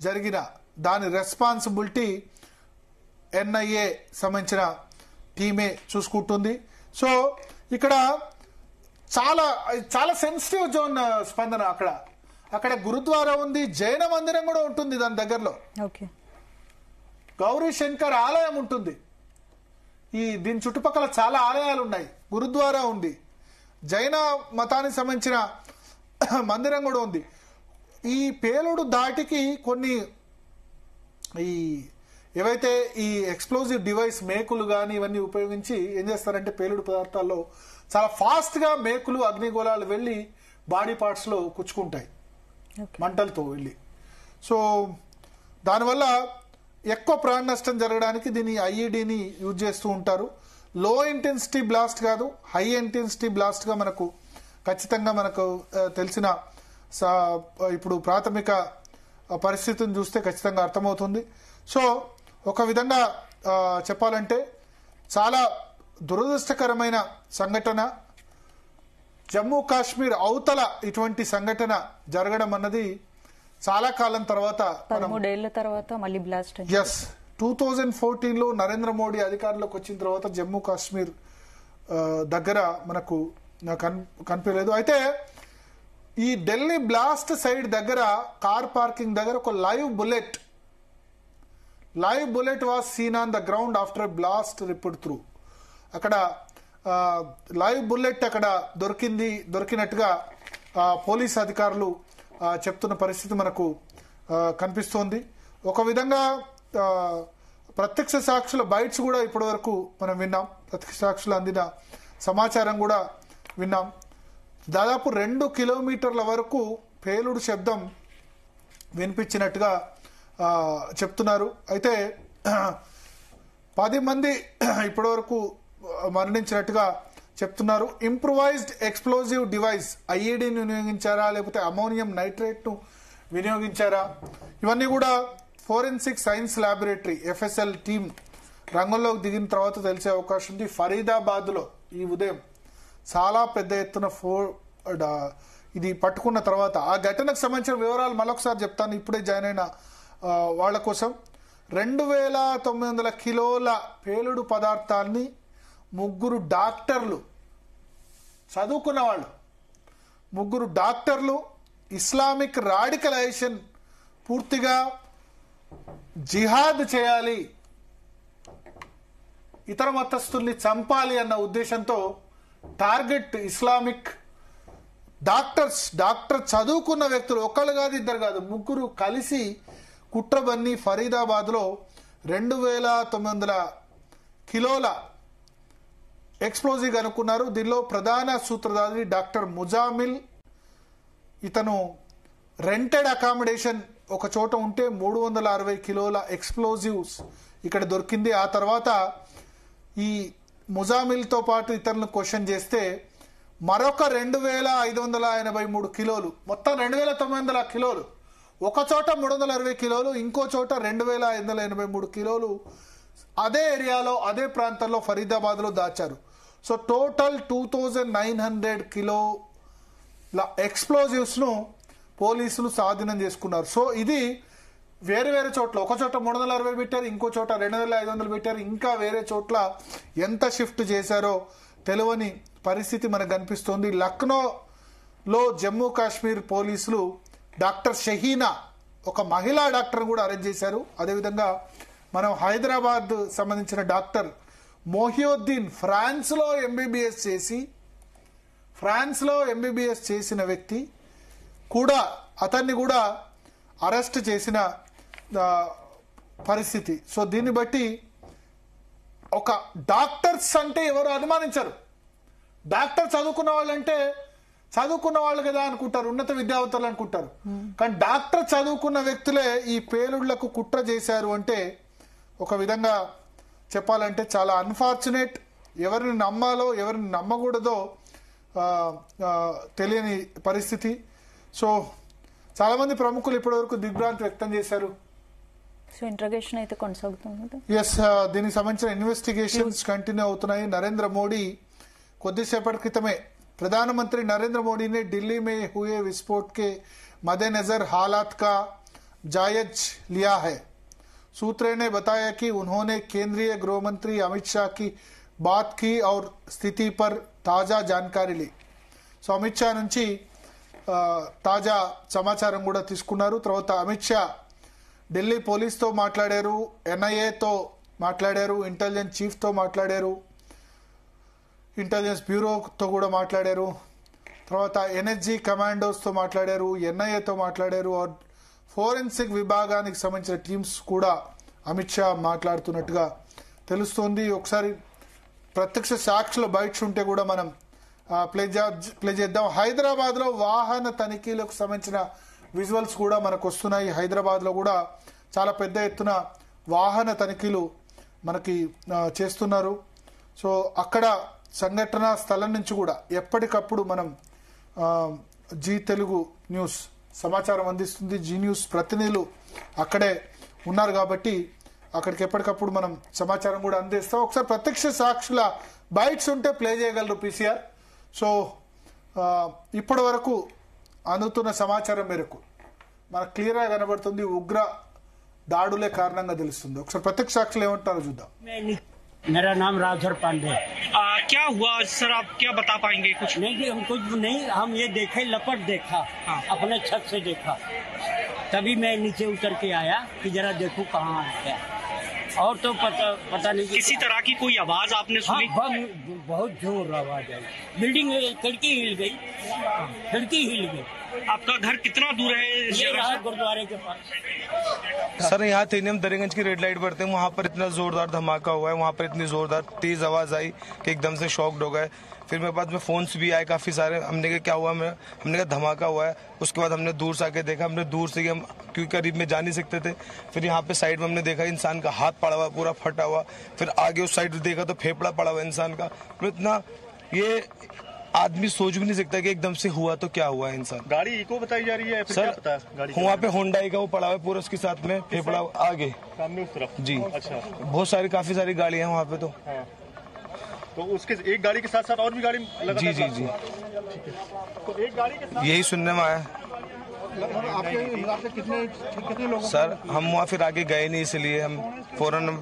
జరిగినా దాని రెస్పాన్సిబిలిటీ NIA సంబంధించిన టీమే చూసుకుంటుంది. సో ఇక్కడ చాలా చాలా సెన్సిటివ్ జోన్ స్పందన. అక్కడ గురుద్వారా ఉంది, జైన మందిరం కూడా ఉంటుంది దాని దగ్గరలో, గౌరీ శంకర్ ఆలయం ఉంటుంది. దీని చుట్టుపక్కల చాలా ఆలయాలు ఉన్నాయి, గురుద్వారా ఉంది, జైన మతానికి సంబంధించిన మందిరం కూడా ఉంది. ఈ పేలుడు దాటికి కొన్ని ఏవైతే ఈ ఎక్స్ప్లోజివ్ డివైస్ మేకులు కానీ ఇవన్నీ ఉపయోగించి ఏం చేస్తారంటే పేలుడు పదార్థాల్లో చాలా ఫాస్ట్ గా మేకులు అగ్నిగోళాలు వెళ్లి బాడీ పార్ట్స్ లో కుచ్చుకుంటాయి మంటలతో వెళ్ళి. సో దానివల్ల ఎక్కువ ప్రాణ నష్టం జరగడానికి దీన్ని IEDని యూజ్ చేస్తూ ఉంటారు. లో ఇంటెన్సిటీ బ్లాస్ట్ కాదు, హై ఇంటెన్సిటీ బ్లాస్ట్ గా మనకు ఖచ్చితంగా మనకు తెలిసిన ఇప్పుడు ప్రాథమిక పరిస్థితిని చూస్తే ఖచ్చితంగా అర్థమవుతుంది. సో ఒక విధంగా చెప్పాలంటే చాలా దురదృష్టకరమైన సంఘటన. జమ్మూ కాశ్మీర్ అవతల ఇటువంటి సంఘటన జరగడం అన్నది చాలా కాలం తర్వాత 13 ఏళ్ల తర్వాత మళ్ళీ బ్లాస్ట్. 2014లో నరేంద్ర మోడీ అధికారంలోకి వచ్చిన తర్వాత జమ్మూ కాశ్మీర్ దగ్గర మనకు కనిపించలేదు. అయితే ఈ ఢిల్లీ బ్లాస్ట్ సైడ్ దగ్గర కార్ పార్కింగ్ దగ్గర ఒక live bullet was seen on the ground after blast report through. అక్కడ లైవ్ బుల్లెట్ అక్కడ దొరికినట్టుగా పోలీస్ అధికారులు చెప్తున్న పరిస్థితి మనకు కనిపిస్తోంది. ఒక విధంగా ప్రత్యక్ష సాక్షుల బైట్స్ కూడా ఇప్పటి వరకు మనం విన్నాం, ప్రత్యక్ష సాక్షులు అందిన సమాచారం కూడా విన్నాం. దాదాపు 2 కిలోమీటర్ల వరకు పేలుడు శబ్దం వినిపించినట్టుగా చెప్తున్నారు. అయితే 10 మంది ఇప్పటి వరకు మరణించినట్టుగా చెప్తున్నారు. ఇంప్రూవైజ్డ్ ఎక్స్ప్లోజివ్ డివైస్ ఐఈడిని వినియోగించారా లేకపోతే అమోనియం నైట్రేట్ ను వినియోగించారా, ఇవన్నీ కూడా forensic science laboratory FSL team రంగంలోకి దిగిన తర్వాత తెలిసే అవకాశం ఉంది. ఫరీదాబాద్ లో ఈ ఉదయం చాలా పెద్ద ఎత్తున ఇది పట్టుకున్న తర్వాత ఆ ఘటనకు సంబంధించిన వివరాలు మరొకసారి చెప్తాను ఇప్పుడే జాయిన్ అయిన వాళ్ళ కోసం. 2900 కిలోల పేలుడు పదార్థాన్ని 3 డాక్టర్లు, చదువుకున్న వాళ్ళు 3 డాక్టర్లు ఇస్లామిక్ రాడికలైజేషన్ పూర్తిగా జిహాద్ చేయాలి, ఇతర మతస్థుల్ని చంపాలి అన్న ఉద్దేశంతో టార్గెట్ ఇస్లామిక్ డాక్టర్ చదువుకున్న వ్యక్తులు, ఒకళ్ళు కాదు ఇద్దరు కాదు 3 కలిసి కుట్రబన్ని ఫరీదాబాద్ లో 2900 కిలోల ఎక్స్ప్లోజివ్ అనుకున్నారు. దీనిలో ప్రధాన సూత్రధారి డాక్టర్ ముజామిల్. ఇతను రెంటెడ్ అకామిడేషన్ ఒక చోట ఉంటే 360 కిలోల ఎక్స్ప్లోజివ్స్ ఇక్కడ దొరికింది. ఆ తర్వాత ఈ ముజామిల్ తో పాటు ఇతరులను క్వశ్చన్ చేస్తే మరొక 2583 కిలోలు, మొత్తం 2900 కిలోలు, ఒక చోట 360 కిలోలు, ఇంకో చోట 2583 కిలోలు అదే ఏరియాలో అదే ప్రాంతంలో ఫరీదాబాద్ లో దాచారు. సో టోటల్ 2900 కిలోల ఎక్స్ప్లోజివ్స్ ను పోలీసులు స్వాధీనం చేసుకున్నారు. సో ఇది వేరే వేరే చోట్ల, ఒక చోట 360 పెట్టారు, ఇంకో చోట 2500 పెట్టారు, ఇంకా వేరే చోట్ల ఎంత షిఫ్ట్ చేశారో తెలియని పరిస్థితి మనకు కనిపిస్తోంది. లక్నోలో జమ్మూ కాశ్మీర్ పోలీసులు డాక్టర్ షహీనా, ఒక మహిళా డాక్టర్ కూడా అరెస్ట్ చేశారు. అదేవిధంగా మనం హైదరాబాద్ సంబంధించిన డాక్టర్ మొహియుద్దీన్ ఫ్రాన్స్ లో ఎంబీబీఎస్ చేసిన వ్యక్తి కూడా, అతన్ని కూడా అరెస్ట్ చేసిన పరిస్థితి. సో దీన్ని బట్టి ఒక డాక్టర్స్ అంటే ఎవరు అనుమానించరు. డాక్టర్ చదువుకున్న వాళ్ళంటే చదువుకున్న వాళ్ళు కదా అనుకుంటారు, ఉన్నత విద్యావంతులు అనుకుంటారు. కానీ డాక్టర్ చదువుకున్న వ్యక్తులే ఈ పేలుళ్లకు కుట్ర చేశారు అంటే ఒక విధంగా చెప్పాలంటే చాలా అన్ఫార్చునేట్. ఎవరిని నమ్మాలో ఎవరిని నమ్మకూడదో తెలియని పరిస్థితి. సో చాలా మంది ప్రముఖులు ఇప్పటివరకు దిగ్భ్రాంతి వ్యక్తం చేశారు. ఇంట్రోగేషన్ అయితే కొనసాగుతుంది. ఎస్, దీనికి సంబంధించిన ఇన్వెస్టిగేషన్స్ కంటిన్యూ అవుతున్నాయి. నరేంద్ర మోడీ కొద్దిసేపటి క్రితమే प्रधानमंत्री नरेंद्र मोदी ने दिल्ली में हुए विस्फोट के मद्देनजर हालात का जायजा लिया है. सूत्रों ने बताया कि उन्होंने केंद्रीय गृह मंत्री अमित शाह की बात की और स्थिति पर ताजा जानकारी ली. సో అమిత్ షా నుంచి తాజా సమాచారం కూడా తీసుకున్నారు. తర్వాత అమిత్ షా ఢిల్లీ పోలీస్తో మాట్లాడారు, ఎన్ఐఏతో మాట్లాడారు, ఇంటెలిజెన్స్ చీఫ్తో మాట్లాడారు, ఇంటెలిజెన్స్ బ్యూరోతో కూడా మాట్లాడారు, తర్వాత ఎన్ఎస్జీ కమాండోస్తో మాట్లాడారు, ఎన్ఐఏతో మాట్లాడారు, ఫోరెన్సిక్ విభాగానికి సంబంధించిన టీమ్స్ కూడా అమిత్ షా మాట్లాడుతున్నట్టుగా తెలుస్తోంది. ఒకసారి ప్రత్యక్ష సాక్షుల బైట్స్ ఉంటే కూడా మనం ప్లే చేద్దాం. హైదరాబాద్ లో వాహన తనిఖీలకు సంబంధించిన విజువల్స్ కూడా మనకు వస్తున్నాయి. హైదరాబాద్ లో కూడా చాలా పెద్ద ఎత్తున వాహన తనిఖీలు మనకి చేస్తున్నారు. సో అక్కడ సంఘటన స్థలం నుంచి కూడా ఎప్పటికప్పుడు మనం జీ తెలుగు న్యూస్ సమాచారం అందిస్తుంది. జీ న్యూస్ ప్రతినిధులు అక్కడే ఉన్నారు కాబట్టి అక్కడికి ఎప్పటికప్పుడు మనం సమాచారం కూడా అందిస్తాం. ఒకసారి ప్రత్యక్ష సాక్షుల బైట్స్ ఉంటే ప్లే చేయగలరు పీసీఆర్. సో ఇప్పటి వరకు అందుతున్న సమాచారం మేరకు మనకు క్లియర్ గా కనబడుతుంది ఉగ్ర దాడులే కారణంగా తెలుస్తుంది. ఒకసారి ప్రత్యక్ష సాక్షులు ఏమంటారో చూద్దాం. मेरा नाम राजधर पांडे। क्या हुआ सर, आप क्या बता पाएंगे कुछ? नहीं, हम कुछ नहीं, हम ये देखे लपट देखा, अपने छत से देखा, तभी मैं नीचे उतर के आया कि जरा देखूं कहाँ है। और तो पता नहीं किसी तरह की कोई आवाज आपने सुनी? बहुत जोर आवाज आई, बिल्डिंग खिड़की हिल गई, खिड़की हिल गई। आपका घर कितना दूर है? ये रहा गुरुद्वारे के पास। सर यहाँ थे हम दरियागंज की रेड लाइट पर थे, वहाँ पर इतना जोरदार धमाका हुआ है, वहाँ पर इतनी जोरदार तेज आवाज आई कि एकदम से शॉक्ड हो गए। फिर मेरे पास में फोन्स भी आए काफी सारे, हमने कहा क्या हुआ, हमने कहा धमाका हुआ है। उसके बाद हमने दूर से आके देखा, हमने दूर से हम क्योंकि करीब में जा नहीं सकते थे, फिर यहाँ पे साइड में हमने देखा इंसान का हाथ पड़ा हुआ पूरा फटा हुआ, फिर आगे उस साइड देखा तो फेफड़ा पड़ा हुआ इंसान का। तो इतना ये आदमी सोच भी नहीं सकता कि एकदम से हुआ तो क्या हुआ है इंसान। गाड़ी इको बताई जा रही है फिर क्या पता है? गाड़ी वहाँ पे होंडाई का वो पड़ा हुआ है पूरा, उसके साथ में फेफड़ा आगे सामने उस तरफ जी। अच्छा, बहुत सारी काफी सारी गाड़ियां हैं वहाँ पे। तो उसके एक गाड़ी के साथ साथ और भी गाड़ी लगा? जी जी जी, तो एक गाड़ी के साथ यही सुनने में आया। आपके कितने लोग? सर हम वहाँ फिर आगे गए नहीं, इसलिए हम फौरन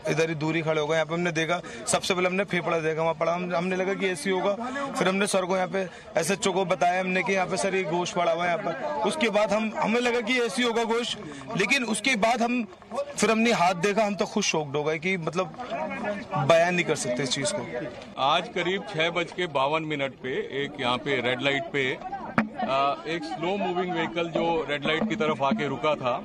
इधर ही दूरी खड़े हो गए। यहाँ पे हमने देखा, सबसे पहले हमने फेफड़ा देखा वहाँ पड़ा, हमने लगा कि ऐसी होगा। फिर हमने सर को यहाँ पे SHO को बताया हमने कि यहाँ पे सर ये गोश्त पड़ा हुआ है यहाँ पर। उसके बाद हमें लगा कि ऐसी होगा गोश्त, लेकिन उसके बाद फिर हमने हाथ देखा, हम तो खुद शॉक्ड हो गए कि मतलब बयान नहीं कर सकते इस चीज को। आज करीब 6:52 पे एक यहाँ पे रेड लाइट पे एक स्लो मूविंग व्हीकल जो रेड लाइट की तरफ आके रुका था,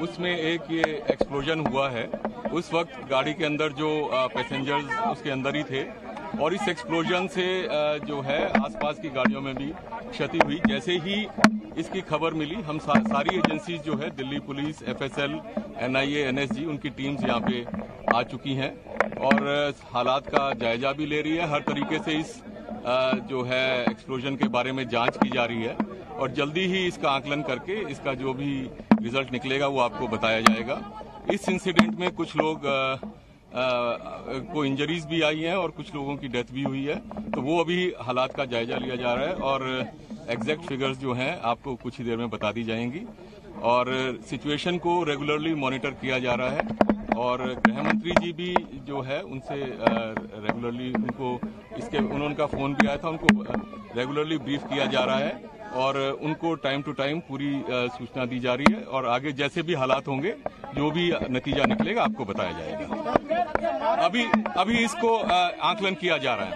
उसमें एक ये एक्सप्लोजन हुआ है। उस वक्त गाड़ी के अंदर जो पैसेंजर्स उसके अंदर ही थे, और इस एक्सप्लोजन से जो है आसपास की गाड़ियों में भी क्षति हुई। जैसे ही इसकी खबर मिली, हम सारी एजेंसीज जो है, Delhi police, FSL, NIA, NSG, उनकी टीम्स यहाँ पे आ चुकी हैं और हालात का जायजा भी ले रही है। हर तरीके से इस जो है एक्सप्लोजन के बारे में जांच की जा रही है और जल्दी ही इसका आकलन करके इसका जो भी रिजल्ट निकलेगा वो आपको बताया जाएगा। इस इंसिडेंट में कुछ लोग को इंजरीज भी आई हैं और कुछ लोगों की डेथ भी हुई है, तो वो अभी हालात का जायजा लिया जा रहा है और एग्जैक्ट फिगर्स जो हैं आपको कुछ ही देर में बता दी जाएंगी। और सिचुएशन को रेगुलरली मॉनिटर किया जा रहा है और गृह मंत्री जी भी जो है उनसे रेगुलरली उनका फोन भी आया था, उनको रेगुलरली ब्रीफ किया जा रहा है और उनको टाइम टू टाइम पूरी सूचना दी जा रही है और आगे जैसे भी हालात होंगे, जो भी नतीजा निकलेगा आपको बताया जाएगा। अभी इसको आकलन किया जा रहा है।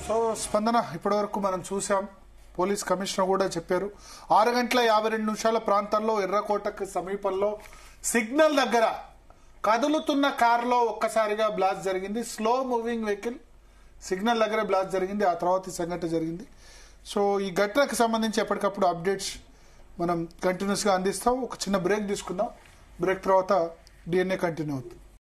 సో స్పందన ఇప్పటి వరకు మనం చూసాం, పోలీస్ కమిషనర్ కూడా చెప్పారు 6:52 ప్రాంతంలో ఎర్రకోటకు సమీపంలో సిగ్నల్ దగ్గర కదులుతున్న కారులో ఒక్కసారిగా బ్లాస్ట్ జరిగింది. స్లో మూవింగ్ వెహికల్ సిగ్నల్ దగ్గర బ్లాస్ట్ జరిగింది, ఆ తర్వాత ఈ సంఘటన జరిగింది. సో ఈ ఘటనకు సంబంధించి ఎప్పటికప్పుడు అప్డేట్స్ మనం కంటిన్యూస్ గా అందిస్తాం. ఒక చిన్న బ్రేక్ తీసుకుందాం, బ్రేక్ తర్వాత DNA కంటిన్యూ అవుతుంది.